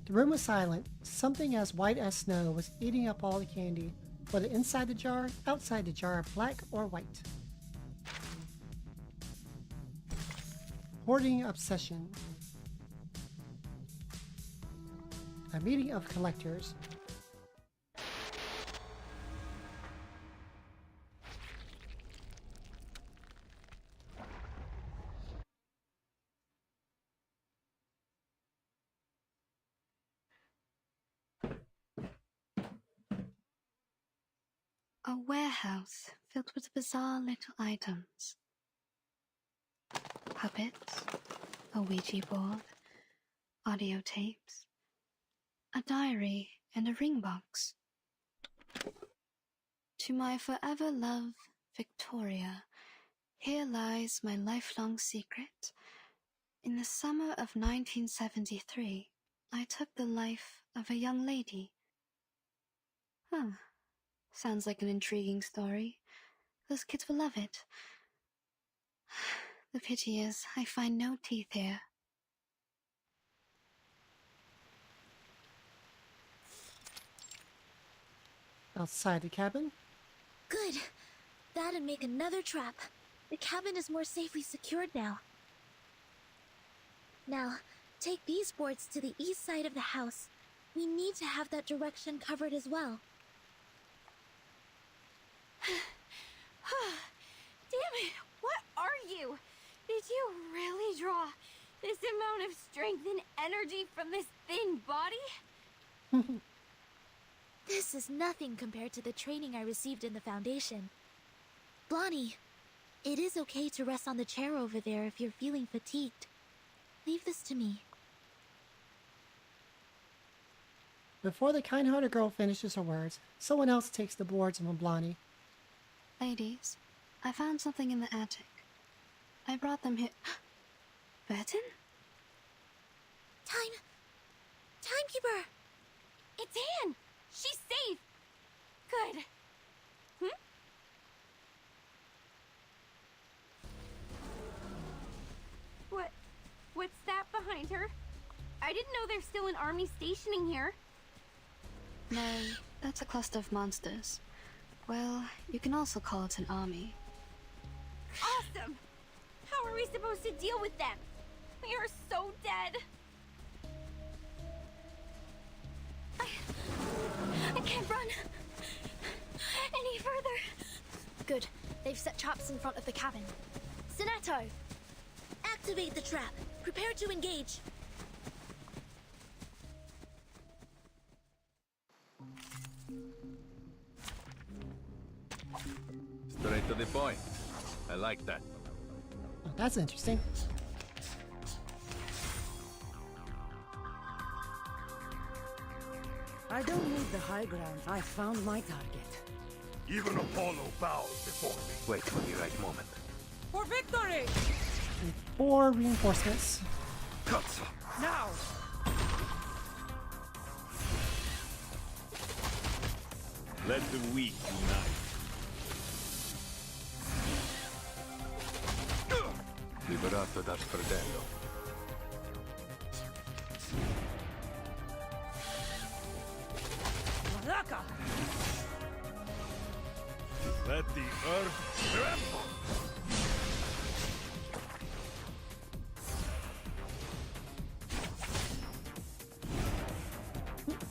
The room was silent. Something as white as snow was eating up all the candy, whether inside the jar, outside the jar, black or white. Hoarding obsession. A meeting of collectors. A warehouse filled with bizarre little items. Puppets, a Ouija board, audio tapes, a diary, and a ring box. To my forever love, Victoria, here lies my lifelong secret. In the summer of 1973, I took the life of a young lady. Huh. Sounds like an intriguing story. Those kids will love it. The pity is, I find no teeth here. Outside the cabin? Good. That'd make another trap. The cabin is more safely secured now. Now, take these boards to the east side of the house. We need to have that direction covered as well. Damn it! What are you? Did you really draw this amount of strength and energy from this thin body? This is nothing compared to the training I received in the Foundation. Blondie, it is okay to rest on the chair over there if you're feeling fatigued. Leave this to me. Before the kind-hearted girl finishes her words, someone else takes the boards from Blondie. Ladies, I found something in the attic. I brought them here. Burton? Timekeeper! It's Anne! She's safe! Good. What's that behind her? I didn't know there's still an army stationing here. No, that's a cluster of monsters. Well, you can also call it an army. Awesome! How are we supposed to deal with them? We are so dead. I can't run any further. Good. They've set traps in front of the cabin. Sonetto! Activate the trap. Prepare to engage. Straight to the point. I like that. Oh, that's interesting. I don't need the high ground. I found my target. Even Apollo bowed before me. Wait for the right moment. For victory! And 4 reinforcements. Cuts. Now! Let the weak unite. Liberato dal fratello. Malaka! Let the earth tremble.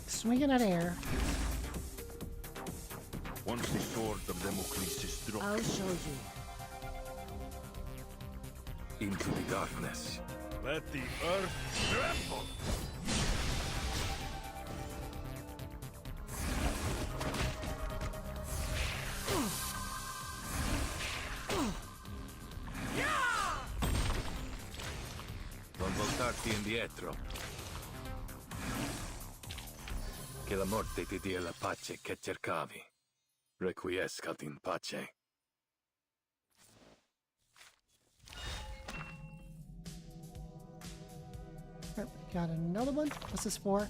Swinging at air. Once the sword of Damocles is dropped, I'll show you. Into the darkness. let the earth tremble. Non voltarti indietro. Che la morte ti dia la pace che cercavi. Requiescat in pace. Alright, we got another one. What's this for?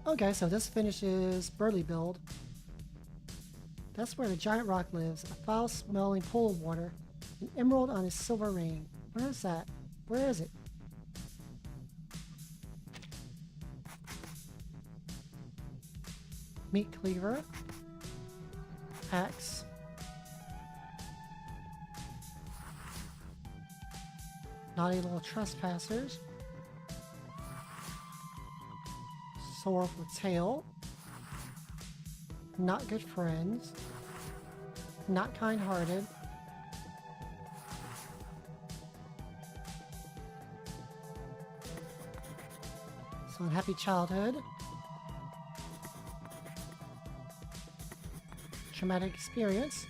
Okay, so this finishes Burley build. That's where the giant rock lives, a foul-smelling pool of water, an emerald on his silver ring. Where is that? Where is it? Meat cleaver. Axe. Naughty little trespassers. Sorrowful tail. Not good friends. Not kind-hearted. So unhappy childhood. Traumatic experience.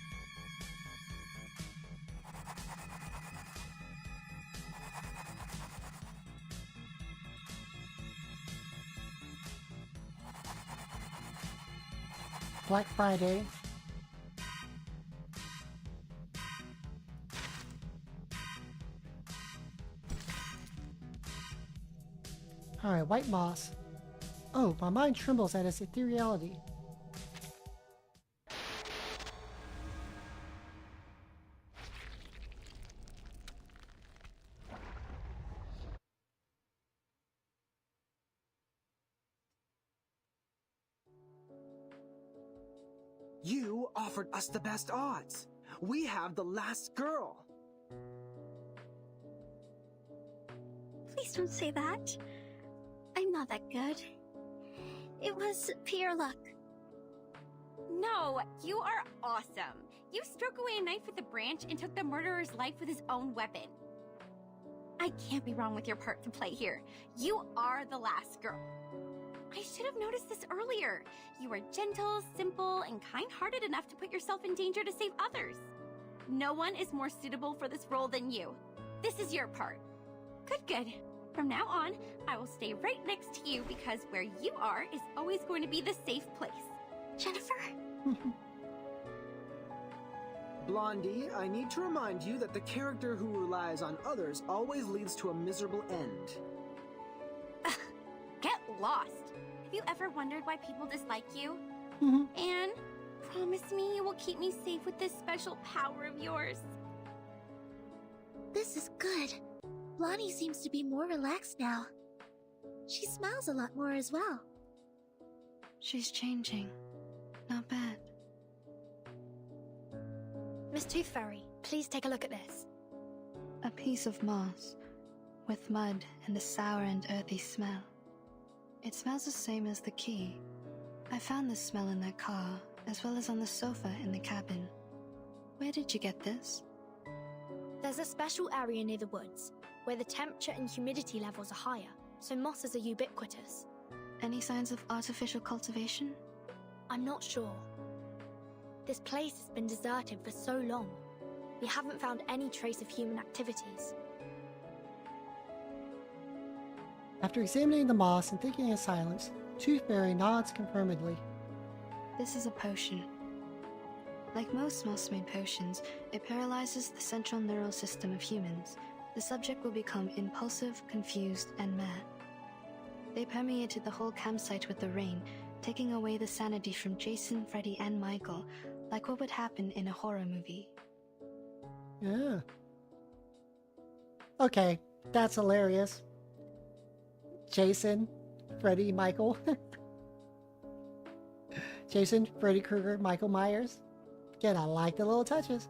Black Friday. Alright, white moss. Oh, my mind trembles at its ethereality. You offered us the best odds. We have the last girl. Please don't say that. I'm not that good. It was pure luck. No, you are awesome. You struck away a knife with a branch and took the murderer's life with his own weapon. I can't be wrong with your part to play here. You are the last girl. I should have noticed this earlier. You are gentle, simple, and kind-hearted enough to put yourself in danger to save others. No one is more suitable for this role than you. This is your part. Good. From now on, I will stay right next to you because where you are is always going to be the safe place. Jennifer? Blondie, I need to remind you that the character who relies on others always leads to a miserable end. Get lost. Have you ever wondered why people dislike you? Anne, promise me you will keep me safe with this special power of yours. This is good. Blondie seems to be more relaxed now. She smiles a lot more as well. She's changing. Not bad. Miss Tooth Fairy, please take a look at this. A piece of moss, with mud and a sour and earthy smell. It smells the same as the key. I found this smell in that car, as well as on the sofa in the cabin. Where did you get this? There's a special area near the woods, where the temperature and humidity levels are higher, so mosses are ubiquitous. Any signs of artificial cultivation? I'm not sure. This place has been deserted for so long. We haven't found any trace of human activities. After examining the moss and thinking in silence, Tooth Fairy nods confirmedly. This is a potion. Like most moss-made potions, it paralyzes the central neural system of humans. The subject will become impulsive, confused, and mad. They permeated the whole campsite with the rain, taking away the sanity from Jason, Freddy, and Michael, like what would happen in a horror movie. Yeah. Okay, that's hilarious. Jason, Freddy, Michael. Jason, Freddy Krueger, Michael Myers. Again, I like the little touches.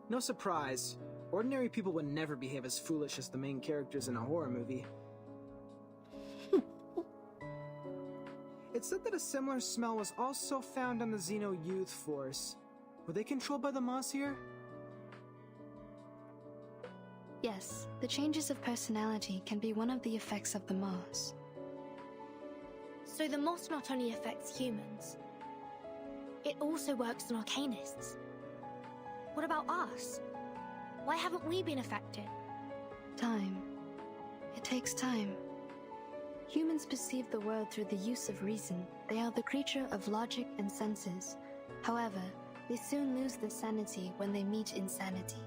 No surprise. Ordinary people would never behave as foolish as the main characters in a horror movie. It said that a similar smell was also found on the Xeno Youth Force. Were they controlled by the moss here? Yes, the changes of personality can be one of the effects of the moss. So the moss not only affects humans, it also works on arcanists. What about us? Why haven't we been affected? Time. It takes time. Humans perceive the world through the use of reason. They are the creature of logic and senses. However, they soon lose their sanity when they meet insanity.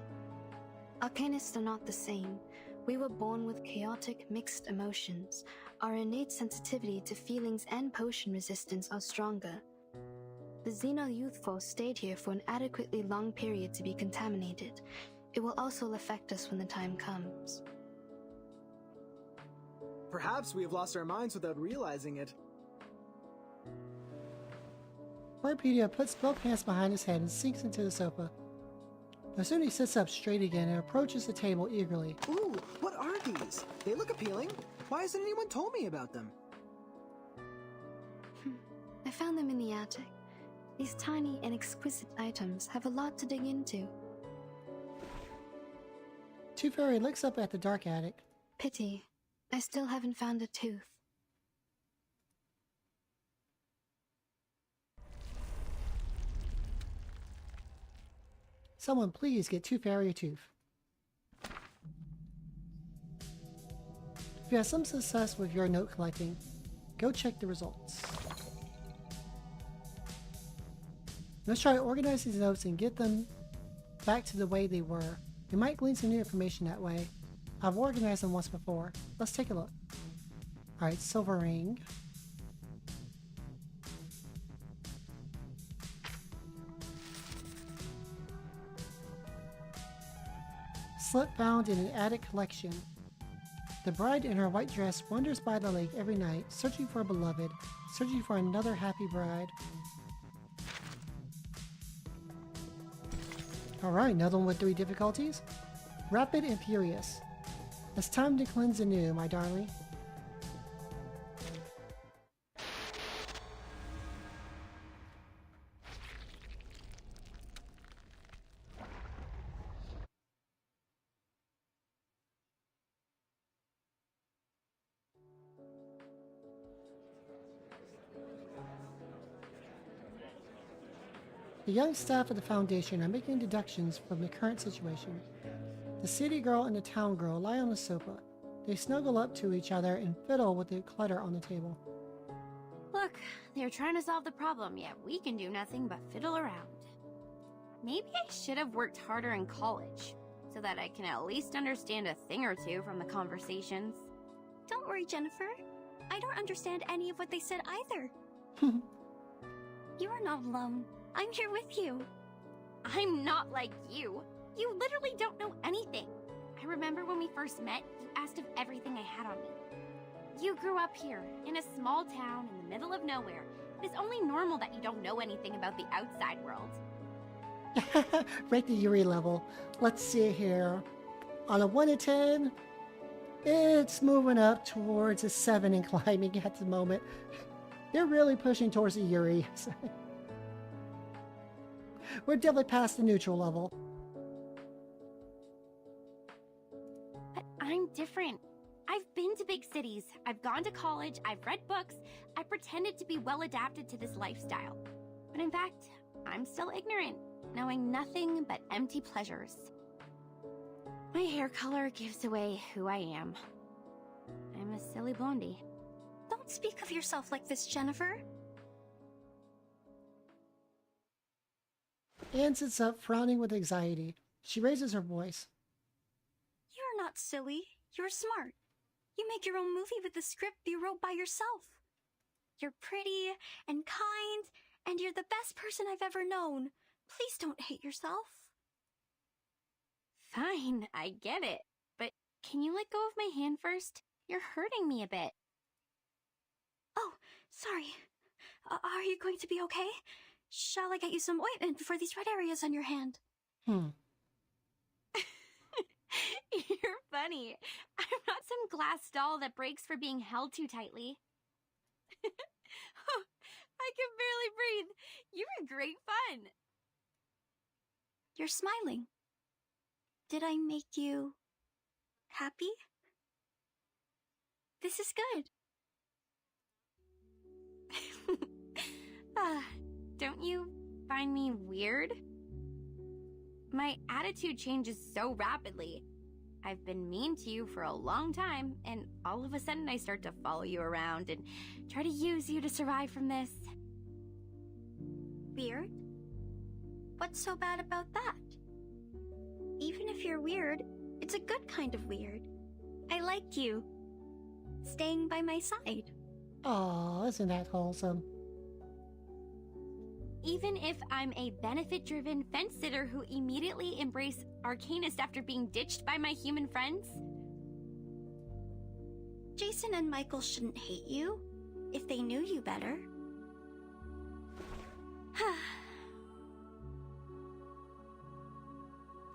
Arcanists are not the same. We were born with chaotic, mixed emotions. Our innate sensitivity to feelings and potion resistance are stronger. The Xeno Youth Force stayed here for an adequately long period to be contaminated. It will also affect us when the time comes. Perhaps we have lost our minds without realizing it. Wikipedia puts both hands behind his head and sinks into the sofa. But soon he sits up straight again and approaches the table eagerly. Ooh, what are these? They look appealing. Why hasn't anyone told me about them? I found them in the attic. These tiny and exquisite items have a lot to dig into. Tooth Fairy looks up at the dark attic. Pity. I still haven't found a tooth. Someone please get Tooth Fairy a tooth. If you have some success with your note collecting, go check the results. Let's try to organize these notes and get them back to the way they were. You might glean some new information that way. I've organized them once before. Let's take a look. Alright, silver ring. Slip found in an attic collection. The bride in her white dress wanders by the lake every night, searching for a beloved, searching for another happy bride. Alright, another one with 3 difficulties. Rapid and furious. It's time to cleanse anew, my darling. The young staff of the Foundation are making deductions from the current situation. The city girl and the town girl lie on the sofa. They snuggle up to each other and fiddle with the clutter on the table. Look, they're trying to solve the problem, yet we can do nothing but fiddle around. Maybe I should have worked harder in college, so that I can at least understand a thing or two from the conversations. Don't worry, Jennifer. I don't understand any of what they said either. You are not alone. I'm here with you. I'm not like you. You literally don't know anything. I remember when we first met, you asked of everything I had on me. You grew up here, in a small town in the middle of nowhere. It is only normal that you don't know anything about the outside world. Rate the Yuri level. Let's see here. On a 1 to 10, it's moving up towards a 7 and climbing at the moment. They're really pushing towards the Yuri. We're definitely past the neutral level. But I'm different. I've been to big cities, I've gone to college, I've read books, I pretended to be well adapted to this lifestyle. But in fact, I'm still ignorant, knowing nothing but empty pleasures. My hair color gives away who I am. I'm a silly blondie. Don't speak of yourself like this, Jennifer. Anne sits up, frowning with anxiety. She raises her voice. You're not silly. You're smart. You make your own movie with the script you wrote by yourself. You're pretty and kind, and you're the best person I've ever known. Please don't hate yourself. Fine, I get it. But can you let go of my hand first? You're hurting me a bit. Oh, sorry. Are you going to be okay? Shall I get you some ointment for these red areas on your hand? You're funny. I'm not some glass doll that breaks for being held too tightly. Oh, I can barely breathe. You were great fun. You're smiling. Did I make you happy? This is good. Don't you find me weird? My attitude changes so rapidly. I've been mean to you for a long time, and all of a sudden I start to follow you around and try to use you to survive from this. Weird? What's so bad about that? Even if you're weird, it's a good kind of weird. I like you. Staying by my side. Aw, isn't that wholesome? Even if I'm a benefit-driven fence-sitter who immediately embraced Arcanist after being ditched by my human friends? Jason and Michael shouldn't hate you if they knew you better.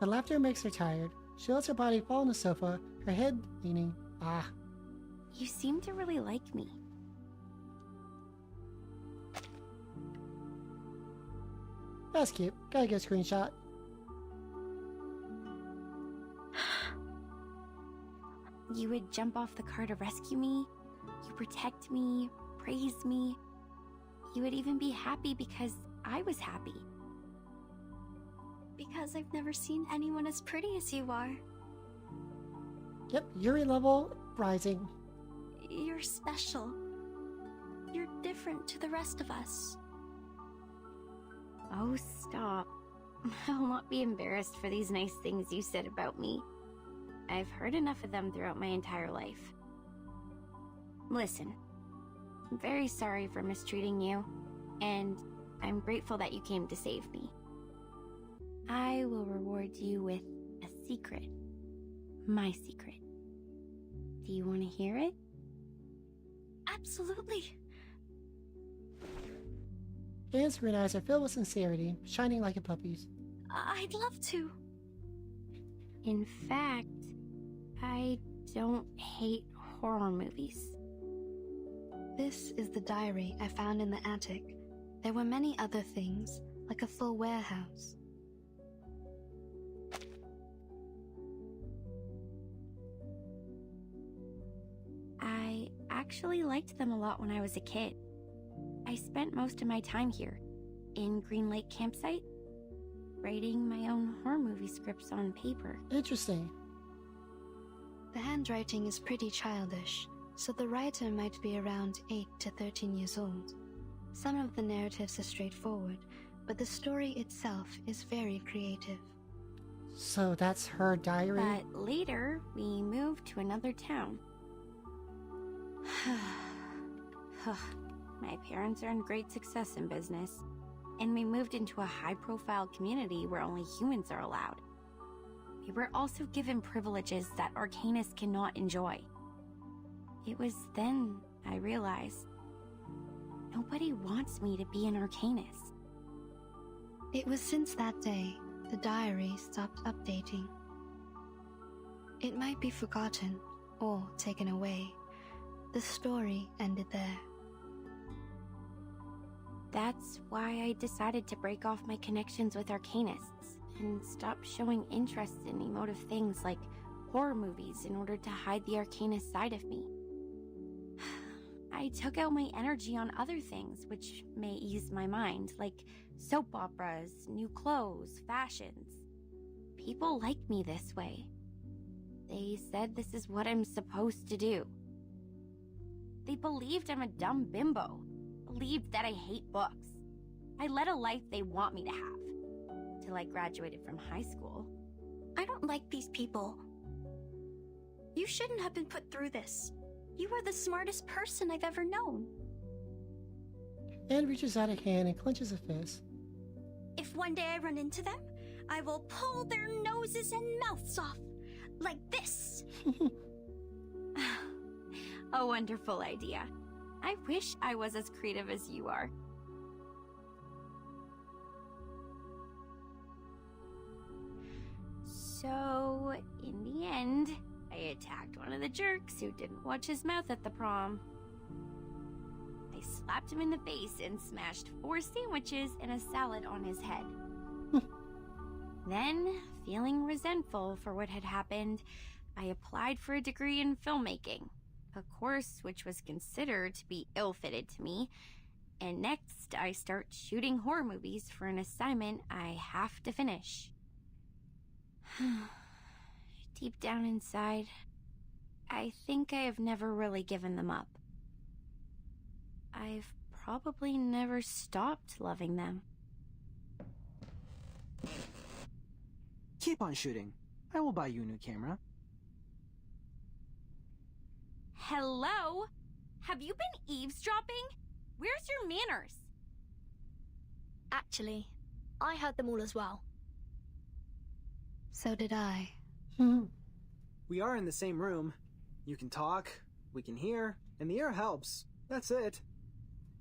The laughter makes her tired. She lets her body fall on the sofa, her head leaning. You seem to really like me. That's cute. Gotta get a screenshot. You would jump off the car to rescue me. You protect me, praise me. You would even be happy because I was happy. Because I've never seen anyone as pretty as you are. Yep, Yuri level rising. You're special. You're different to the rest of us. Oh, stop. I'll not be embarrassed for these nice things you said about me. I've heard enough of them throughout my entire life. Listen, I'm very sorry for mistreating you, and I'm grateful that you came to save me. I will reward you with a secret. My secret. Do you want to hear it? Absolutely. Anne's green eyes are filled with sincerity, shining like a puppy's. I'd love to. In fact, I don't hate horror movies. This is the diary I found in the attic. There were many other things, like a full warehouse. I actually liked them a lot when I was a kid. I spent most of my time here, in Green Lake Campsite, writing my own horror movie scripts on paper. Interesting. The handwriting is pretty childish, so the writer might be around 8 to 13 years old. Some of the narratives are straightforward, but the story itself is very creative. So that's her diary? But later, we moved to another town. My parents earned great success in business, and we moved into a high-profile community where only humans are allowed. We were also given privileges that Arcanists cannot enjoy. It was then I realized nobody wants me to be an Arcanist. It was since that day the diary stopped updating. It might be forgotten or taken away. The story ended there. That's why I decided to break off my connections with Arcanists and stop showing interest in emotive things like horror movies in order to hide the Arcanist side of me. I took out my energy on other things which may ease my mind, like soap operas, new clothes, fashions. People like me this way. They said this is what I'm supposed to do. They believed I'm a dumb bimbo. Believed that I hate books. I led a life they want me to have. Till I graduated from high school. I don't like these people. You shouldn't have been put through this. You are the smartest person I've ever known. Anne reaches out a hand and clenches a fist. If one day I run into them, I will pull their noses and mouths off. Like this. A wonderful idea. I wish I was as creative as you are. So, in the end, I attacked one of the jerks who didn't watch his mouth at the prom. I slapped him in the face and smashed 4 sandwiches and a salad on his head. Then, feeling resentful for what had happened, I applied for a degree in filmmaking. A course which was considered to be ill-fitted to me, and next I start shooting horror movies for an assignment I have to finish. Deep down inside, I think I have never really given them up. I've probably never stopped loving them. Keep on shooting. I will buy you a new camera. Hello? Have you been eavesdropping? Where's your manners? Actually, I heard them all as well. So did I. We are in the same room. You can talk, we can hear, and the air helps. That's it.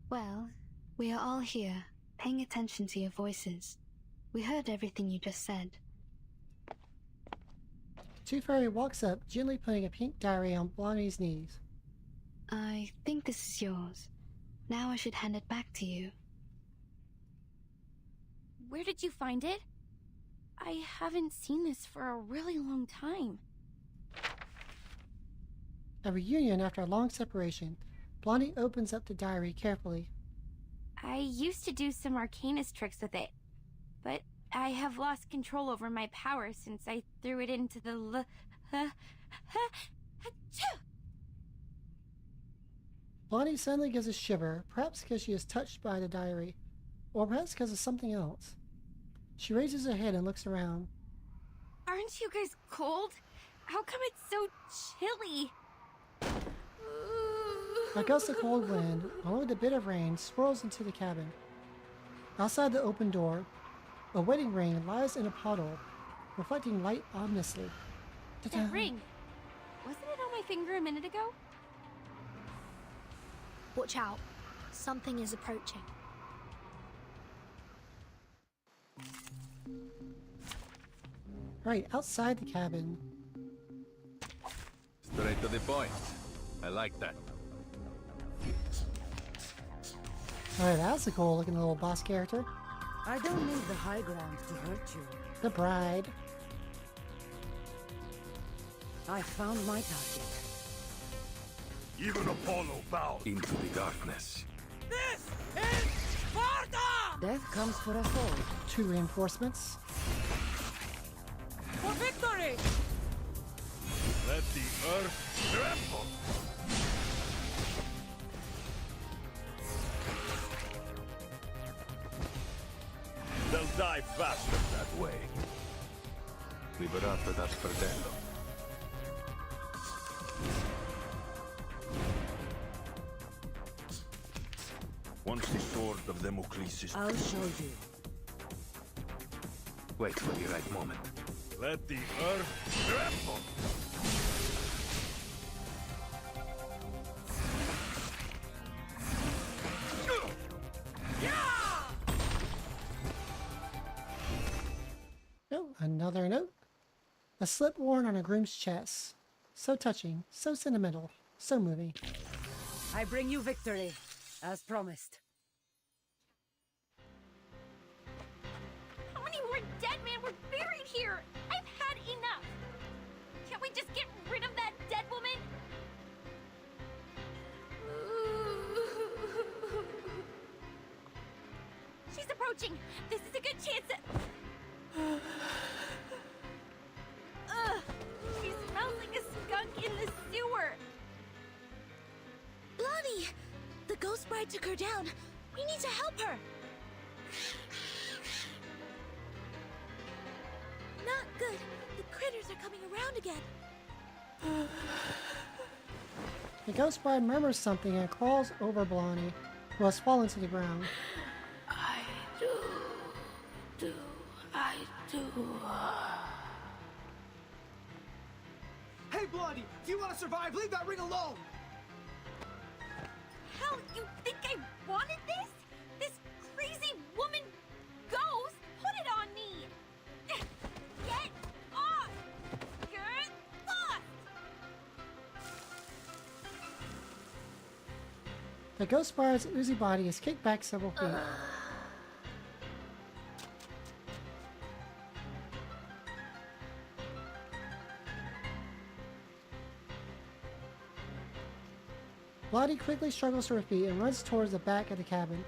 Well, we are all here, paying attention to your voices. We heard everything you just said. Tooth Fairy walks up, gently putting a pink diary on Blondie's knees. I think this is yours. Now I should hand it back to you. Where did you find it? I haven't seen this for a really long time. A reunion after a long separation. Blondie opens up the diary carefully. I used to do some Arcanist tricks with it, but I have lost control over my power since I threw it into the Blondie suddenly gives a shiver, perhaps because she is touched by the diary, or perhaps because of something else. She raises her head and looks around. Aren't you guys cold? How come it's so chilly? A gust of cold wind, along with a bit of rain, swirls into the cabin. Outside the open door, a wedding ring lies in a puddle, reflecting light ominously. That ring. Wasn't it on my finger a minute ago? Watch out. Something is approaching. Right outside the cabin. Straight to the point. I like that. Alright, that's a cool looking little boss character. I don't need the high ground to hurt you. The bride. I found my target. Even Apollo bowed. Into the darkness. This is Sparta! Death comes for us all. 2 reinforcements. For victory! Let the earth tremble. They'll die faster that way. Liberato dal fratello. Once the sword of Damocles is... I'll show you. Wait for the right moment. Let the earth tremble. Oh, another note. A slip worn on a groom's chest. So touching, so sentimental, so moving. I bring you victory, as promised. How many more dead men were buried here? I've had enough. Can't we just get rid of that dead woman? She's approaching. This is a good chance to... Ugh! She smells like a skunk in the sewer! Blondie! The ghost bride took her down. We need to help her. Not good. The critters are coming around again. The ghost bride murmurs something and crawls over Blondie, who has fallen to the ground. I do. Hey, Blondie, if you want to survive, leave that ring alone! Hell, you think I wanted this? This crazy woman ghost put it on me! Get off! Get off! The ghost bride's oozy body is kicked back several feet. Blondie quickly struggles to her feet and runs towards the back of the cabin.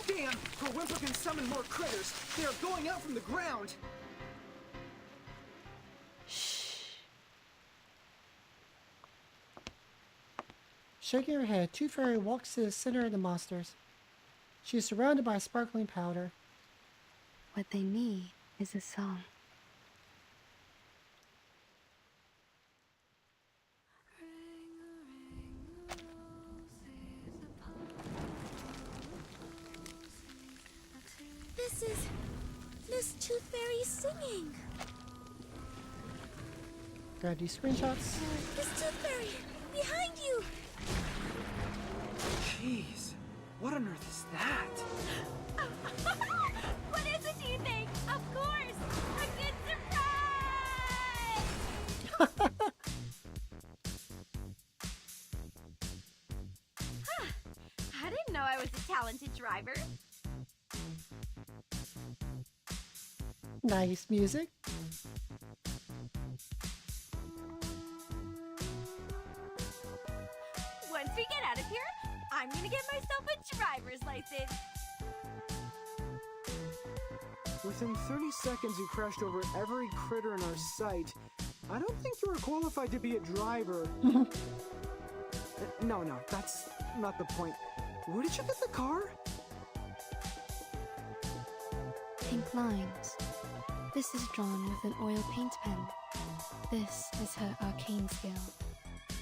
Damn! Whimper can summon more critters! They are going out from the ground! Shaking her head, Tooth Fairy walks to the center of the monsters. She is surrounded by sparkling powder. What they need is a song. This is Miss Tooth Fairy singing. Grab these screenshots. Miss Tooth Fairy, behind you. Jeez, what on earth is that? What is it, do you think? Of course! A good surprise! I didn't know I was a talented driver. Nice music. Once we get out of here, I'm gonna get myself a driver's license. Within 30 seconds, you crashed over every critter in our sight. I don't think you are qualified to be a driver. No, that's not the point. Where did you get the car? pink lines. This is drawn with an oil paint pen. This is her arcane skill.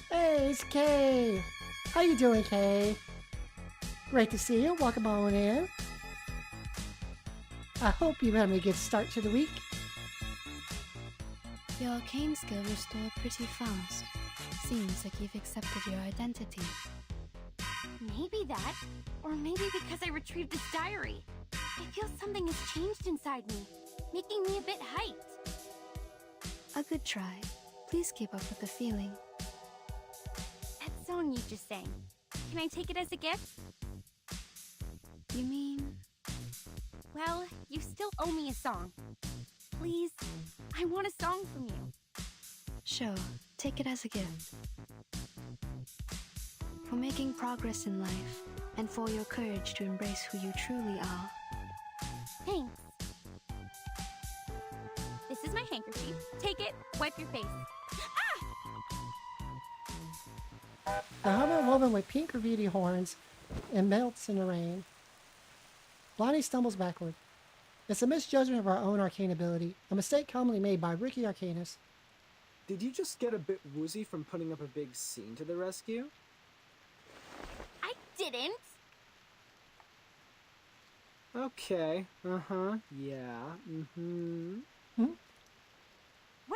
Hey, it's Kay. How you doing, Kay? Great to see you. Welcome on in. I hope you're having a good start to the week. Your arcane skill restored pretty fast. Seems like you've accepted your identity. Maybe that, or maybe because I retrieved this diary. I feel something has changed inside me, making me a bit hyped. A good try. Please keep up with the feeling. That song you just sang, can I take it as a gift? You mean? Well, you still owe me a song. Please, I want a song from you. Sure, take it as a gift. For making progress in life, and for your courage to embrace who you truly are. Thanks. This is my handkerchief. Take it, wipe your face. The helmet woven with pink graffiti horns and melts in the rain. Blondie stumbles backward. It's a misjudgment of our own arcane ability, a mistake commonly made by rookie arcanists. Did you just get a bit woozy from putting up a big scene to the rescue? I didn't. Okay, yeah, What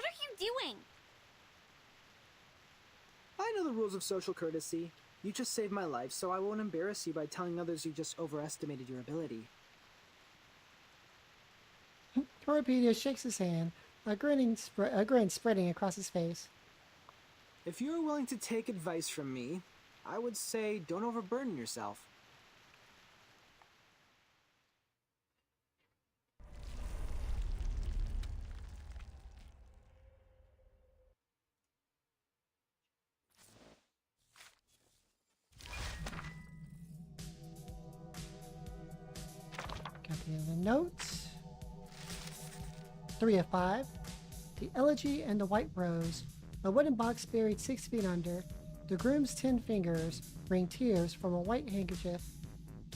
are you doing? I know the rules of social courtesy. You just saved my life, so I won't embarrass you by telling others you just overestimated your ability. Homophobia shakes his hand, a grin spreading across his face. If you're willing to take advice from me, I would say don't overburden yourself. Got the other notes. 3 of 5. The Elegy and the White Rose. A wooden box buried 6 feet under. The groom's 10 fingers bring tears from a white handkerchief.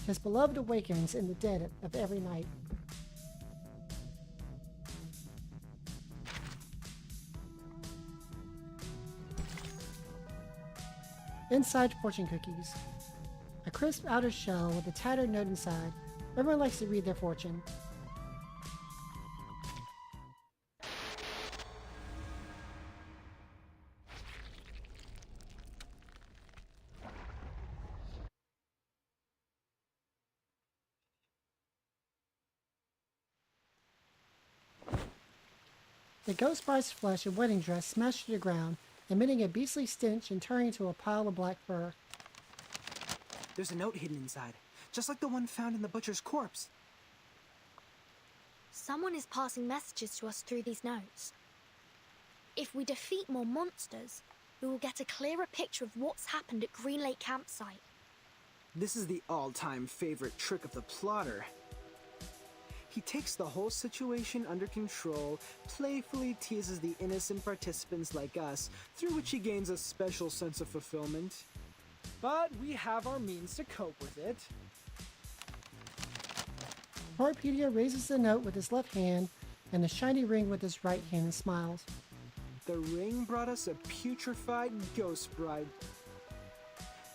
His beloved awakens in the dead of every night. Inside fortune cookies. A crisp outer shell with a tattered note inside. Everyone likes to read their fortune. The ghost bride's flesh and wedding dress smashed to the ground, emitting a beastly stench and turning into a pile of black fur. There's a note hidden inside, just like the one found in the butcher's corpse. Someone is passing messages to us through these notes. If we defeat more monsters, we will get a clearer picture of what's happened at Green Lake Campsite. This is the all-time favorite trick of the plotter. He takes the whole situation under control, playfully teases the innocent participants like us, through which he gains a special sense of fulfillment. But we have our means to cope with it. Homophobia raises the note with his left hand and the shiny ring with his right hand and smiles. The ring brought us a putrefied ghost bride.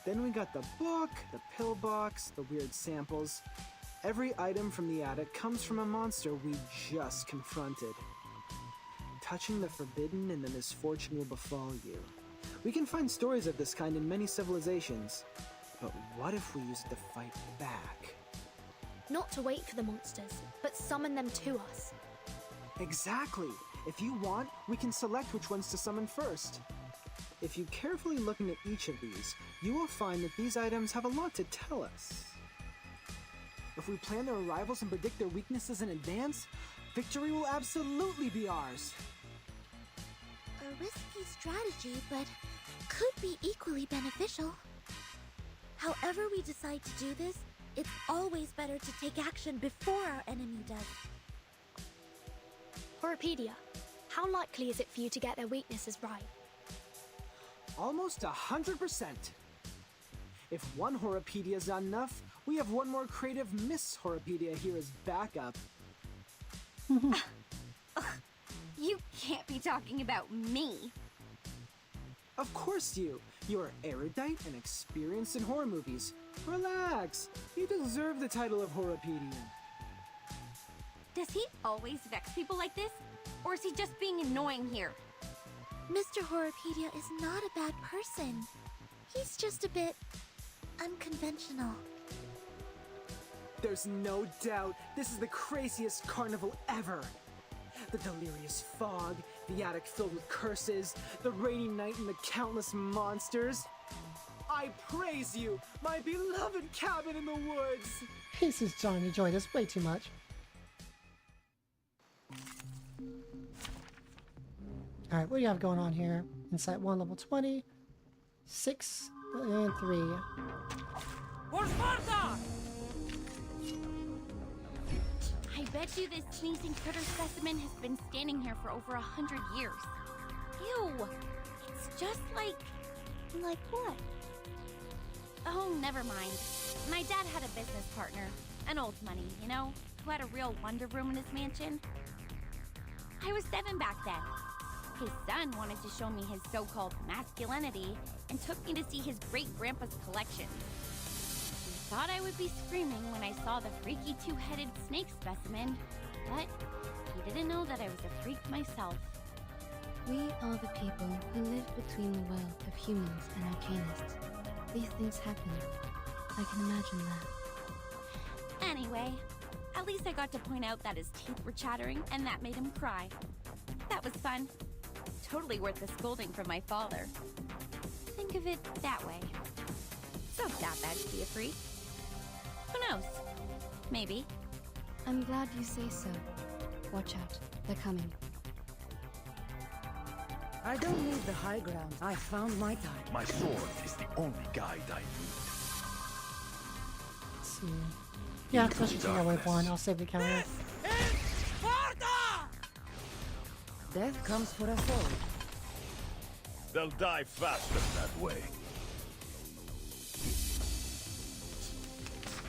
Then we got the book, the pill box, the weird samples. Every item from the attic comes from a monster we just confronted. Touching the forbidden and the misfortune will befall you. We can find stories of this kind in many civilizations. But what if we use it to fight back? Not to wait for the monsters, but summon them to us. Exactly! If you want, we can select which ones to summon first. If you carefully look into each of these, you will find that these items have a lot to tell us. If we plan their arrivals and predict their weaknesses in advance, victory will absolutely be ours. A risky strategy, but could be equally beneficial. However we decide to do this, it's always better to take action before our enemy does. Homophobia, how likely is it for you to get their weaknesses right? Almost 100%. If one Homophobia is not enough, we have one more creative Miss Homophobia here as backup. You can't be talking about me. Of course you. You're erudite and experienced in horror movies. Relax. You deserve the title of Horrorpedian. Does he always vex people like this? Or is he just being annoying here? Mr. Horrorpedia is not a bad person. He's just a bit unconventional. There's no doubt this is the craziest carnival ever. The delirious fog, the attic filled with curses, the rainy night and the countless monsters. I praise you, my beloved cabin in the woods! He says John enjoyed us way too much. Alright, what do you have going on here? Insight 1, level 20. 6 and 3. I bet you this sneezing critter specimen has been standing here for over 100 years. Ew! It's just like... Like what? Oh, never mind. My dad had a business partner. An old money, you know? Who had a real wonder room in his mansion. I was 7 back then. His son wanted to show me his so-called masculinity and took me to see his great-grandpa's collection. He thought I would be screaming when I saw the freaky two-headed snake specimen, but he didn't know that I was a freak myself. We are the people who live between the world of humans and arcanists. These things happen. I can imagine that. Anyway, at least I got to point out that his teeth were chattering and that made him cry. That was fun. Totally worth the scolding from my father. Think of it that way. It's not that bad to be a freak. Who knows? Maybe. I'm glad you say so. Watch out. They're coming. I don't need the high ground. I found my target. My sword is the only guide I need. Let's see. Yeah, let's just take away one. I'll save the counter. Death comes for us all. They'll die faster that way.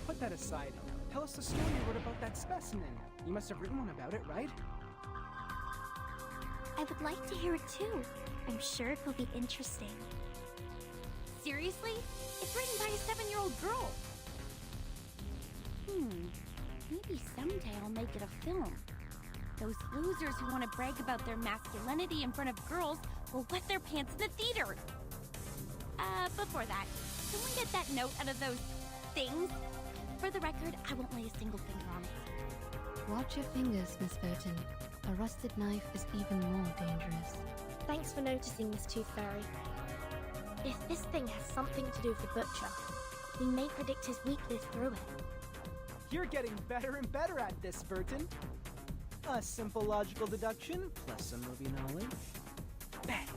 Put that aside. Tell us the story you wrote about that specimen. You must have written one about it, right? I would like to hear it too. I'm sure it will be interesting. Seriously? It's written by a 7-year-old girl. Maybe someday I'll make it a film. Those losers who want to brag about their masculinity in front of girls will wet their pants in the theater. Before that, can we get that note out of those things? For the record, I won't lay a single finger on it. Watch your fingers, Miss Burton. A rusted knife is even more dangerous. Thanks for noticing, Miss Tooth Fairy. If this thing has something to do with the Butcher, we may predict his weakness through it. You're getting better and better at this, Burton. A simple logical deduction plus some movie knowledge. Bang!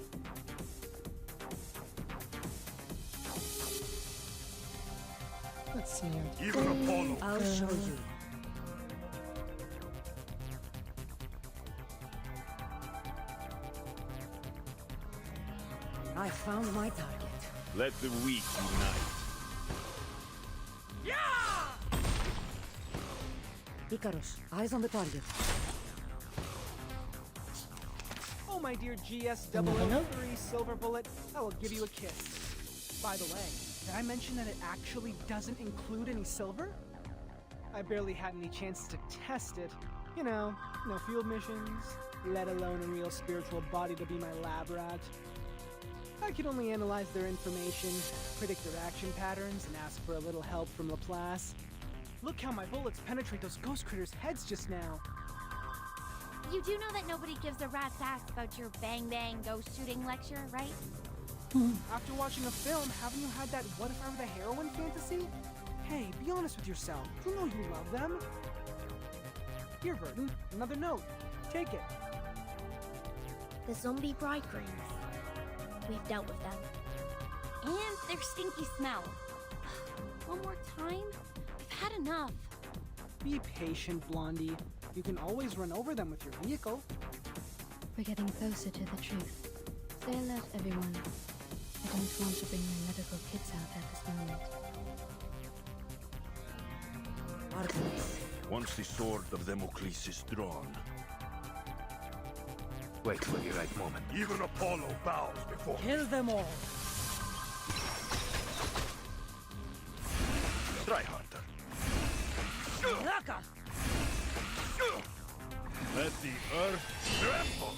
Let's see here. Even Apollo. I'll show you. I found my target. Let the weak unite. Icarus, eyes on the target. Oh, my dear GS003 Silver Bullet, I will give you a kiss. By the way, did I mention that it actually doesn't include any silver? I barely had any chances to test it. You know, no field missions, let alone a real spiritual body to be my lab rat. I could only analyze their information, predict their action patterns, and ask for a little help from Laplace. Look how my bullets penetrate those ghost critters' heads just now. You do know that nobody gives a rat's ass about your bang-bang ghost shooting lecture, right? After watching a film, haven't you had that what if I were the heroine fantasy? Hey, be honest with yourself. You know you love them. Here, Burton, another note. Take it. The zombie bridegrooms. We've dealt with them. And their stinky smell. One more time? I've had enough. Be patient, Blondie. You can always run over them with your vehicle. We're getting closer to the truth. Stay alert, everyone. I don't want to bring my medical kits out at this moment. Artemis, Once the sword of Damocles is drawn... Wait for the right moment. Even Apollo bows before me. Kill them all. Try harder. Raka! Let the earth tremble!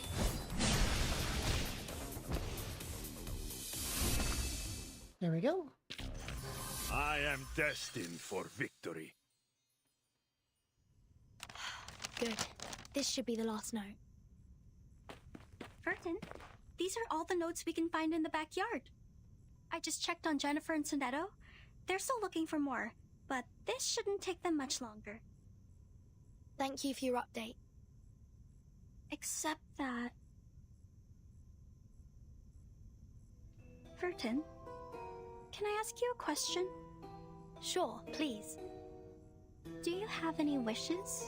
There we go. I am destined for victory. Good. This should be the last note. Burton, these are all the notes we can find in the backyard. I just checked on Jennifer and Sonetto. They're still looking for more, but this shouldn't take them much longer. Thank you for your update. Except that... Burton, can I ask you a question? Sure, please. Do you have any wishes?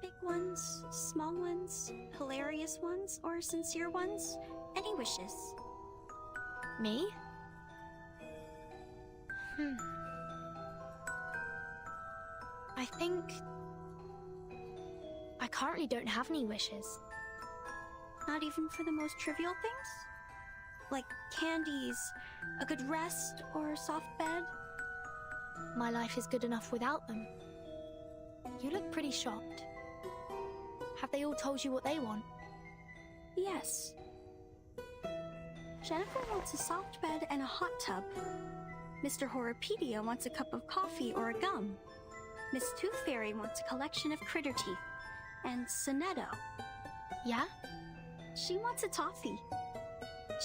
Big ones, small ones, hilarious ones, or sincere ones? Any wishes? Me? I think... I currently don't have any wishes. Not even for the most trivial things? Like candies, a good rest, or a soft bed? My life is good enough without them. You look pretty shocked. Have they all told you what they want? Yes. Jennifer wants a soft bed and a hot tub. Mr. Horrorpedia wants a cup of coffee or a gum. Miss Tooth Fairy wants a collection of critter teeth. And Sonetto. Yeah? She wants a toffee.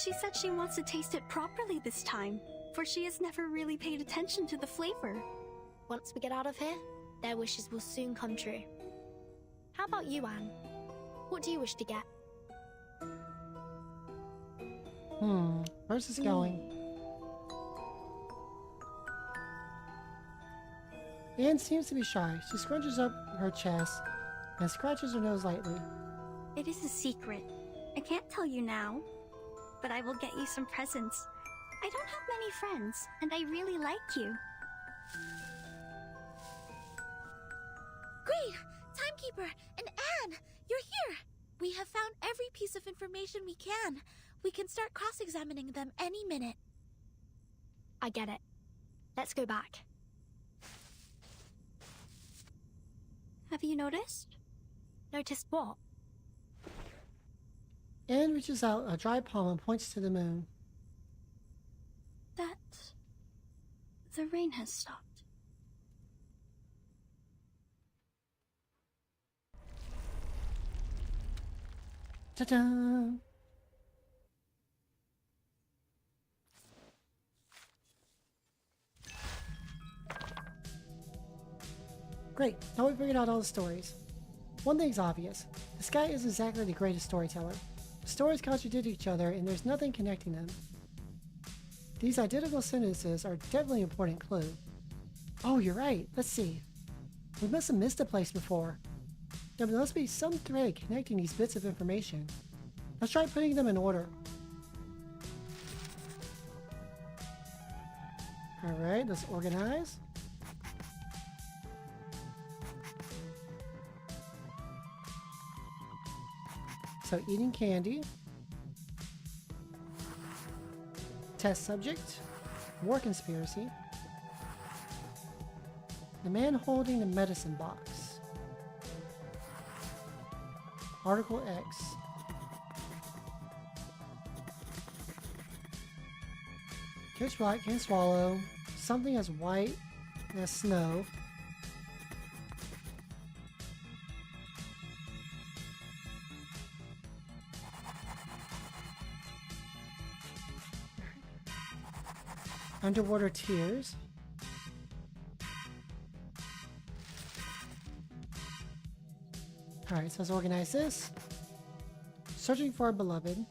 She said she wants to taste it properly this time, for she has never really paid attention to the flavor. Once we get out of here, their wishes will soon come true. How about you, Anne? What do you wish to get? Where's this going? Anne seems to be shy. She scrunches up her chest and scratches her nose lightly. It is a secret. I can't tell you now, but I will get you some presents. I don't have many friends, and I really like you. Great! Timekeeper and Anne! You're here! We have found every piece of information we can. We can start cross-examining them any minute. I get it. Let's go back. Have you noticed? Noticed what? Anne reaches out a dry palm and points to the moon. That... the rain has stopped. Ta-da! Great, now we've figured out all the stories. One thing's obvious. This guy isn't exactly the greatest storyteller. The stories contradict each other and there's nothing connecting them. These identical sentences are definitely an important clue. Oh, you're right. Let's see. We must have missed a place before. There must be some thread connecting these bits of information. Let's try putting them in order. Alright, let's organize. So, eating candy. Test subject. War conspiracy. The man holding the medicine box. Article X. Pitch black, can't swallow. Something as white as snow. Underwater tears. Alright, so let's organize this. Searching for a beloved.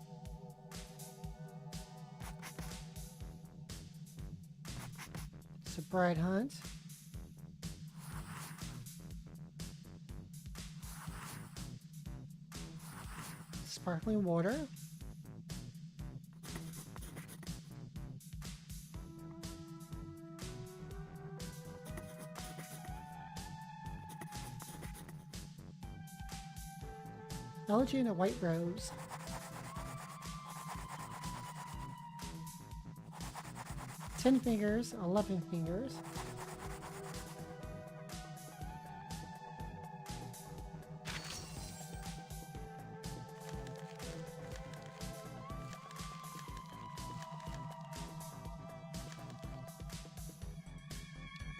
It's a bride hunt. Sparkling water. Elegy and a white rose. 10 fingers, 11 fingers.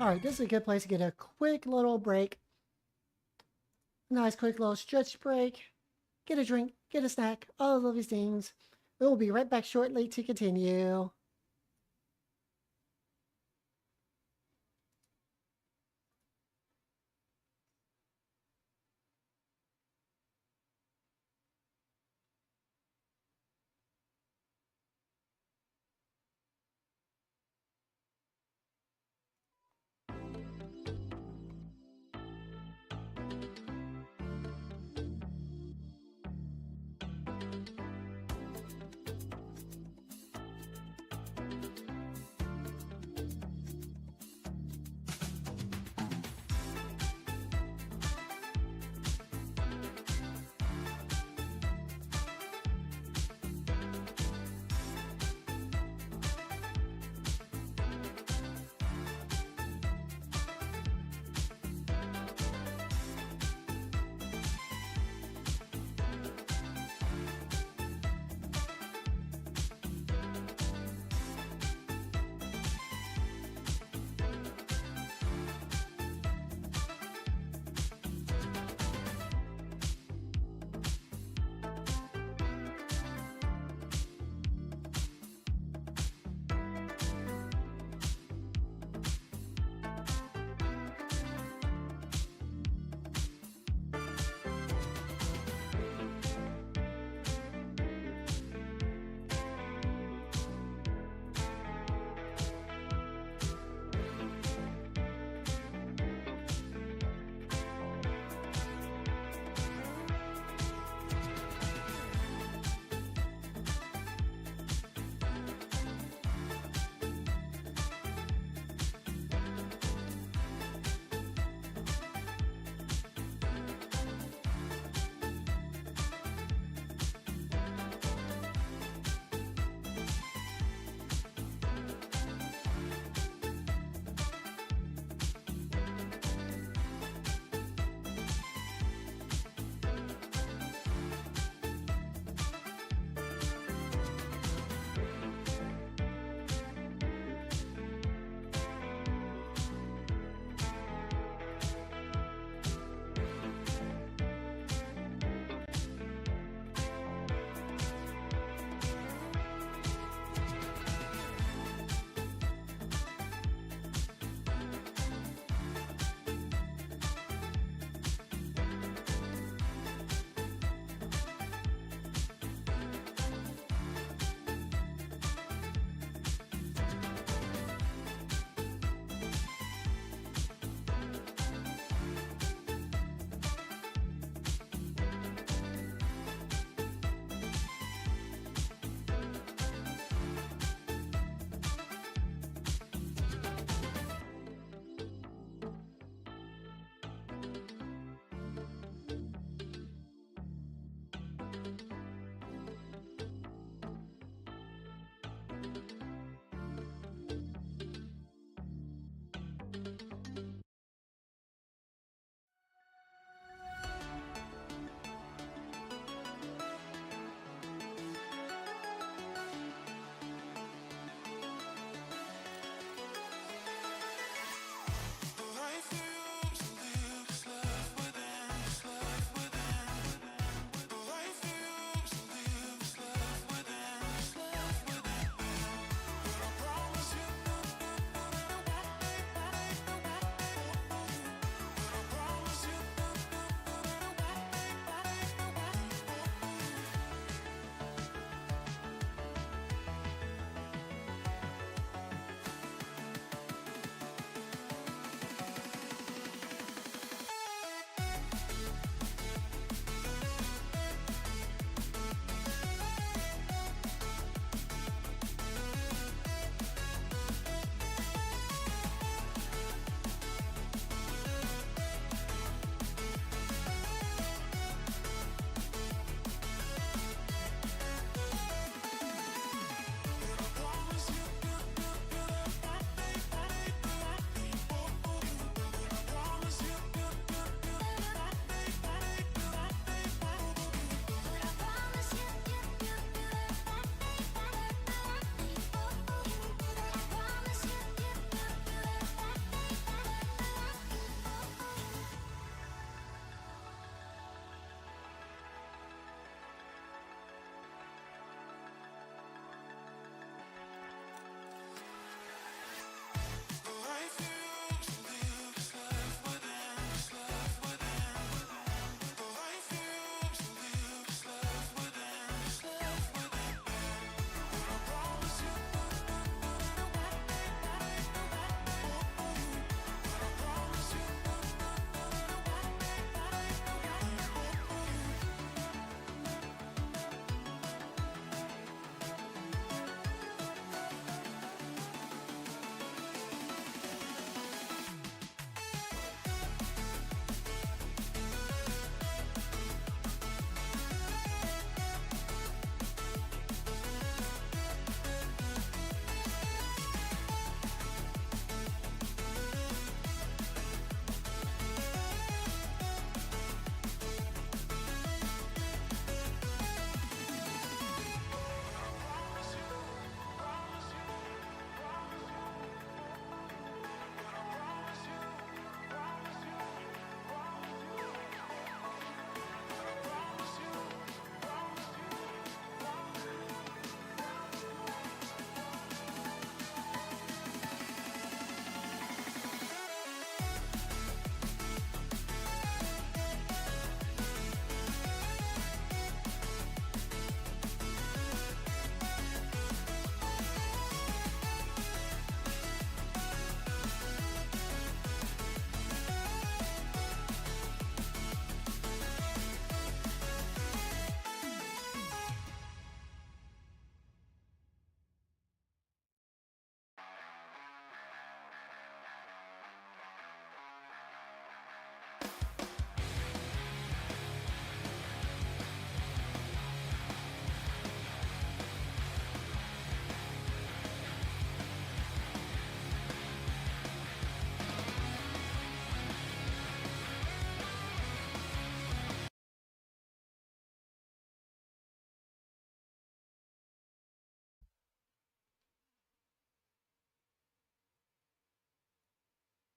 Alright, this is a good place to get a quick little break. Nice quick little stretch break. Get a drink, get a snack, all of these things. We will be right back shortly to continue.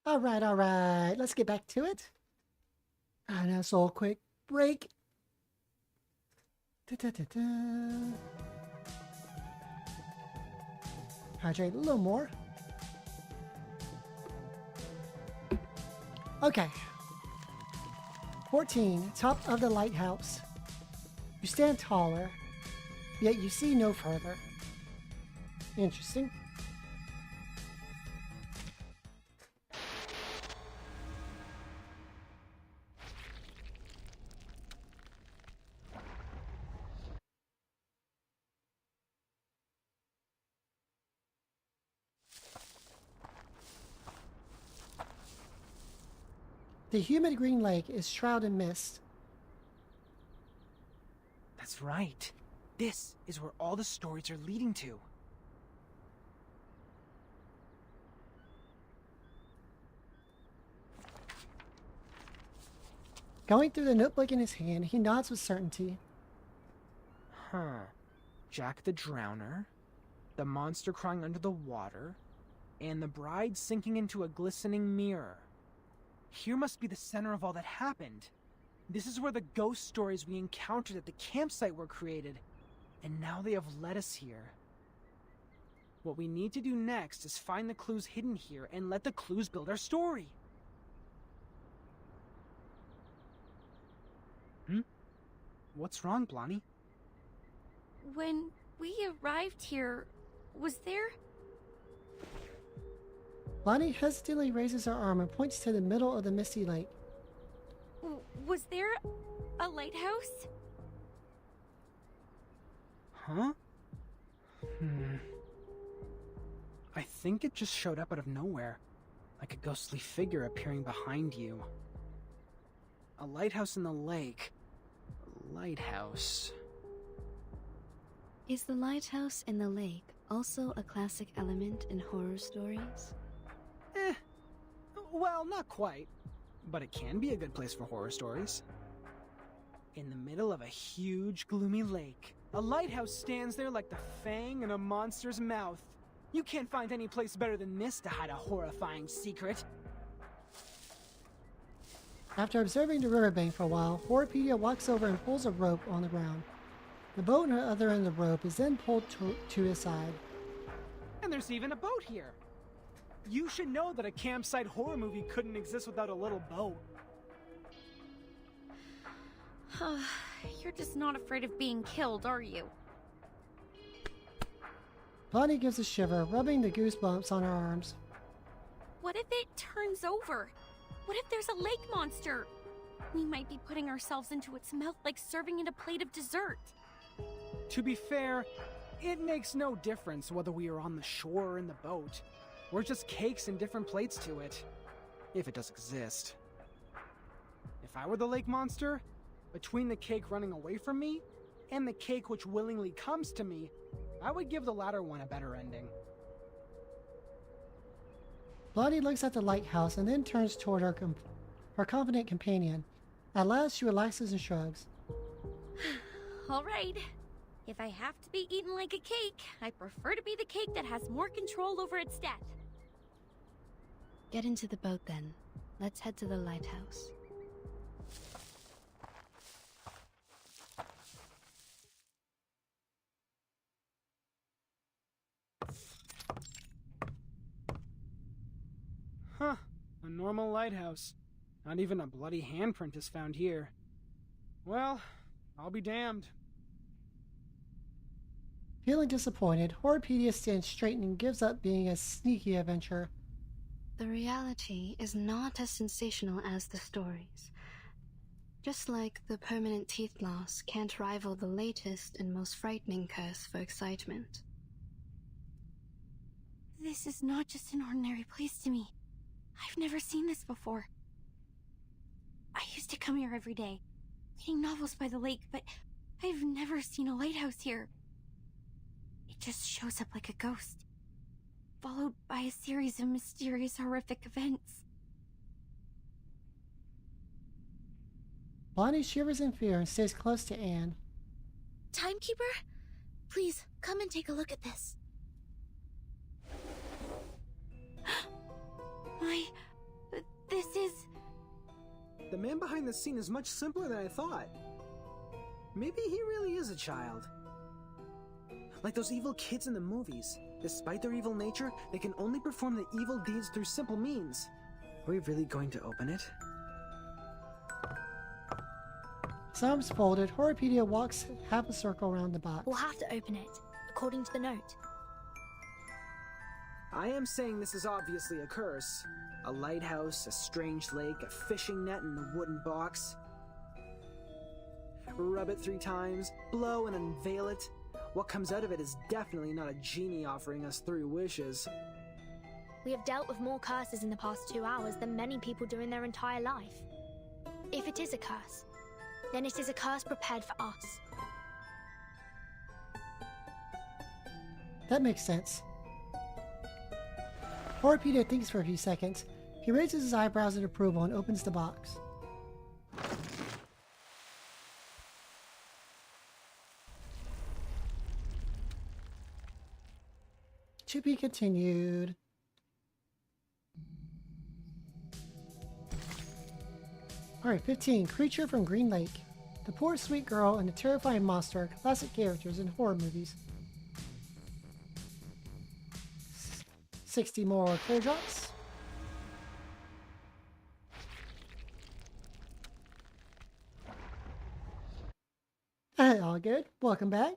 All right. Let's get back to it. And that's all quick break. Hydrate a little more. Okay. 14. Top of the lighthouse. You stand taller, yet you see no further. Interesting. The humid green lake is shrouded in mist. That's right. This is where all the stories are leading to. Going through the notebook in his hand, he nods with certainty. Jack the Drowner, the monster crying under the water, and the bride sinking into a glistening mirror. Here must be the center of all that happened. This is where the ghost stories we encountered at the campsite were created, and now they have led us here. What we need to do next is find the clues hidden here and let the clues build our story. What's wrong, Blondie? When we arrived here, was there... Blondie hesitantly raises her arm and points to the middle of the misty lake. Was there a lighthouse? Huh? I think it just showed up out of nowhere, like a ghostly figure appearing behind you. A lighthouse in the lake. A lighthouse. Is the lighthouse in the lake also a classic element in horror stories? Well, not quite. But it can be a good place for horror stories. In the middle of a huge, gloomy lake, a lighthouse stands there like the fang in a monster's mouth. You can't find any place better than this to hide a horrifying secret. After observing the riverbank for a while, Horrorpedia walks over and pulls a rope on the ground. The boat on the other end of the rope is then pulled to his side. And there's even a boat here. You should know that a campsite horror movie couldn't exist without a little boat. You're just not afraid of being killed, are you? Blondie gives a shiver, rubbing the goosebumps on her arms. What if it turns over? What if there's a lake monster? We might be putting ourselves into its mouth like serving it a plate of dessert. To be fair, it makes no difference whether we are on the shore or in the boat. We're just cakes in different plates to it. If it does exist. If I were the lake monster, between the cake running away from me and the cake which willingly comes to me, I would give the latter one a better ending. Blondie looks at the lighthouse and then turns toward her confident companion. At last, she relaxes and shrugs. All right. If I have to be eaten like a cake, I prefer to be the cake that has more control over its death. Get into the boat then. Let's head to the lighthouse. Huh. A normal lighthouse. Not even a bloody handprint is found here. Well, I'll be damned. Feeling disappointed, Horrorpedia stands straight and gives up being a sneaky adventurer. The reality is not as sensational as the stories. Just like the permanent teeth loss can't rival the latest and most frightening curse for excitement. This is not just an ordinary place to me. I've never seen this before. I used to come here every day, reading novels by the lake, but I've never seen a lighthouse here. It just shows up like a ghost, followed by a series of mysterious, horrific events. Blondie shivers in fear and stays close to Anne. Timekeeper? Please, come and take a look at this. The man behind the scene is much simpler than I thought. Maybe he really is a child. Like those evil kids in the movies. Despite their evil nature, they can only perform the evil deeds through simple means. Are we really going to open it? Thumbs folded, Horrorpedia walks half a circle around the box. We'll have to open it, according to the note. I am saying this is obviously a curse. A lighthouse, a strange lake, a fishing net, and a wooden box. Rub it 3 times, blow and unveil it. What comes out of it is definitely not a genie offering us 3 wishes. We have dealt with more curses in the past 2 hours than many people do in their entire life. If it is a curse, then it is a curse prepared for us. That makes sense. Horrorpedia thinks for a few seconds. He raises his eyebrows in approval and opens the box. To be continued. Alright, 15. Creature from Green Lake. The poor sweet girl and the terrifying monster are classic characters in horror movies. 60 more teardrops. All good. Welcome back.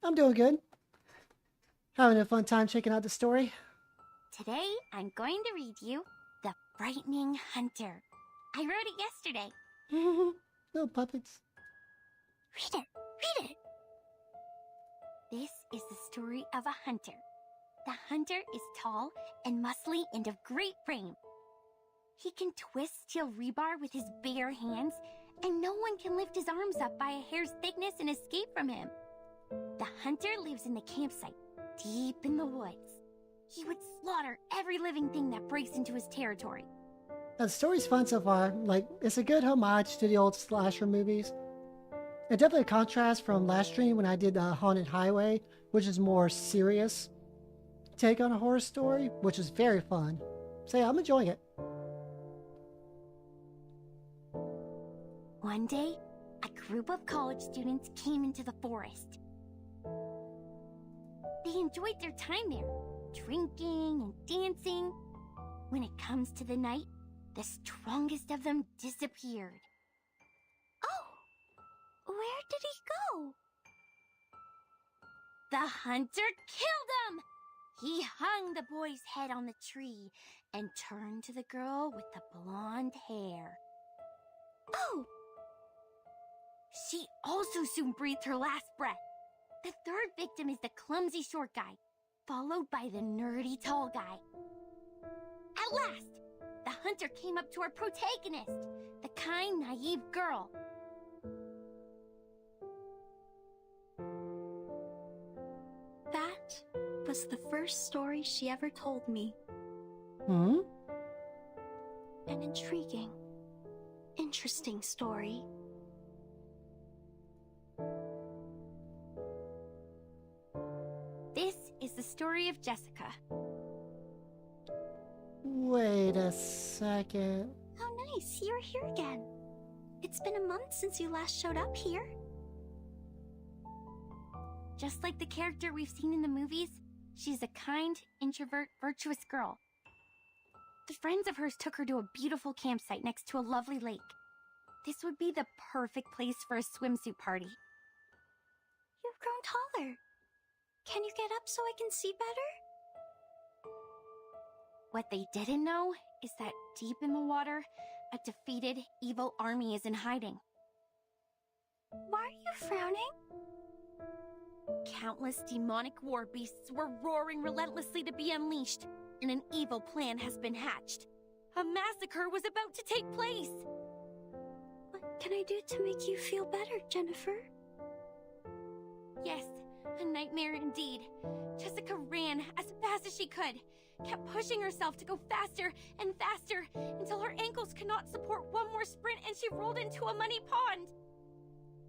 I'm doing good. Having a fun time checking out the story. Today, I'm going to read you The Frightening Hunter. I wrote it yesterday. Little puppets. Read it. Read it. This is the story of a hunter. The hunter is tall and muscly and of great frame. He can twist steel rebar with his bare hands, and no one can lift his arms up by a hair's thickness and escape from him. The hunter lives in the campsite, deep in the woods. He would slaughter every living thing that breaks into his territory. The story's fun so far. Like, it's a good homage to the old slasher movies. It definitely contrasts from last stream when I did Haunted Highway, which is more serious take on a horror story, which is very fun. So yeah, I'm enjoying it. One day, a group of college students came into the forest. They enjoyed their time there, drinking and dancing. When it comes to the night, the strongest of them disappeared. Oh! Where did he go? The hunter killed him! He hung the boy's head on the tree and turned to the girl with the blonde hair. Oh! She also soon breathed her last breath. The third victim is the clumsy short guy, followed by the nerdy tall guy. At last, the hunter came up to our protagonist, the kind, naive girl. That was the first story she ever told me. Hmm? An intriguing, interesting story. This is the story of Jessica. Wait a second. How nice, you're here again. It's been a month since you last showed up here. Just like the character we've seen in the movies, she's a kind, introvert, virtuous girl. The friends of hers took her to a beautiful campsite next to a lovely lake. This would be the perfect place for a swimsuit party. You've grown taller. Can you get up so I can see better? What they didn't know is that deep in the water, a defeated, evil army is in hiding. Why are you frowning? Countless demonic war beasts were roaring relentlessly to be unleashed, and an evil plan has been hatched. A massacre was about to take place! What can I do to make you feel better, Jennifer? Yes, a nightmare indeed. Jessica ran as fast as she could, kept pushing herself to go faster and faster until her ankles could not support one more sprint and she rolled into a muddy pond.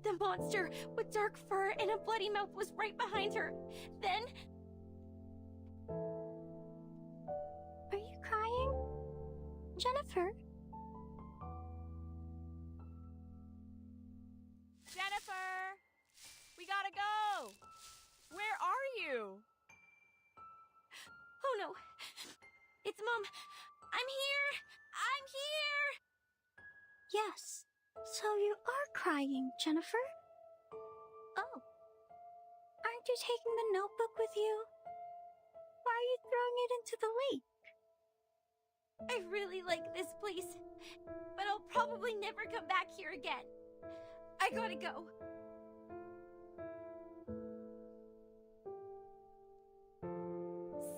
The monster with dark fur and a bloody mouth was right behind her. Then... Are you crying? Jennifer? you? Oh no. It's Mom. I'm here! I'm here! Yes. So you are crying, Jennifer? Oh. Aren't you taking the notebook with you? Why are you throwing it into the lake? I really like this place, but I'll probably never come back here again. I gotta go.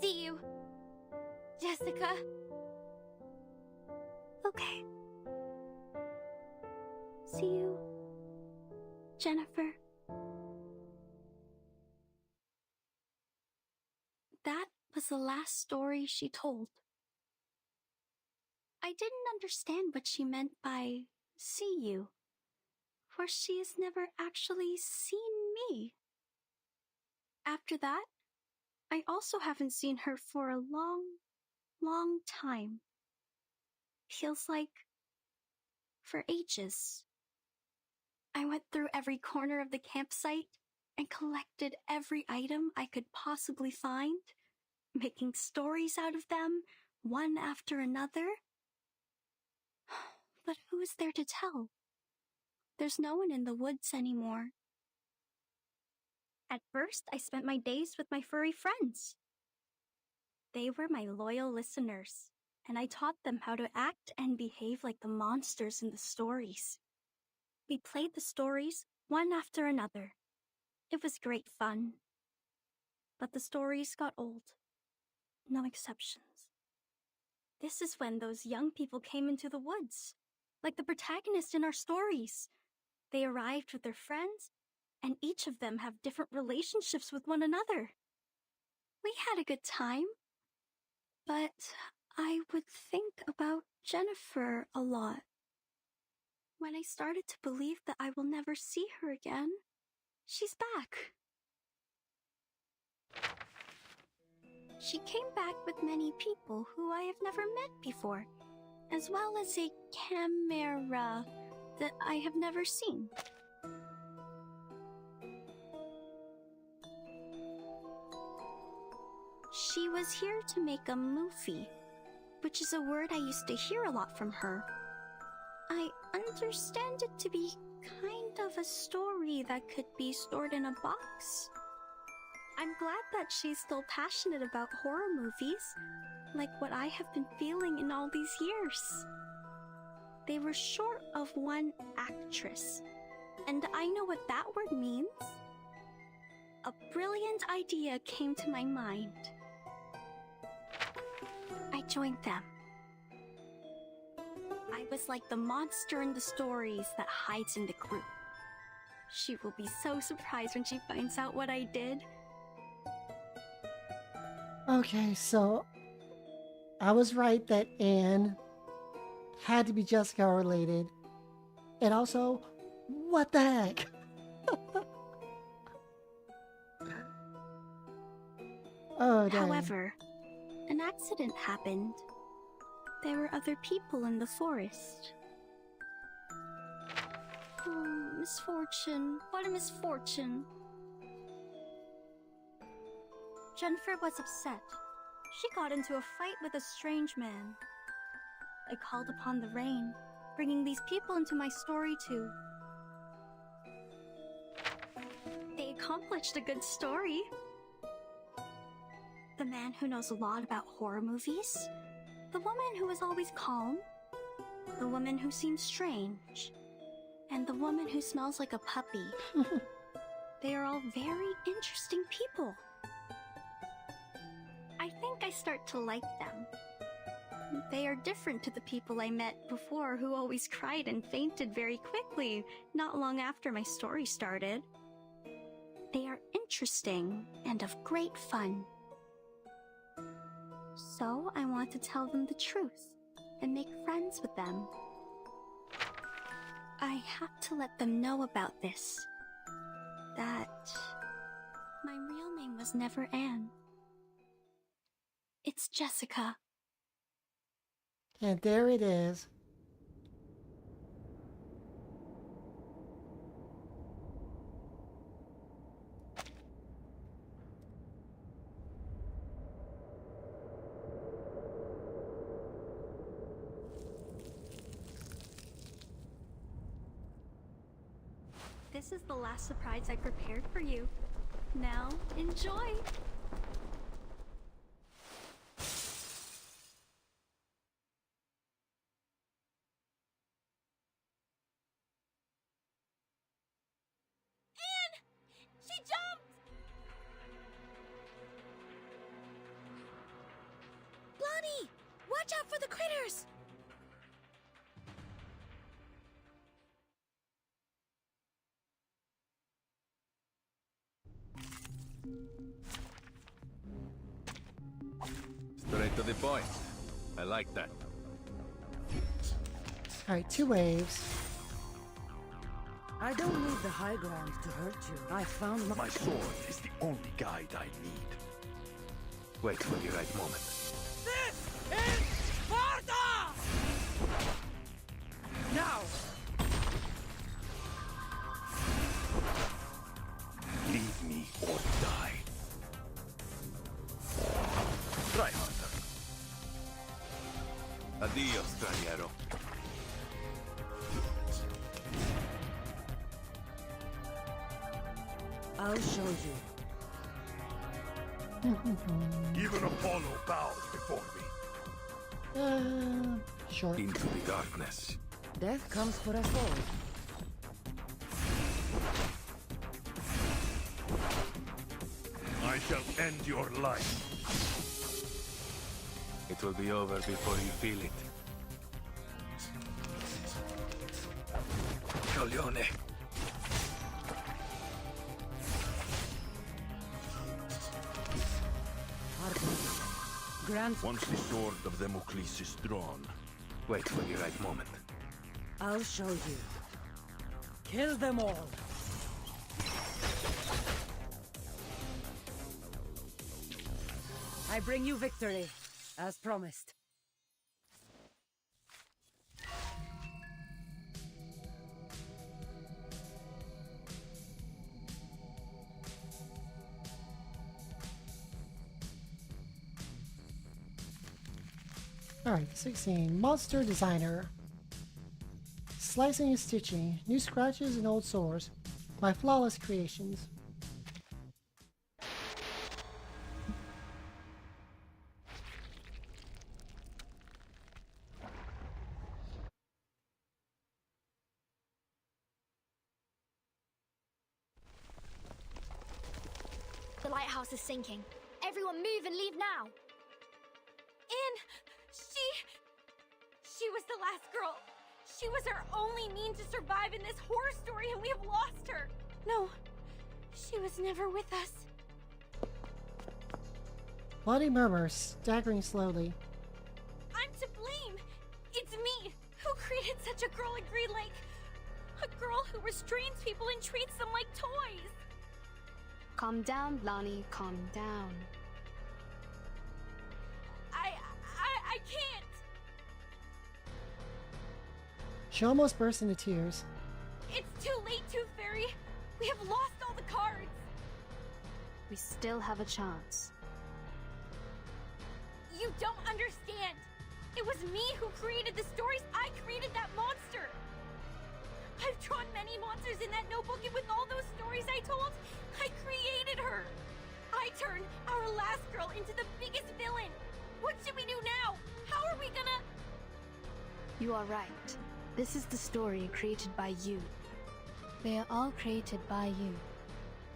See you, Jessica. Okay. See you, Jennifer. That was the last story she told. I didn't understand what she meant by see you, for she has never actually seen me. After that, I also haven't seen her for a long, long time. Feels like for ages. I went through every corner of the campsite and collected every item I could possibly find, making stories out of them, one after another. But who is there to tell? There's no one in the woods anymore. At first, I spent my days with my furry friends. They were my loyal listeners, and I taught them how to act and behave like the monsters in the stories. We played the stories one after another. It was great fun. But the stories got old. No exceptions. This is when those young people came into the woods, like the protagonist in our stories. They arrived with their friends, and each of them have different relationships with one another. We had a good time, but I would think about Jennifer a lot. When I started to believe that I will never see her again, she's back. She came back with many people who I have never met before, as well as a camera that I have never seen. She was here to make a movie, which is a word I used to hear a lot from her. I understand it to be kind of a story that could be stored in a box. I'm glad that she's still passionate about horror movies, like what I have been feeling in all these years. They were short of one actress, and I know what that word means. A brilliant idea came to my mind. I joined them. I was like the monster in the stories that hides in the group. She will be so surprised when she finds out what I did. Okay, so I was right that Anne had to be Jessica related. And also, what the heck? Oh, dang. However, an accident happened. There were other people in the forest. Oh, misfortune. What a misfortune. Jennifer was upset. She got into a fight with a strange man. I called upon the rain, bringing these people into my story too. They accomplished a good story. The man who knows a lot about horror movies, the woman who is always calm, the woman who seems strange, and the woman who smells like a puppy. They are all very interesting people. I think I start to like them. They are different to the people I met before who always cried and fainted very quickly, not long after my story started. They are interesting and of great fun. So I want to tell them the truth and make friends with them. I have to let them know about this. That my real name was never Anne. It's Jessica. And there it is. This is the last surprise I prepared for you. Now, enjoy! Anne! She jumped! Blondie! Watch out for the critters! Straight to the point. I like that. Alright, 2 waves. I don't need the high ground to hurt you. I found My sword is the only guide I need. Wait for the right moment. This is Sparta! Now! Leave me or die. Try harder. Addio, straniero. I'll show you. Even Apollo bows before me. Sure. Into the darkness. Death comes for us all. I shall end your life. It will be over before you feel it. Coglione. Once the sword of Damocles is drawn, wait for the right moment. I'll show you. Kill them all. I bring you victory, as promised. Alright, 16. Monster Designer. Slicing and stitching. New scratches and old sores. My flawless creations. The lighthouse is sinking. Everyone move and leave now. Anne! She was the last girl. She was our only means to survive in this horror story, and we have lost her. No, she was never with us. Bloody murmurs, staggering slowly. I'm to blame. It's me who created such a girl at Green Lake. A girl who restrains people and treats them like toys. Calm down, Blondie, calm down. I can't. She almost burst into tears. It's too late, Tooth Fairy. We have lost all the cards. We still have a chance. You don't understand. It was me who created the stories. I created that monster. I've drawn many monsters in that notebook, and with all those stories I told, I created her. I turned our last girl into the biggest villain. What should we do now? How are we gonna... You are right. This is the story created by you. They are all created by you.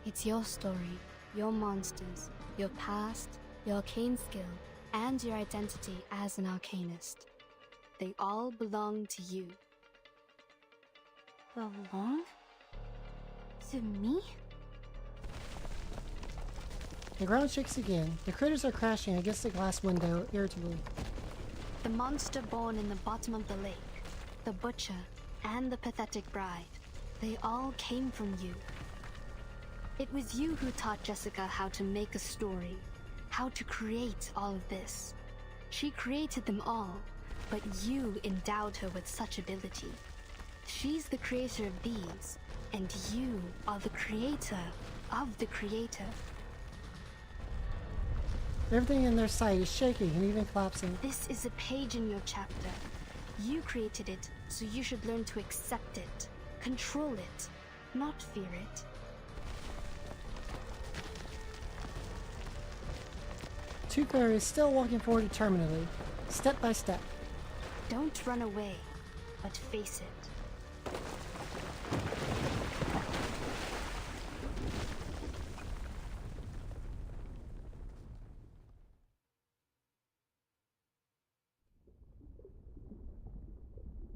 It's your story, your monsters, your past, your arcane skill, and your identity as an arcanist. They all belong to you. Belong? To me? The ground shakes again. The critters are crashing against the glass window irritably. The monster born in the bottom of the lake, the butcher, and the pathetic bride. They all came from you. It was you who taught Jessica how to make a story, how to create all of this. She created them all, but you endowed her with such ability. She's the creator of these, and you are the creator of the creator. Everything in their sight is shaking and even collapsing. This is a page in your chapter. You created it, so you should learn to accept it, control it. not fear it. Tucker is still walking forward determinedly, step by step. Don't run away, but face it.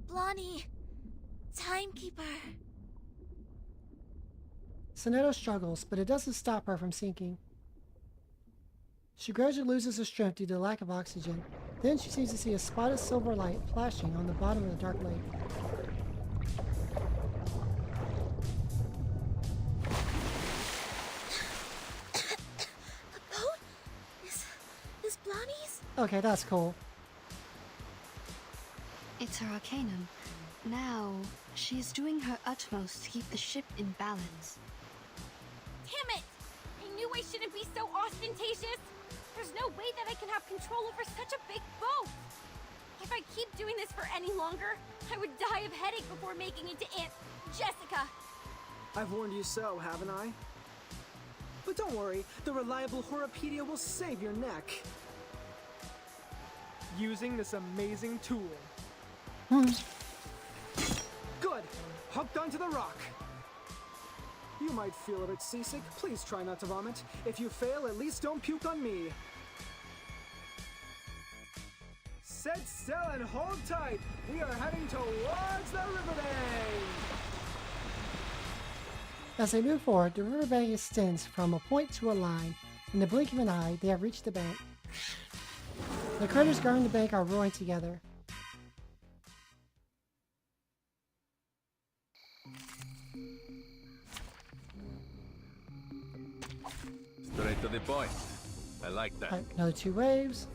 Blondie! Timekeeper! Soneto struggles, but it doesn't stop her from sinking. She gradually loses her strength due to the lack of oxygen. Then she seems to see a spot of silver light flashing on the bottom of the dark lake. The boat? Is Blondie's? Okay, that's cool. It's her arcanum. Now, she is doing her utmost to keep the ship in balance. Damn it! I knew I shouldn't be so ostentatious! There's no way that I can have control over such a big boat! If I keep doing this for any longer, I would die of headache before making it to Aunt Jessica! I've warned you so, haven't I? But don't worry, the reliable Horopedia will save your neck. Using this amazing tool. Good! Hooked onto the rock! You might feel a bit seasick. Please try not to vomit. If you fail, at least don't puke on me. Set sail and hold tight! We are heading towards the riverbank! As they move forward, the riverbank extends from a point to a line. In the blink of an eye, they have reached the bank. The critters guarding the bank are roaring together. Straight to the point. I like that. Right, another 2 waves.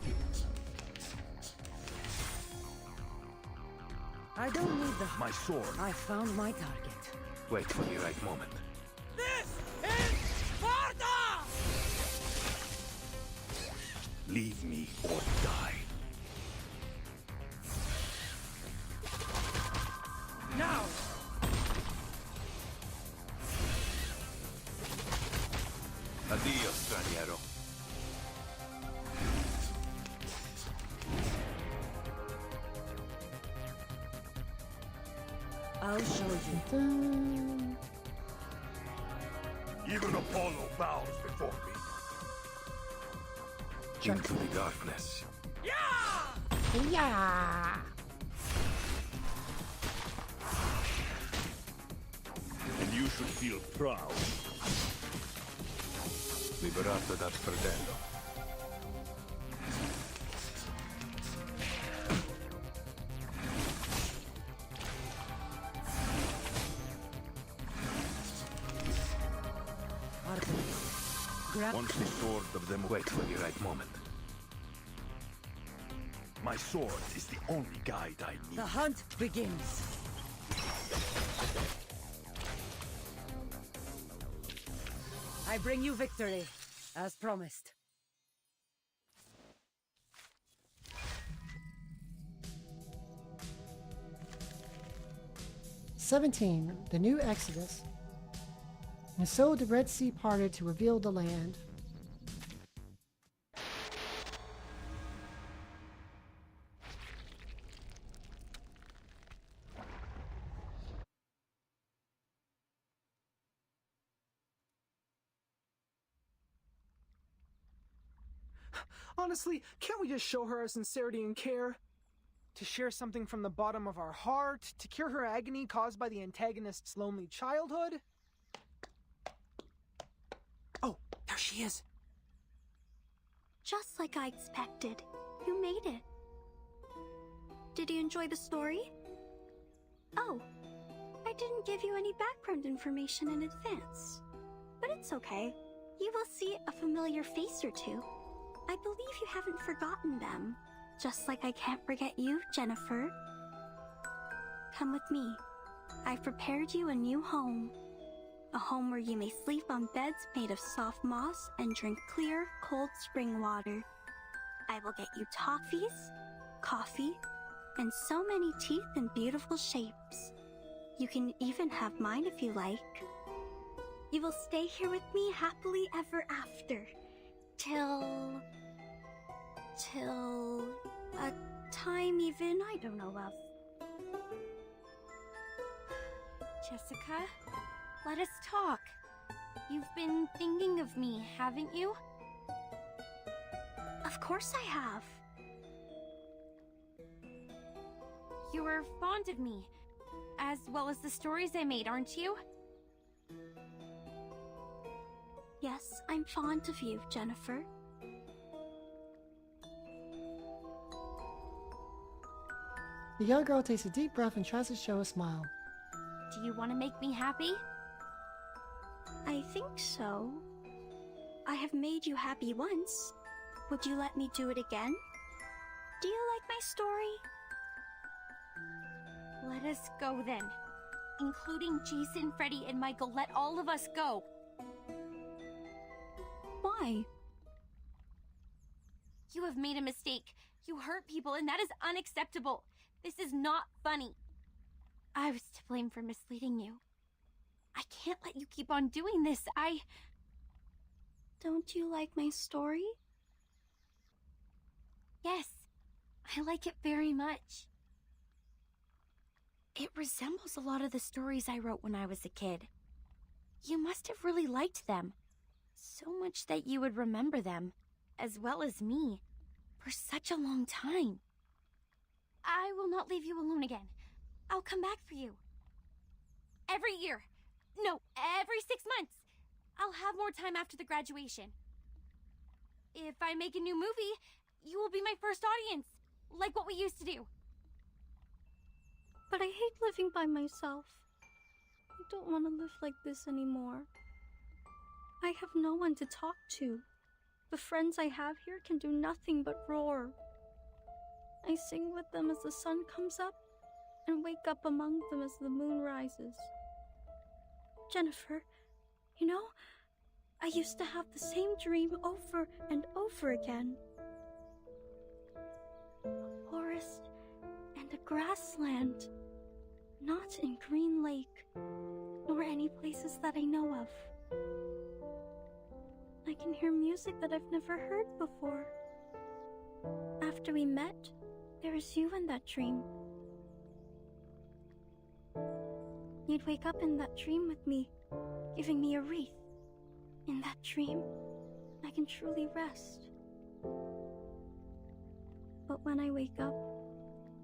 I don't need the... My sword. I found my target. Wait for the right moment. This is Sparta! Leave me or die. Now! Addio, straniero. I'll show you. Even Apollo bows before me. Into the darkness. Yeah! And you should feel proud. Liberato dal fratello. Once the sword of them, wait for the right moment. My sword is the only guide I need. The hunt begins. I bring you victory, as promised. "17. The new Exodus. And so the Red Sea parted to reveal the land. Honestly, can't we just show her our sincerity and care? To share something from the bottom of our heart, to cure her agony caused by the antagonist's lonely childhood? Oh, there she is. Just like I expected, you made it. Did you enjoy the story? Oh, I didn't give you any background information in advance. But it's okay. You will see a familiar face or two. I believe you haven't forgotten them. Just like I can't forget you, Jennifer. Come with me. I've prepared you a new home. A home where you may sleep on beds made of soft moss and drink clear, cold spring water. I will get you toffees, coffee, and so many teeth in beautiful shapes. You can even have mine if you like. You will stay here with me happily ever after. Till a time even I don't know of. Jessica, let us talk. You've been thinking of me, haven't you? Of course I have. You are fond of me, as well as the stories I made, aren't you? Yes, I'm fond of you, Jennifer. The young girl takes a deep breath and tries to show a smile. Do you want to make me happy? I think so. I have made you happy once. Would you let me do it again? Do you like my story? Let us go then. Including Jason, Freddy, and Michael. Let all of us go. Why? You have made a mistake. You hurt people, and that is unacceptable. This is not funny. I was to blame for misleading you. I can't let you keep on doing this. Don't you like my story? Yes, I like it very much. It resembles a lot of the stories I wrote when I was a kid. You must have really liked them. So much that you would remember them, as well as me, for such a long time. I will not leave you alone again. I'll come back for you. Every year. No, every 6 months. I'll have more time after the graduation. If I make a new movie, you will be my first audience, like what we used to do. But I hate living by myself. I don't want to live like this anymore. I have no one to talk to. The friends I have here can do nothing but roar. I sing with them as the sun comes up, and wake up among them as the moon rises. Jennifer, you know, I used to have the same dream over and over again. A forest and a grassland. Not in Green Lake, nor any places that I know of. I can hear music that I've never heard before. After we met, there was you in that dream. You'd wake up in that dream with me, giving me a wreath. In that dream, I can truly rest. But when I wake up,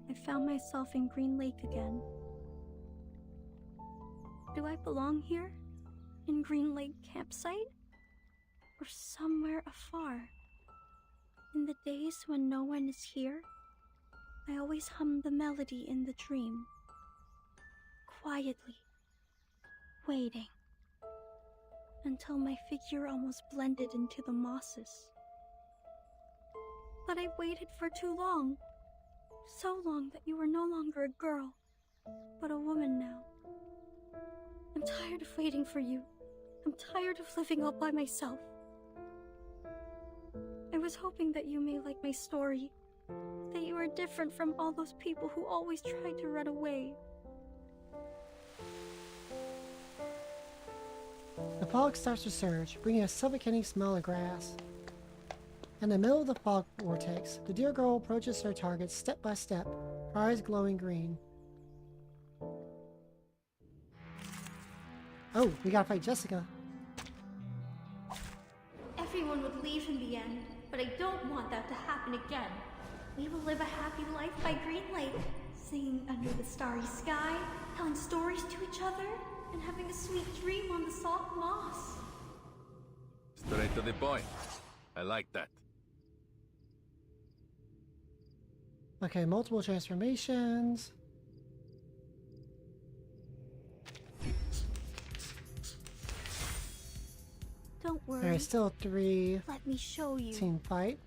I found myself in Green Lake again. Do I belong here? In Green Lake campsite? Or somewhere afar? In the days when no one is here, I always hum the melody in the dream. Quietly, waiting, until my figure almost blended into the mosses. But I waited for too long. So long that you were no longer a girl, but a woman now. I'm tired of waiting for you. I'm tired of living all by myself. I was hoping that you may like my story, that you are different from all those people who always tried to run away. The fog starts to surge, bringing a suffocating smell of grass. In the middle of the fog vortex, the dear girl approaches her target step by step, her eyes glowing green. Oh, we gotta fight Jessica. Everyone would leave in the end, but I don't want that to happen again. We will live a happy life by Green Lake, singing under the starry sky, telling stories to each other, and having a sweet dream on the soft moss. Straight to the point. I like that. Okay, multiple transformations. Don't worry. There's still 3 Let me show you. team fight.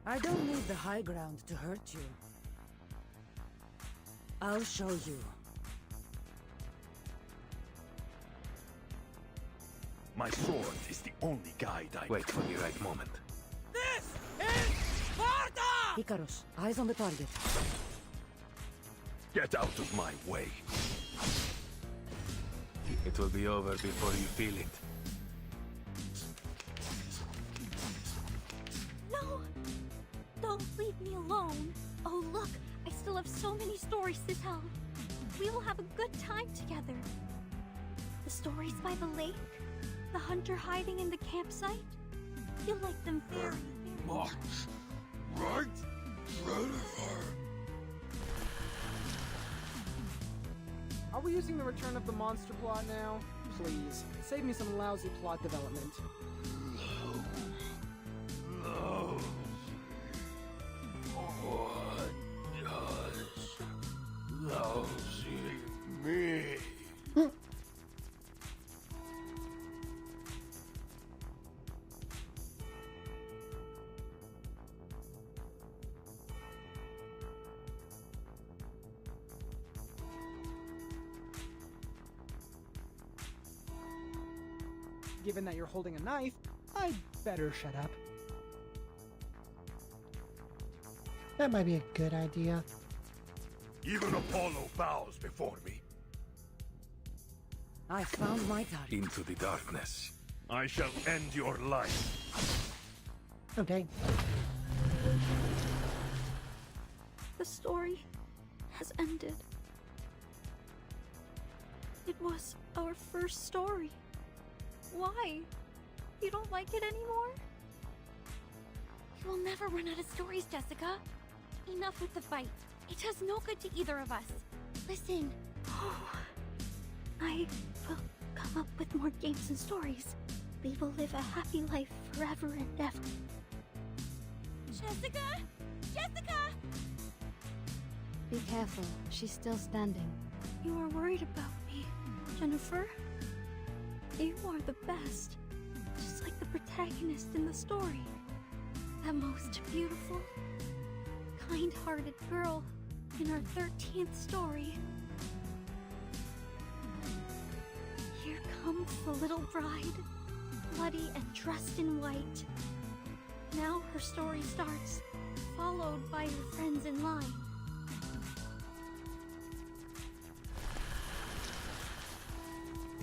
I don't need the high ground to hurt you. I'll show you. My sword is the only guide I... Wait for the right moment. This is Sparta! Icarus, eyes on the target. Get out of my way. It will be over before you feel it. No! Don't leave me alone. Oh, look, I still have so many stories to tell. We will have a good time together. The stories by the lake, the hunter hiding in the campsite. You'll like them very, very much. Right? Are we using the return of the monster plot now? Please, save me some lousy plot development. No. What does lousy mean? Given that you're holding a knife, I'd better shut up. That might be a good idea. Even Apollo bows before me. I found my target. Into the darkness. I shall end your life. Okay. The story has ended. It was our first story. Why? You don't like it anymore? We'll never run out of stories, Jessica. Enough with the fight. It does no good to either of us. Listen. I will come up with more games and stories. We will live a happy life forever and ever. Jessica! Jessica! Be careful, she's still standing. You are worried about me, Jennifer? You are the best. Just like the protagonist in the story. That most beautiful, kind-hearted girl in our 13th story. Here comes the little bride, bloody and dressed in white. Now her story starts, followed by her friends in line.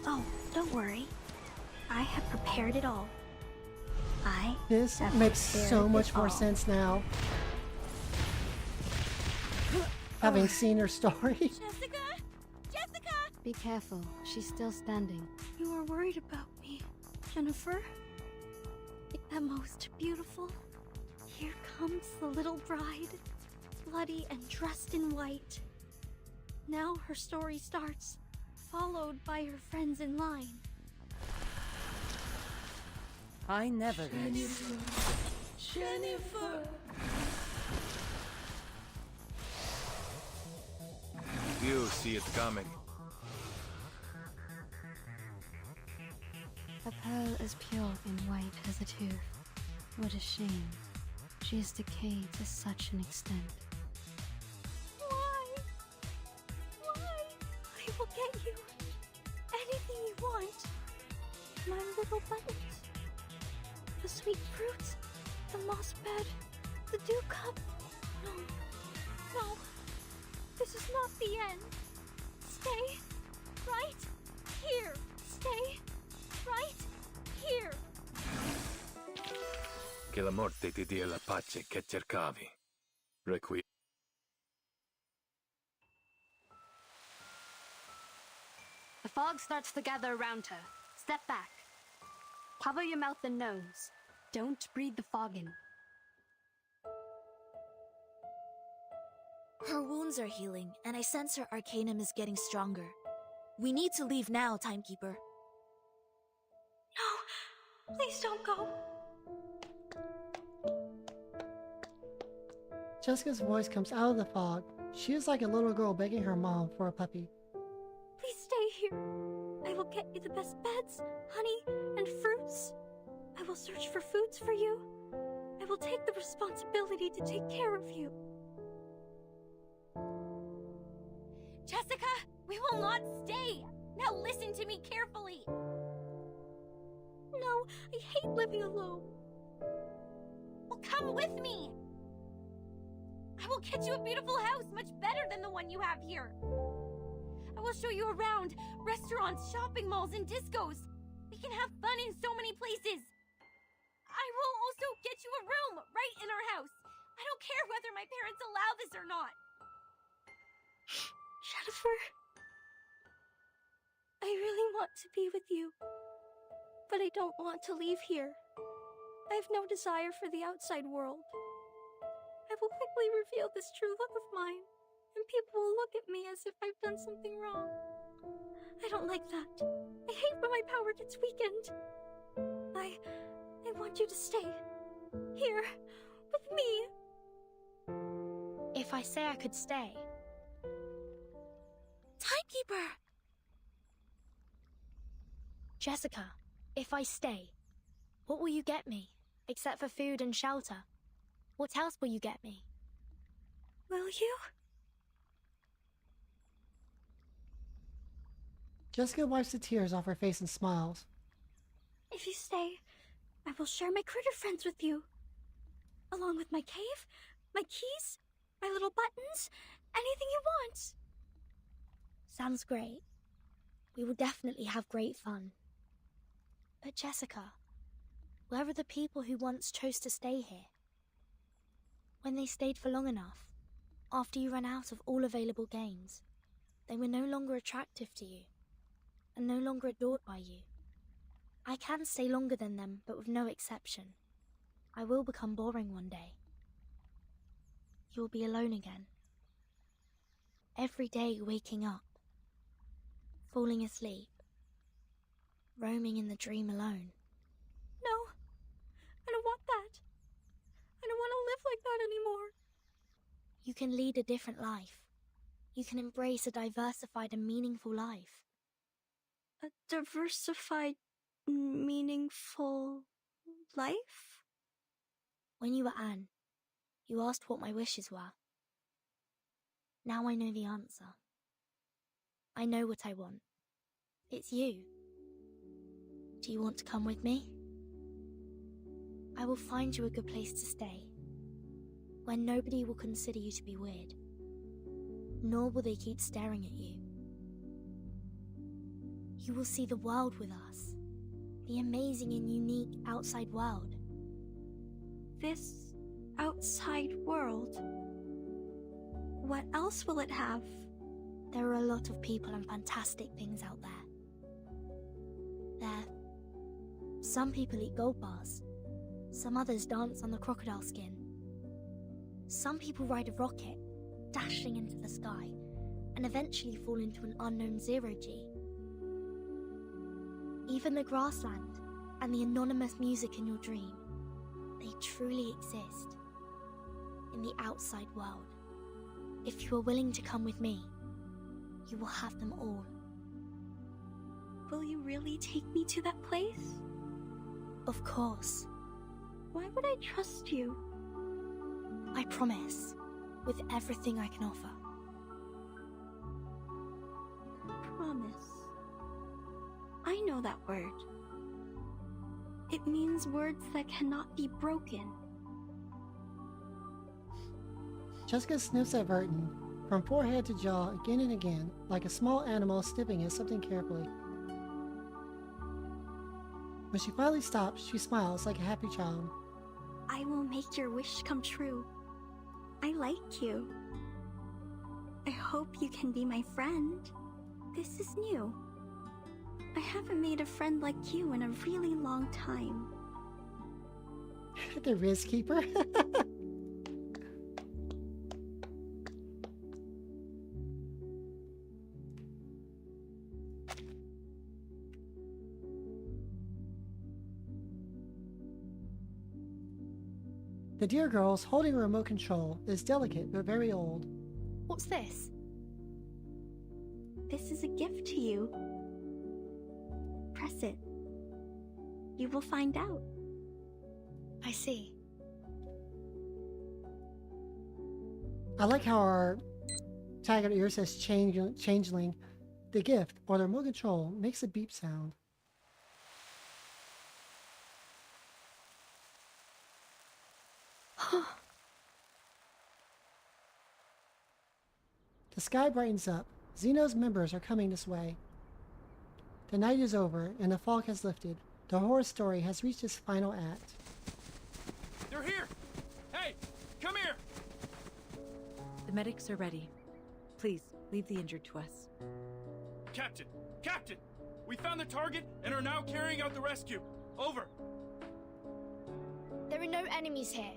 Oh, don't worry. I have prepared it all. This makes so much more sense now. Having seen her story. Jessica! Jessica! Be careful, she's still standing. You are worried about me, Jennifer? That most beautiful. Here comes the little bride, bloody and dressed in white. Now her story starts, followed by her friends in line. I never rest. Jennifer! You see it coming. A pearl as pure and white as a tooth. What a shame. She is decayed to such an extent. Why? Why? I will get you anything you want. My little buttons. The sweet fruits. The moss bed. The dew cup. No. No. This is not the end. Stay right here. Stay right here. Che la morte ti dia la pace che cercavi. Requiem. The fog starts to gather around her. Step back. Cover your mouth and nose. Don't breathe the fog in. Her wounds are healing, and I sense her arcanum is getting stronger. We need to leave now, Timekeeper. No! Please don't go! Jessica's voice comes out of the fog. She is like a little girl begging her mom for a puppy. Please stay here. I will get you the best beds, honey, and fruits. I will search for foods for you. I will take the responsibility to take care of you. Jessica, we will not stay. Now listen to me carefully. No, I hate living alone. Well, come with me. I will get you a beautiful house, much better than the one you you have here. I will show you around. Restaurants, shopping malls, and discos. We can have fun in so many places. I will also get you a room right in our house. I don't care whether my parents allow this or not. Jennifer, I really want to be with you, but I don't want to leave here. I have no desire for the outside world. I will quickly reveal this true love of mine, and people will look at me as if I've done something wrong. I don't like that. I hate when my power gets weakened. I want you to stay here with me. If I say I could stay... Timekeeper! Jessica, if I stay, what will you get me, except for food and shelter? What else will you get me? Will you? Jessica wipes the tears off her face and smiles. If you stay, I will share my critter friends with you. Along with my cave, my keys, my little buttons, anything you want. Sounds great. We will definitely have great fun. But Jessica, where are the people who once chose to stay here? When they stayed for long enough, after you ran out of all available games, they were no longer attractive to you, and no longer adored by you. I can stay longer than them, but with no exception. I will become boring one day. You will be alone again. Every day waking up, falling asleep, roaming in the dream alone. No, I don't want that. I don't want to live like that anymore. You can lead a different life. You can embrace a diversified and meaningful life. A diversified, meaningful life? When you were Anne, you asked what my wishes were. Now I know the answer. I know what I want. It's you. Do you want to come with me? I will find you a good place to stay, where nobody will consider you to be weird, nor will they keep staring at you. You will see the world with us, the amazing and unique outside world. This outside world? What else will it have? There are a lot of people and fantastic things out there. Some people eat gold bars. Some others dance on the crocodile skin. Some people ride a rocket, dashing into the sky, and eventually fall into an unknown zero-G. Even the grassland and the anonymous music in your dream, they truly exist in the outside world. If you are willing to come with me, you will have them all. Will you really take me to that place? Of course. Why would I trust you? I promise, with everything I can offer. Promise. I know that word. It means words that cannot be broken. Jessica sniffs at Burton, from forehead to jaw, again and again, like a small animal sniffing at something carefully. When she finally stops, she smiles like a happy child. I will make your wish come true. I like you. I hope you can be my friend. This is new. I haven't made a friend like you in a really long time. The Riz Keeper. The dear girl's holding a remote control is delicate but very old. What's this? This is a gift to you. Press it. You will find out. I see. I like how our tag on ear says changeling. The gift, or the remote control, makes a beep sound. The sky brightens up. Xeno's members are coming this way. The night is over, and the fog has lifted. The horror story has reached its final act. They're here! Hey, come here! The medics are ready. Please, leave the injured to us. Captain! Captain! We found the target and are now carrying out the rescue. Over. There are no enemies here.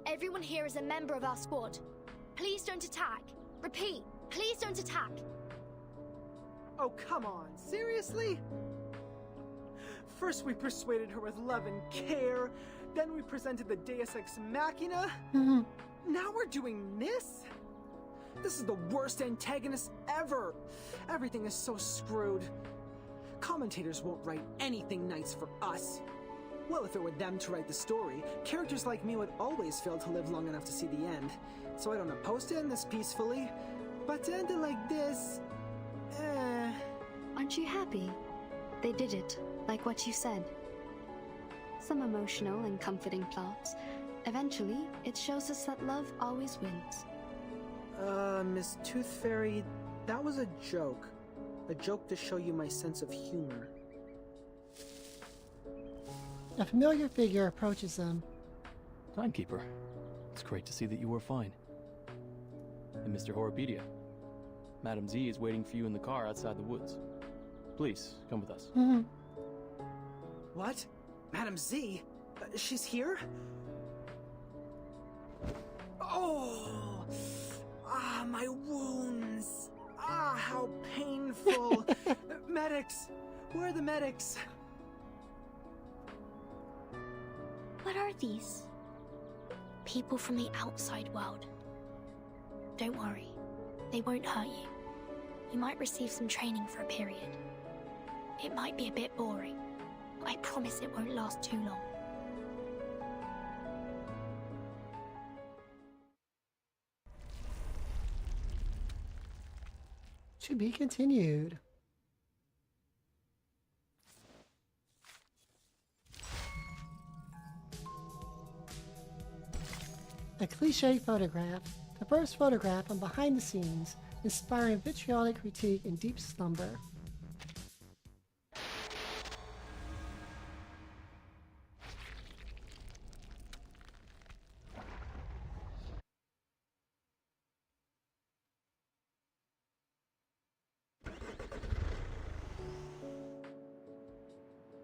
Everyone here is a member of our squad. Please don't attack. Repeat, please don't attack. Oh, come on. Seriously? First we persuaded her with love and care, then we presented the Deus Ex Machina. Now we're doing this? This is the worst antagonist ever. Everything is so screwed. Commentators won't write anything nice for us. Well, if it were them to write the story, characters like me would always fail to live long enough to see the end. So I don't oppose to end this peacefully, but to end it like this... Aren't you happy? They did it, like what you said. Some emotional and comforting plots. Eventually, it shows us that love always wins. Miss Tooth Fairy, that was a joke. A joke to show you my sense of humor. A familiar figure approaches them. Timekeeper, it's great to see that you were fine. And Mr. Horopedia, Madam Z is waiting for you in the car outside the woods. Please, come with us. What? Madam Z? She's here? Oh! Ah, my wounds! Ah, how painful! Medics! Where are the medics? What are these? People from the outside world. Don't worry, they won't hurt you. You might receive some training for a period. It might be a bit boring, but I promise it won't last too long. To be continued. A cliché photograph. The first photograph on behind the scenes, inspiring vitriolic critique and deep slumber.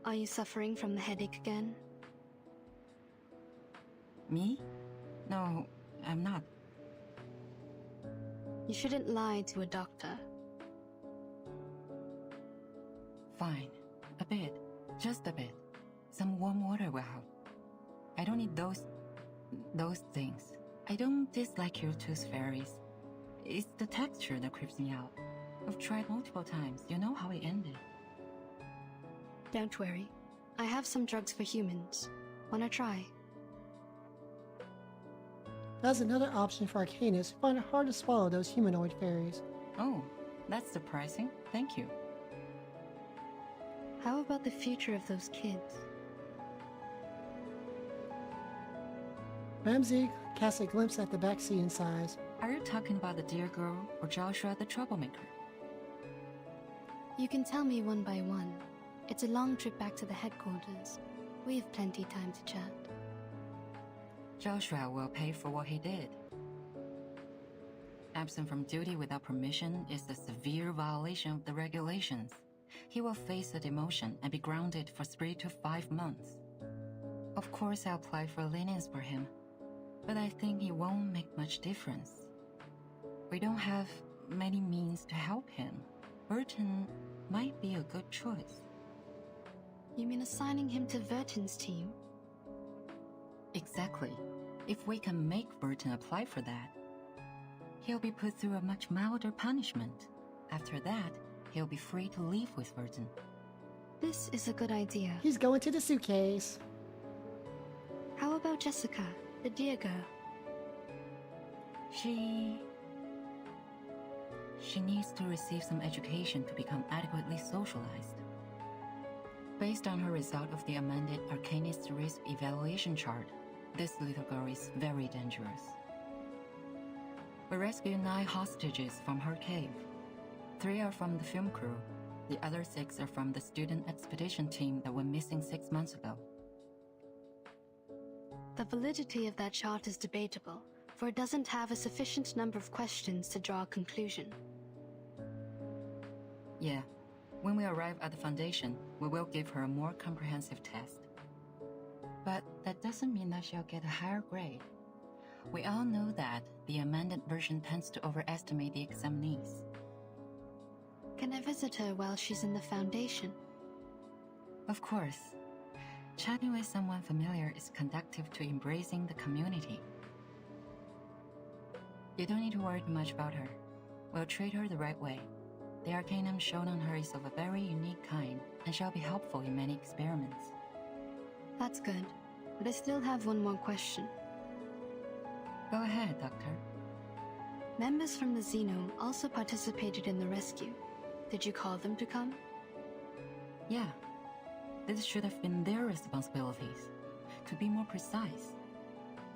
Are you suffering from the headache again? Me? No, I'm not. You shouldn't lie to a doctor. Fine. A bit. Just a bit. Some warm water will help. I don't need those things. I don't dislike your tooth fairies. It's the texture that creeps me out. I've tried multiple times. You know how it ended. Don't worry. I have some drugs for humans. Wanna try? That's another option for Arcanists who find it hard to swallow those humanoid fairies. Oh, that's surprising. Thank you. How about the future of those kids? Ramsey casts a glimpse at the backseat and sighs. Are you talking about the dear girl or Joshua the troublemaker? You can tell me one by one. It's a long trip back to the headquarters. We have plenty time to chat. Joshua will pay for what he did. Absent from duty without permission is a severe violation of the regulations. He will face a demotion and be grounded for 3 to 5 months. Of course, I'll apply for lenience for him, but I think it won't make much difference. We don't have many means to help him. Burton might be a good choice. You mean assigning him to Verton's team? Exactly. If we can make Burton apply for that, he'll be put through a much milder punishment. After that, he'll be free to leave with Burton. This is a good idea. He's going to the suitcase. How about Jessica, the dear girl? She needs to receive some education to become adequately socialized. Based on her result of the amended Arcanist Risk Evaluation Chart, this little girl is very dangerous. We rescued 9 hostages from her cave. 3 are from the film crew. The other 6 are from the student expedition team that went missing 6 months ago. The validity of that chart is debatable, for it doesn't have a sufficient number of questions to draw a conclusion. Yeah. When we arrive at the Foundation, we will give her a more comprehensive test. But that doesn't mean that she'll get a higher grade. We all know that the amended version tends to overestimate the examinees. Can I visit her while she's in the Foundation? Of course. Chatting with someone familiar is conducive to embracing the community. You don't need to worry too much about her. We'll treat her the right way. The arcanum shown on her is of a very unique kind and shall be helpful in many experiments. That's good, but I still have one more question. Go ahead, Doctor. Members from the Xeno also participated in the rescue. Did you call them to come? Yeah. This should have been their responsibilities. To be more precise,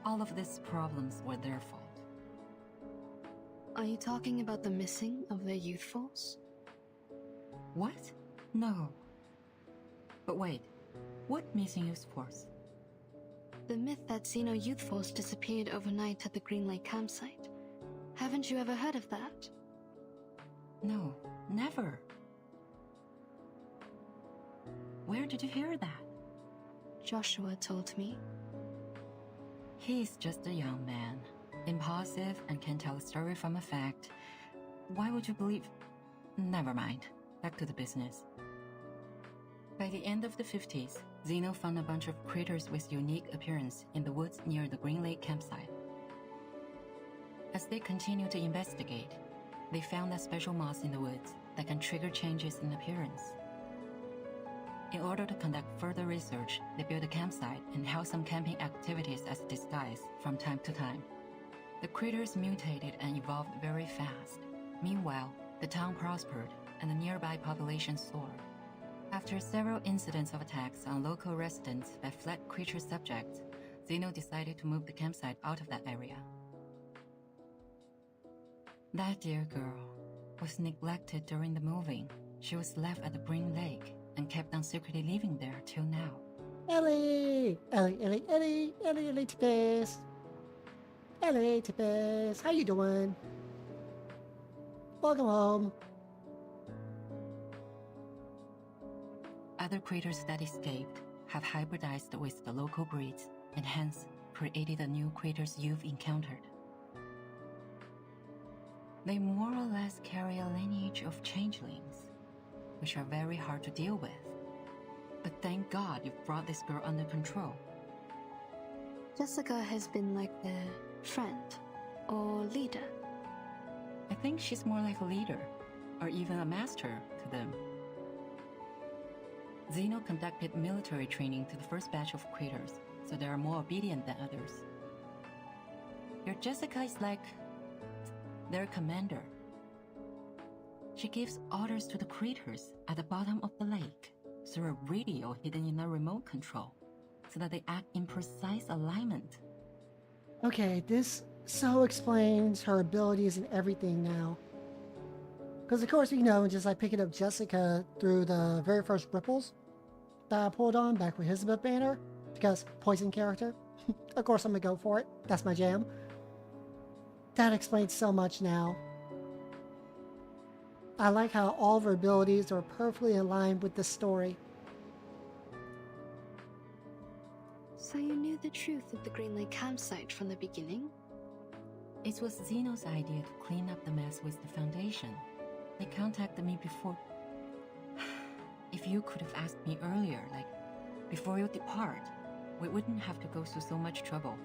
all of these problems were their fault. Are you talking about the missing of their youth force? What? No. But wait, what missing youth force? The myth that Xeno youth force disappeared overnight at the Green Lake campsite. Haven't you ever heard of that? No, never. Where did you hear that? Joshua told me. He's just a young man, impulsive and can tell a story from a fact. Why would you believe? Never mind. Back to the business. By the end of the 50s, Xeno found a bunch of critters with unique appearance in the woods near the Green Lake campsite. As they continued to investigate, they found a special moss in the woods that can trigger changes in appearance. In order to conduct further research, they built a campsite and held some camping activities as a disguise from time to time. The critters mutated and evolved very fast. Meanwhile, the town prospered and the nearby population soared. After several incidents of attacks on local residents by fled creature subjects, Xeno decided to move the campsite out of that area. That dear girl was neglected during the moving. She was left at the Green Lake and kept on secretly living there till now. Ellie Tippis. Ellie Tippis, how you doing? Welcome home. Other critters that escaped have hybridized with the local breeds and hence created the new critters you've encountered. They more or less carry a lineage of changelings, which are very hard to deal with. But thank God you've brought this girl under control. Jessica has been like their friend or leader. I think she's more like a leader, or even a master to them. Xeno conducted military training to the first batch of critters, so they are more obedient than others. Your Jessica is like their commander. She gives orders to the critters at the bottom of the lake through a radio hidden in a remote control, so that they act in precise alignment. Okay, this so explains her abilities and everything now. Because of course, you know, just like picking up Jessica through the very first ripples that I pulled on back with Elizabeth Banner, because poison character. Of course I'm gonna go for it. That's my jam. That explains so much now. I like how all of her abilities are perfectly aligned with the story. So you knew the truth of the Green Lake campsite from the beginning? It was Xeno's idea to clean up the mess with the Foundation. They contacted me before. If you could have asked me earlier, like, before you depart, we wouldn't have to go through so much trouble.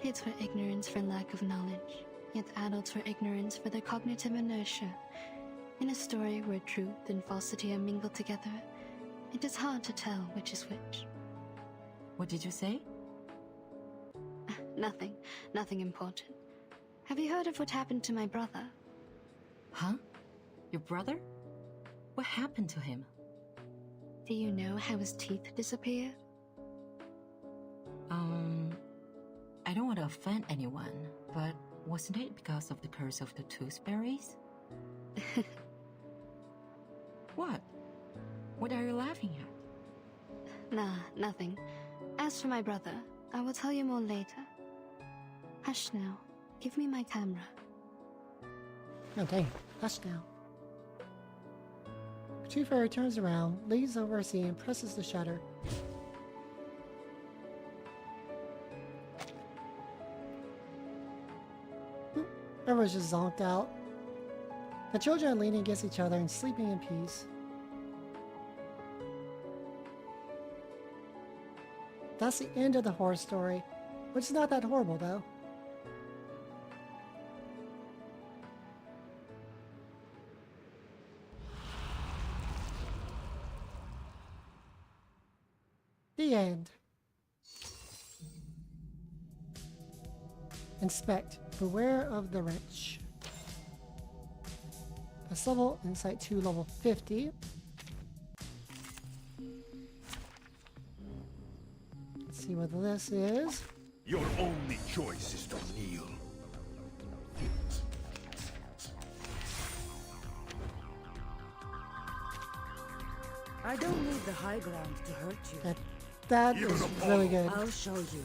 Kids were ignorance for lack of knowledge, yet adults were ignorance for their cognitive inertia. In a story where truth and falsity are mingled together, it is hard to tell which is which. What did you say? Nothing important. Have you heard of what happened to my brother? Huh? Your brother? What happened to him? Do you know how his teeth disappeared? I don't want to offend anyone, but Wasn't it because of the curse of the tooth fairies? What? What are you laughing at? Nah, nothing. As for my brother, I will tell you more later. Hush now. Give me my camera. Okay, hush now. Tooth Fairy turns around, leans over her seat, and presses the shutter. Everyone's just zonked out. The children are leaning against each other and sleeping in peace. That's the end of the horror story, which is not that horrible though. The end. Inspect. Beware of the wrench. This level, Insight 2, level 50. Let's see what this is. Your only choice is to kneel. I don't need the high ground to hurt you. That is really good. I'll show you.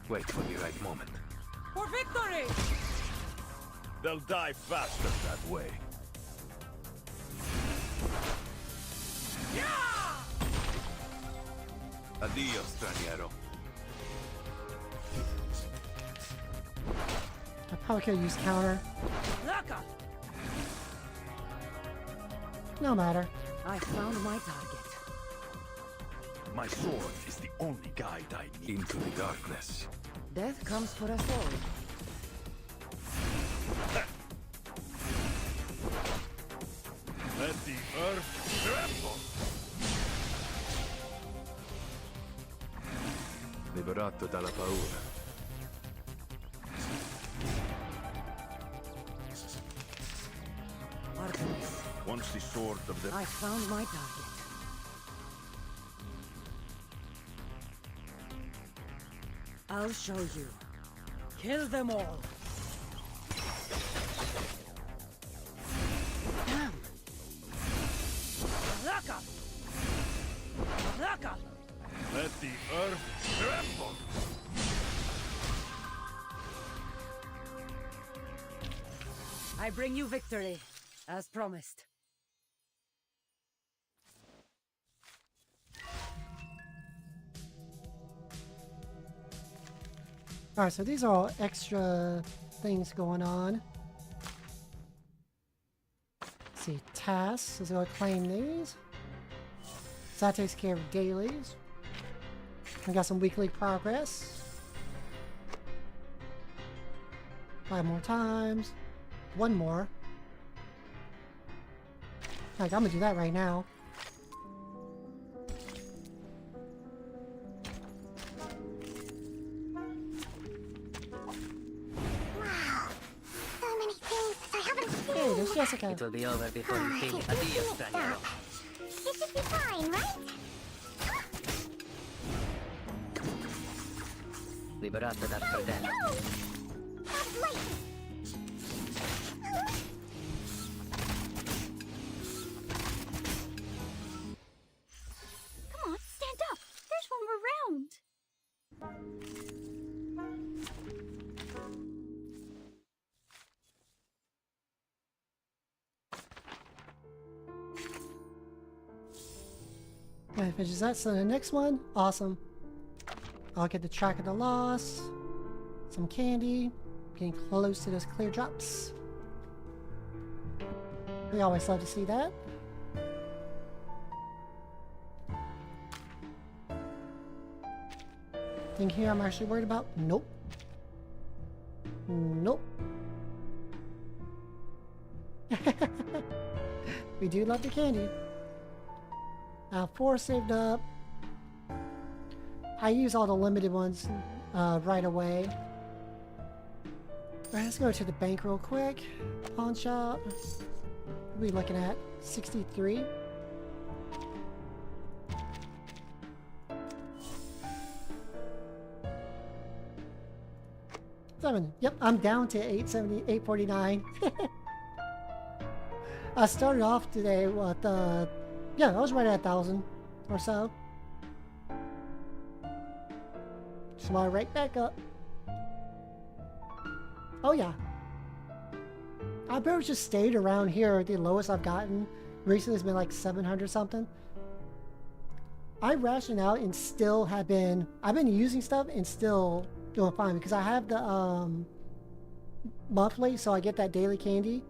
Wait for the right moment. For victory! They'll die faster that way. Addio, straniero. I probably could use counter. No matter. I found my target. My sword is the only guide I need. Into the darkness. Death comes for us all. Let the earth tremble. Liberato dalla paura. Artemis. Once the sword of the... I found my target. I'll show you. Kill them all. Damn. Raka! Raka! Let the earth tremble. I bring you victory, as promised. Alright, so these are all extra things going on. Let's see, tasks. Let's go claim these. So that takes care of dailies. We got some weekly progress. 5 more times. 1 more. Like, I'm gonna do that right now. Hey, there's Jessica. It will be over before you feel it. Addio, straniero. It should be fine, right? Liberato dal fratello. Come on, stand up. There's one more round. That finishes that. So the next one, awesome. I'll get the track of the loss, some candy, getting close to those clear drops. We always love to see that. Thing here I'm actually worried about? Nope. Nope. We do love the candy. 4 saved up. I use all the limited ones right away. Alright, let's go to the bank real quick. Pawn shop. What are we looking at? 63. 7. Yep, I'm down to 870, 849. I started off today with, yeah, I was right at 1,000 or so. So I'm right back up. Oh yeah. I better just stayed around here. The lowest I've gotten recently has been like 700 something. I rationed out and still have been, I've been using stuff and still doing fine because I have the monthly, so I get that daily candy.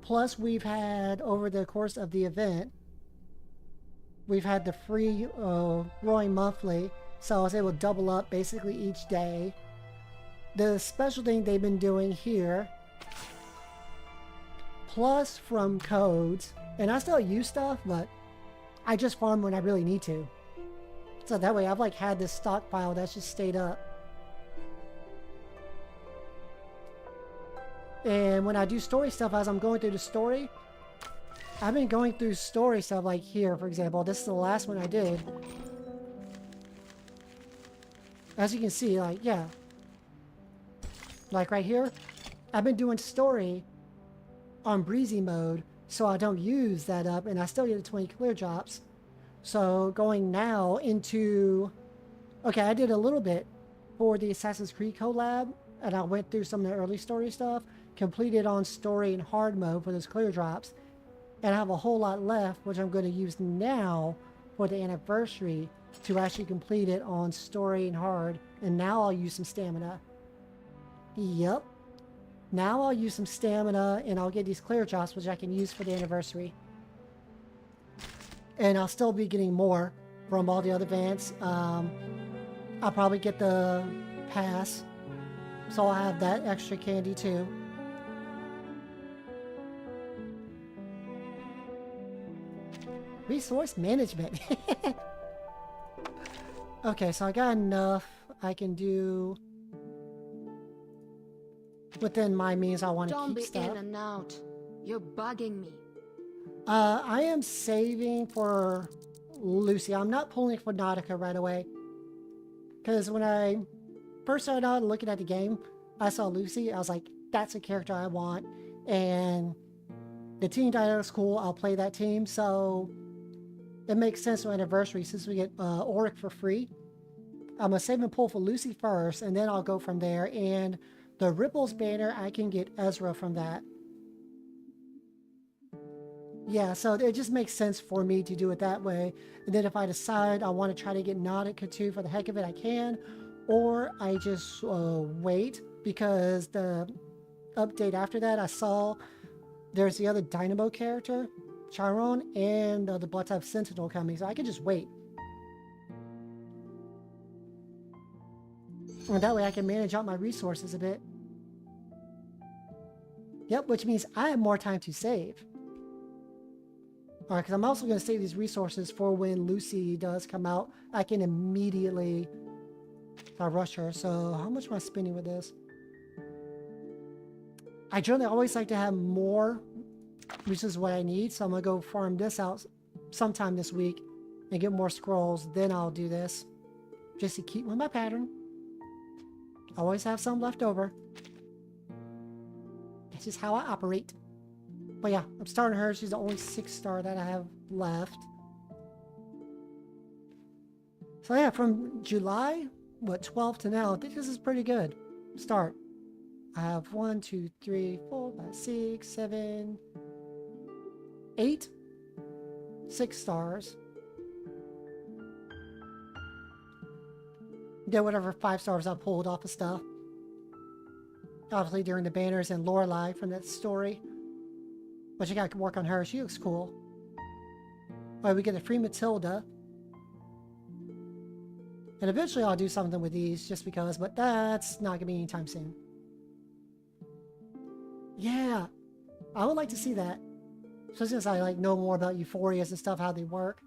Plus we've had, over the course of the event, we've had the free Roaring monthly, so I was able to double up basically each day. The special thing they've been doing here, plus from codes, and I still use stuff, but I just farm when I really need to. So that way I've like had this stockpile that's just stayed up. And when I do story stuff, as I'm going through the story, I've been going through story stuff like here, for example. This is the last one I did. As you can see, like, yeah. Like right here, I've been doing story on breezy mode, so I don't use that up, and I still get the 20 clear drops. So going now into, okay, I did a little bit for the Assassin's Creed collab, and I went through some of the early story stuff, completed on story and hard mode for those clear drops, and I have a whole lot left, which I'm going to use now for the anniversary to actually complete it on story and hard, and now I'll use some stamina. Yep. Now I'll use some stamina and I'll get these clear drops, which I can use for the anniversary. And I'll still be getting more from all the other events. I'll probably get the pass, so I'll have that extra candy too. Resource management. Okay, so I got enough I can do within my means. I want to keep stuff. Don't be in and out. You're bugging me. I am saving for Lucy. I'm not pulling for Nautica right away. Because when I first started out looking at the game, I saw Lucy. I was like, that's a character I want. And the team that is cool. I'll play that team. So it makes sense for anniversary since we get Auric for free. I'm going to save and pull for Lucy first, and then I'll go from there. And the Ripples banner, I can get Ezra from that. Yeah, so it just makes sense for me to do it that way. And then if I decide I want to try to get Nautica too for the heck of it, I can. Or I just wait, because the update after that, I saw there's the other Dynamo character, Chiron, and the Blood Type Sentinel coming, so I can just wait. And that way I can manage out my resources a bit. Yep, which means I have more time to save. Alright, because I'm also going to save these resources for when Lucy does come out. I can immediately rush her. So how much am I spending with this? I generally always like to have more resources what I need. So I'm going to go farm this out sometime this week and get more scrolls. Then I'll do this. Just to keep with my pattern. Always have some left over. That's just how I operate. But yeah, I'm starting her. She's the only 6-star that I have left. So yeah, from July, 12th to now, I think this is pretty good. Start. I have 1, 2, 3, 4, 5, 6, 7, 8 6 stars. Then whatever 5 stars I pulled off of stuff. Obviously during the banners and LeahvanaLive from that story. But you gotta work on her. She looks cool. Alright, we get a free Matilda. And eventually I'll do something with these just because, but that's not gonna be anytime soon. Yeah, I would like to see that. So since I know more about Euphorias and stuff, how they work.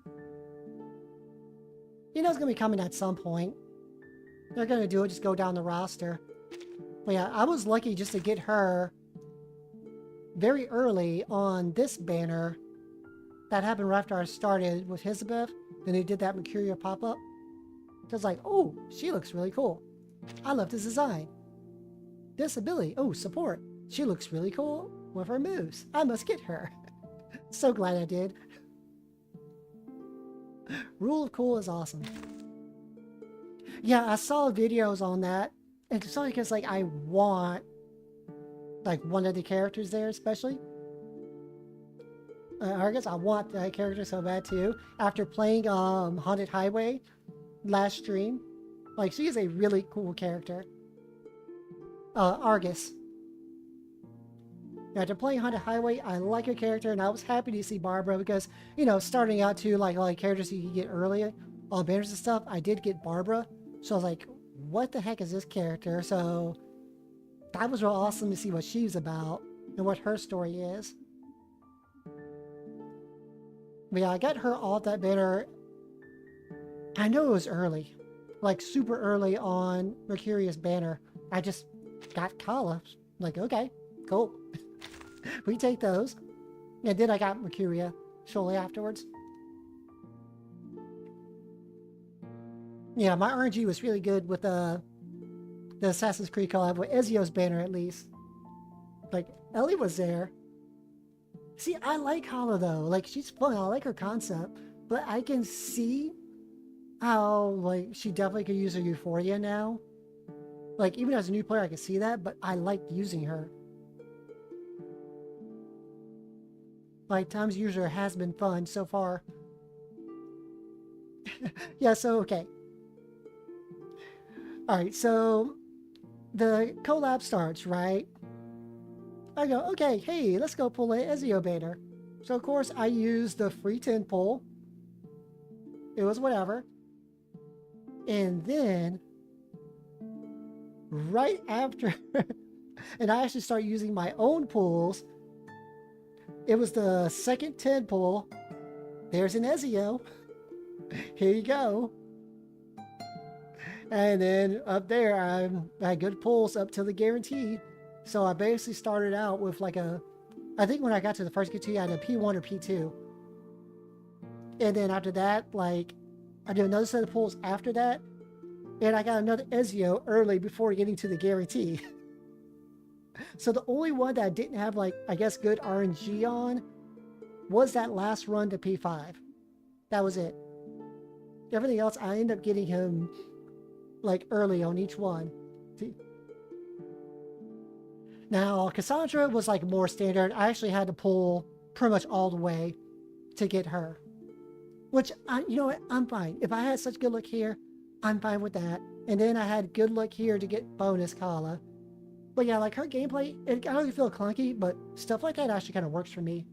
You know it's gonna be coming at some point. They're gonna do it, just go down the roster. But yeah, I was lucky just to get her very early on this banner. That happened right after I started with Elizabeth. Then they did that Mercurial pop-up. So I was like, oh, she looks really cool. I love this design. disability. Oh, support. She looks really cool with her moves. I must get her. So glad I did. Rule of Cool is awesome. Yeah, I saw videos on that. And it's only because, like, I want, like, one of the characters there, especially. I guess I want that character so bad, too. After playing Haunted Highway last stream. Like, she is a really cool character. Argus. After playing Haunted Highway, I like her character, and I was happy to see Barbara because, you know, starting out too, like all the characters you could get earlier on banners and stuff, I did get Barbara. So I was like, what the heck is this character? So that was real awesome to see what she's about and what her story is. But yeah, I got her off that banner. I know it was early, like super early on Mercurius banner. I just got Kala. Like, okay, cool. We take those. And then I got Mercuria shortly afterwards. Yeah, my RNG was really good with the Assassin's Creed collab with Ezio's banner, at least. Like, Ellie was there. See, I like Hala though. Like, she's fun. I like her concept. But I can see how, like, she definitely could use her Euphoria now. Like, even as a new player, I can see that, but I like using her. Like, Times User has been fun so far. Yeah, so, okay. Alright, so the collab starts, right? I go, okay, hey, let's go pull an Ezio banner. So, of course, I used the free 10 pull. It was whatever. And then, right after, and I actually started using my own pulls. It was the second 10 pull. There's an Ezio. Here you go. And then up there, I had good pulls up to the guarantee. So I basically started out with like I think when I got to the first guarantee, I had a P1 or P2. And then after that, like, I did another set of pulls after that. And I got another Ezio early before getting to the guarantee. So the only one that I didn't have, like, I guess good RNG on was that last run to P5. That was it. Everything else, I ended up getting him, like, early on each one. Now, Cassandra was, like, more standard. I actually had to pull pretty much all the way to get her. Which, you know what? I'm fine. If I had such good luck here, I'm fine with that. And then I had good luck here to get bonus Kala. But yeah, like her gameplay, I don't really feel clunky, but stuff like that actually kind of works for me.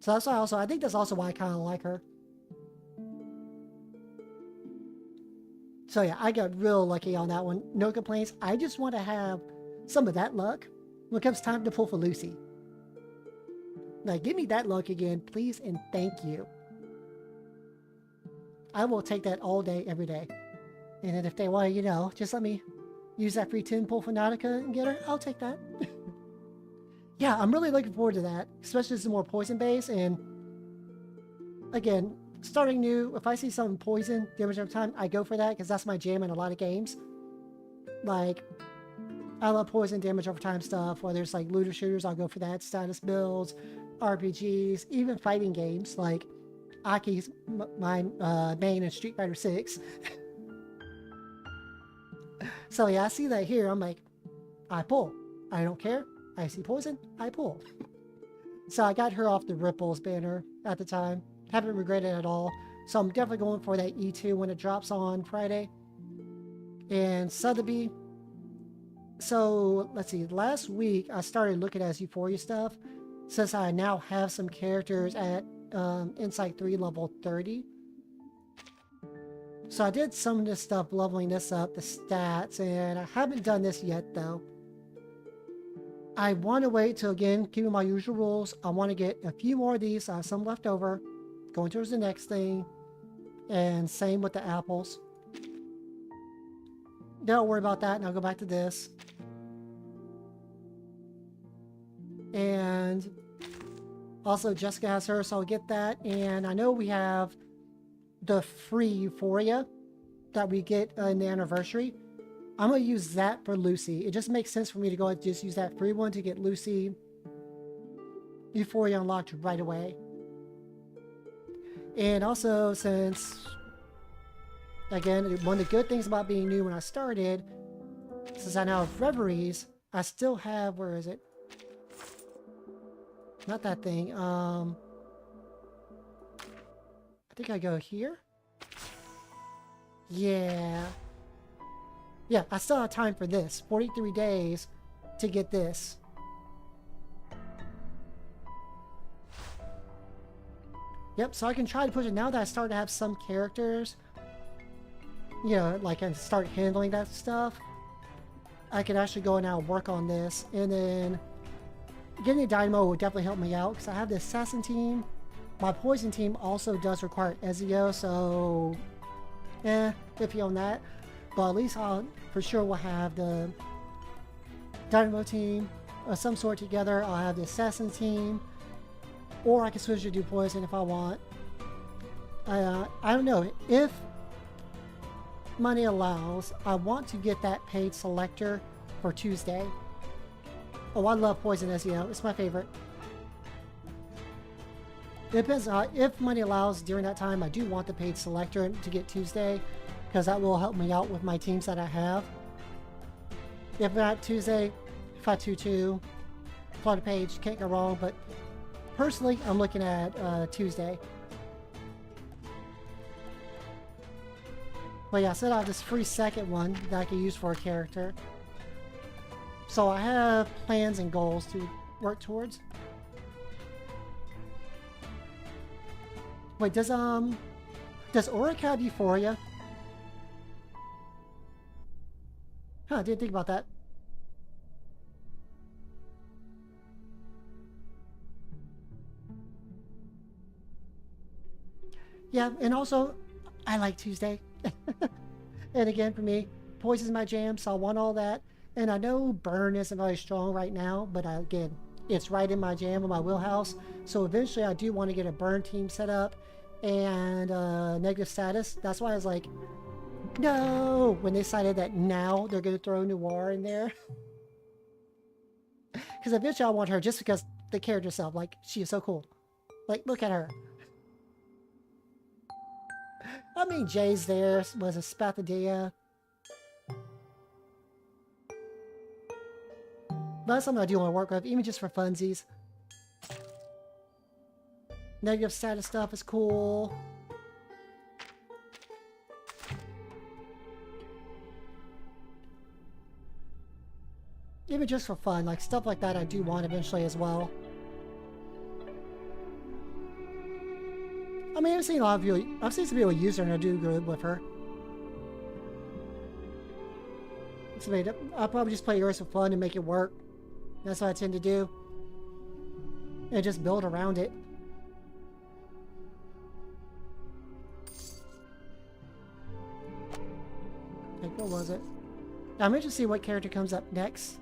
So that's why I think that's also why I kind of like her. So yeah, I got real lucky on that one. No complaints. I just want to have some of that luck when it comes time to pull for Lucy. Like, give me that luck again, please, and thank you. I will take that all day, every day. And then if they want to, you know, just let me use that free 10 pull for Nautica and get her, I'll take that. Yeah, I'm really looking forward to that, especially as it's more poison based. And again, starting new, if I see something poison damage over time, I go for that because that's my jam in a lot of games. Like, I love poison damage over time stuff, whether it's like looter shooters, I'll go for that, status builds, RPGs, even fighting games like Aki's my main in Street Fighter 6. So yeah, I see that here. I'm like, I pull. I don't care. I see poison. I pull. So I got her off the Ripples banner at the time. Haven't regretted it at all. So I'm definitely going for that E2 when it drops on Friday. And Sotheby. So let's see. Last week I started looking at Euphoria stuff. Since I now have some characters at Insight 3 level 30. So I did some of this stuff, leveling this up, the stats, and I haven't done this yet though. I want to wait till, again, keeping my usual rules. I want to get a few more of these. I have some left over. Going towards the next thing. And same with the apples. Don't worry about that, and I'll go back to this. And also Jessica has her, so I'll get that. And I know we have the free Euphoria that we get in the anniversary. I'm going to use that for Lucy. It just makes sense for me to go and just use that free one to get Lucy Euphoria unlocked right away. And also, since, again, one of the good things about being new when I started, since I now have Reveries, I still have, where is it? Not that thing. I think I go here. Yeah. Yeah, I still have time for this. 43 days to get this. Yep, so I can try to push it now that I start to have some characters. You know, like I start handling that stuff. I can actually go now and work on this. And then getting a Dynamo will definitely help me out because I have the Assassin team. My Poison team also does require Ezio, so iffy on that. But at least I'll for sure will have the Dynamo team of some sort together. I'll have the Assassin team. Or I can switch to do Poison if I want. I don't know. If money allows, I want to get that paid selector for Tuesday. Oh, I love Poison Ezio. It's my favorite. It depends. If money allows during that time, I do want the paid selector to get Tuesday, because that will help me out with my teams that I have. If not Tuesday, Fatutu, Flutter Page, can't go wrong, but personally, I'm looking at Tuesday. But yeah, I said I have this free second one that I can use for a character. So I have plans and goals to work towards. Wait, does Auric have Euphoria? Huh, I didn't think about that. Yeah, and also, I like Tuesday. And again, for me, Poison's my jam, so I want all that. And I know Burn isn't very strong right now, but again, it's right in my jam, in my wheelhouse. So eventually I do want to get a Burn team set up and negative status. That's why I was like, no, when they decided that now they're going to throw Noir in there. Because eventually I want her just because the character herself, like, she is so cool. Like, look at her. I mean, Jay's there, was a Spathidea. But that's something I do want to work with, even just for funsies. Negative status stuff is cool. Even just for fun, like stuff like that I do want eventually as well. I mean, I've seen a lot of people, I've seen some people use her and I do good with her. So I'll probably just play yours for fun and make it work. That's what I tend to do. And just build around it. Like, what was it? I'm interested to see what character comes up next.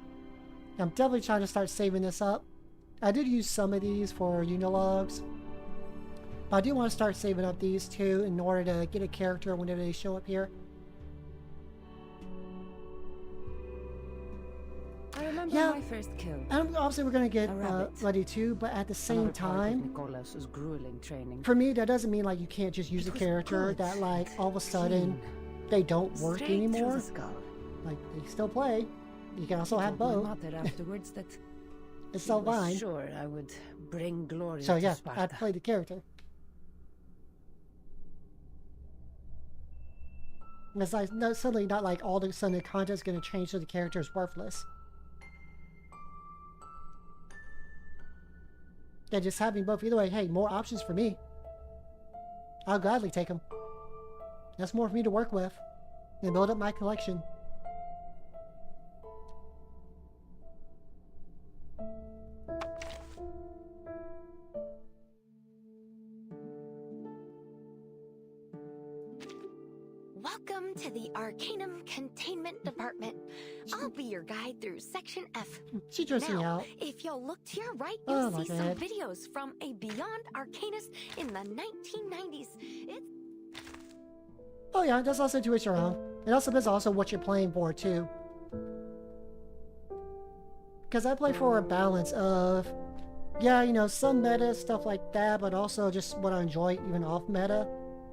I'm definitely trying to start saving this up. I did use some of these for Unilogs. But I do want to start saving up these too in order to get a character whenever they show up here. I remember my first kill. And obviously we're going to get ready too, but at the same time, for me that doesn't mean like you can't just use a character that like all of a sudden they don't work anymore. Like they still play. You can also have both. Afterwards that it's so fine. Sure, I would bring glory. So yeah, to Sparta. I'd play the character. It's like suddenly not like all of a sudden the content's going to change so the character is worthless. Yeah, just having both either way, hey, more options for me. I'll gladly take them. That's more for me to work with and build up my collection. Welcome to the Arcanum Containment Department. I'll be your guide through Section F. She's dressing now, out. if you'll look to your right, you'll see some videos from a Beyond Arcanus in the 1990s. Oh yeah, that's also to each your own. It also depends also what you're playing for too. Because I play for a balance of, yeah, you know, some meta stuff like that, but also just what I enjoy even off meta.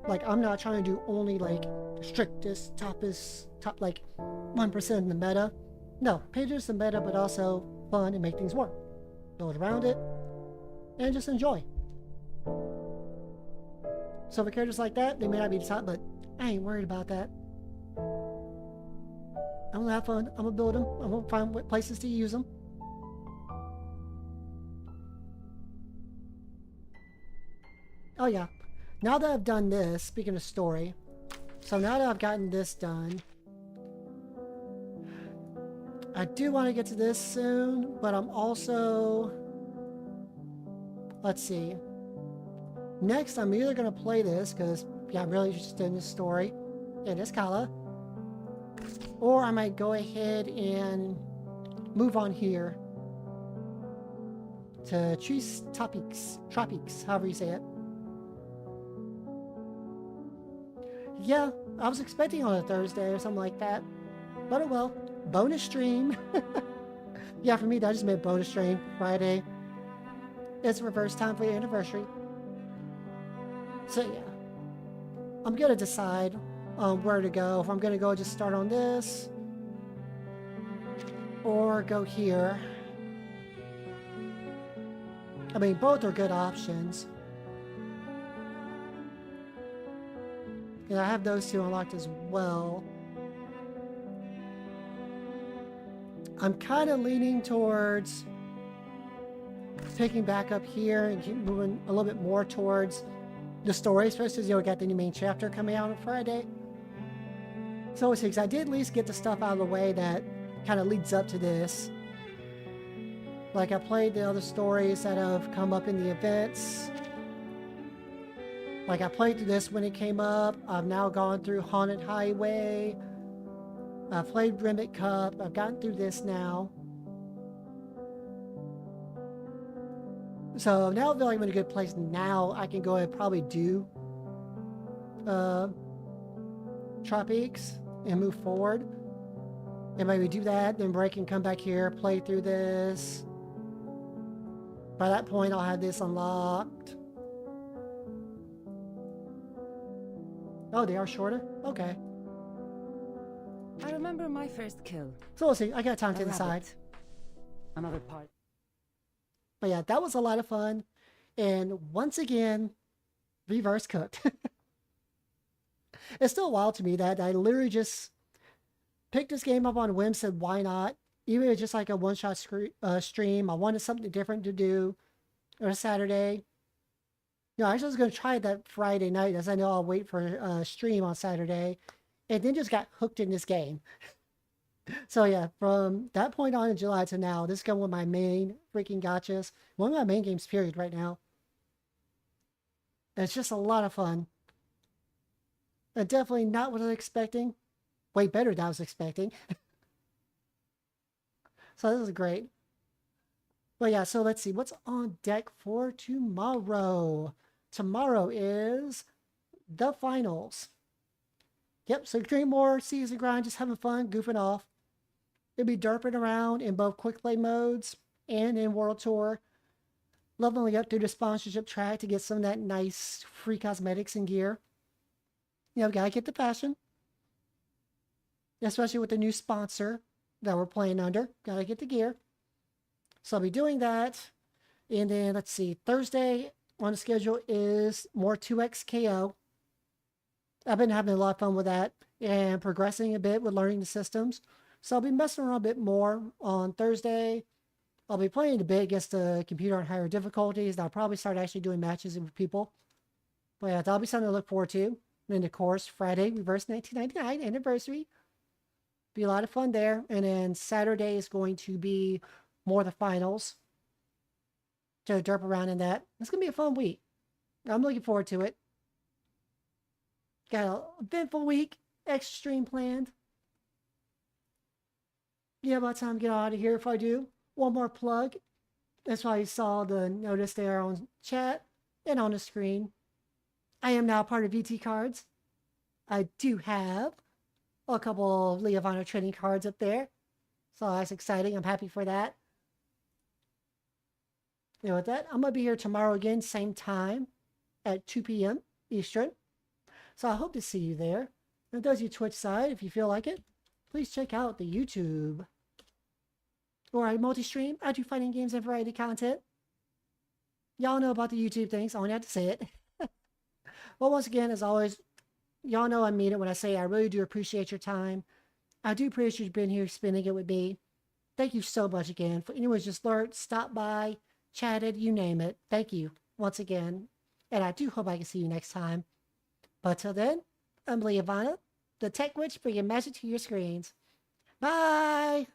Like, I'm not trying to do only like strictest, top 1% in the meta. No, pay just the meta, but also fun and make things work. Build around it, and just enjoy. So for characters like that, they may not be the top, but I ain't worried about that. I'm gonna have fun. I'm gonna build them. I'm gonna find places to use them. Oh yeah. Now that I've done this, speaking of story, so now that I've gotten this done, I do want to get to this soon, but I'm also, let's see. Next, I'm either going to play this, because yeah, I'm really interested in this story, and this Kala, or I might go ahead and move on here to Tropics, however you say it. Yeah, I was expecting on a Thursday or something like that. But oh well. Bonus stream. Yeah, for me, that just meant bonus stream. Friday. It's reverse time for your anniversary. So yeah. I'm going to decide where to go. If I'm going to go just start on this. Or go here. I mean, both are good options. And I have those two unlocked as well. I'm kind of leaning towards picking back up here and keep moving a little bit more towards the story, especially as you got the new main chapter coming out on Friday. So it's because I did at least get the stuff out of the way that kind of leads up to this. Like I played the other stories that have come up in the events. Like I played through this when it came up. I've now gone through Haunted Highway. I've played Rimmet Cup. I've gotten through this now. So now I feel like I'm in a good place. Now I can go ahead and probably do Tropics and move forward. And maybe do that, then break and come back here, play through this. By that point, I'll have this unlocked. Oh, they are shorter? Okay. I remember my first kill. So we'll see. I got time to A decide. rabbit. Another part. But yeah, that was a lot of fun. And once again, reverse cooked. It's still wild to me that I literally just picked this game up on a whim, said why not? Even if it's just like a one-shot stream. I wanted something different to do on a Saturday. No, I was going to try it that Friday night, as I know I'll wait for a stream on Saturday, and then just got hooked in this game. So yeah, from that point on in July to now, this is one of my main freaking gotchas. One of my main games, period, right now. And it's just a lot of fun. And definitely not what I was expecting. Way better than I was expecting. So this is great. But yeah, so let's see. What's on deck for tomorrow? Tomorrow is the finals. Yep, so doing more season grind, just having fun, goofing off. It'll be derping around in both quick play modes and in World Tour. Leveling up through the sponsorship track to get some of that nice free cosmetics and gear. You know, gotta get the fashion. Especially with the new sponsor that we're playing under. Gotta get the gear. So I'll be doing that. And then, let's see, Thursday on the schedule is more 2X KO. I've been having a lot of fun with that and progressing a bit with learning the systems. So I'll be messing around a bit more on Thursday. I'll be playing a bit against the computer on higher difficulties. And I'll probably start actually doing matches with people. But yeah, that'll be something to look forward to. And then, of course, Friday, Reverse 1999 anniversary. Be a lot of fun there. And then Saturday is going to be more the finals. To derp around in that. It's going to be a fun week. I'm looking forward to it. Got an eventful week. Extra stream planned. Yeah, by the time I get out of here, if I do, one more plug. That's why you saw the notice there on chat and on the screen. I am now part of VT Cards. I do have a couple of Leahvana trading cards up there. So that's exciting. I'm happy for that. You know, with that, I'm going to be here tomorrow again, same time at 2 p.m. Eastern. So I hope to see you there. And those of you Twitch side, if you feel like it, please check out the YouTube. Or I multi-stream. I do fighting games and variety content. Y'all know about the YouTube things. I only have to say it. Well, once again, as always, y'all know I mean it when I say I really do appreciate your time. I do appreciate you being here, spending it with me. Thank you so much again. For anyone who's just lurked, stopped by, chatted, you name it. Thank you once again. And I do hope I can see you next time. But till then, I'm Leahvana, the Tech Witch, bringing magic to your screens. Bye!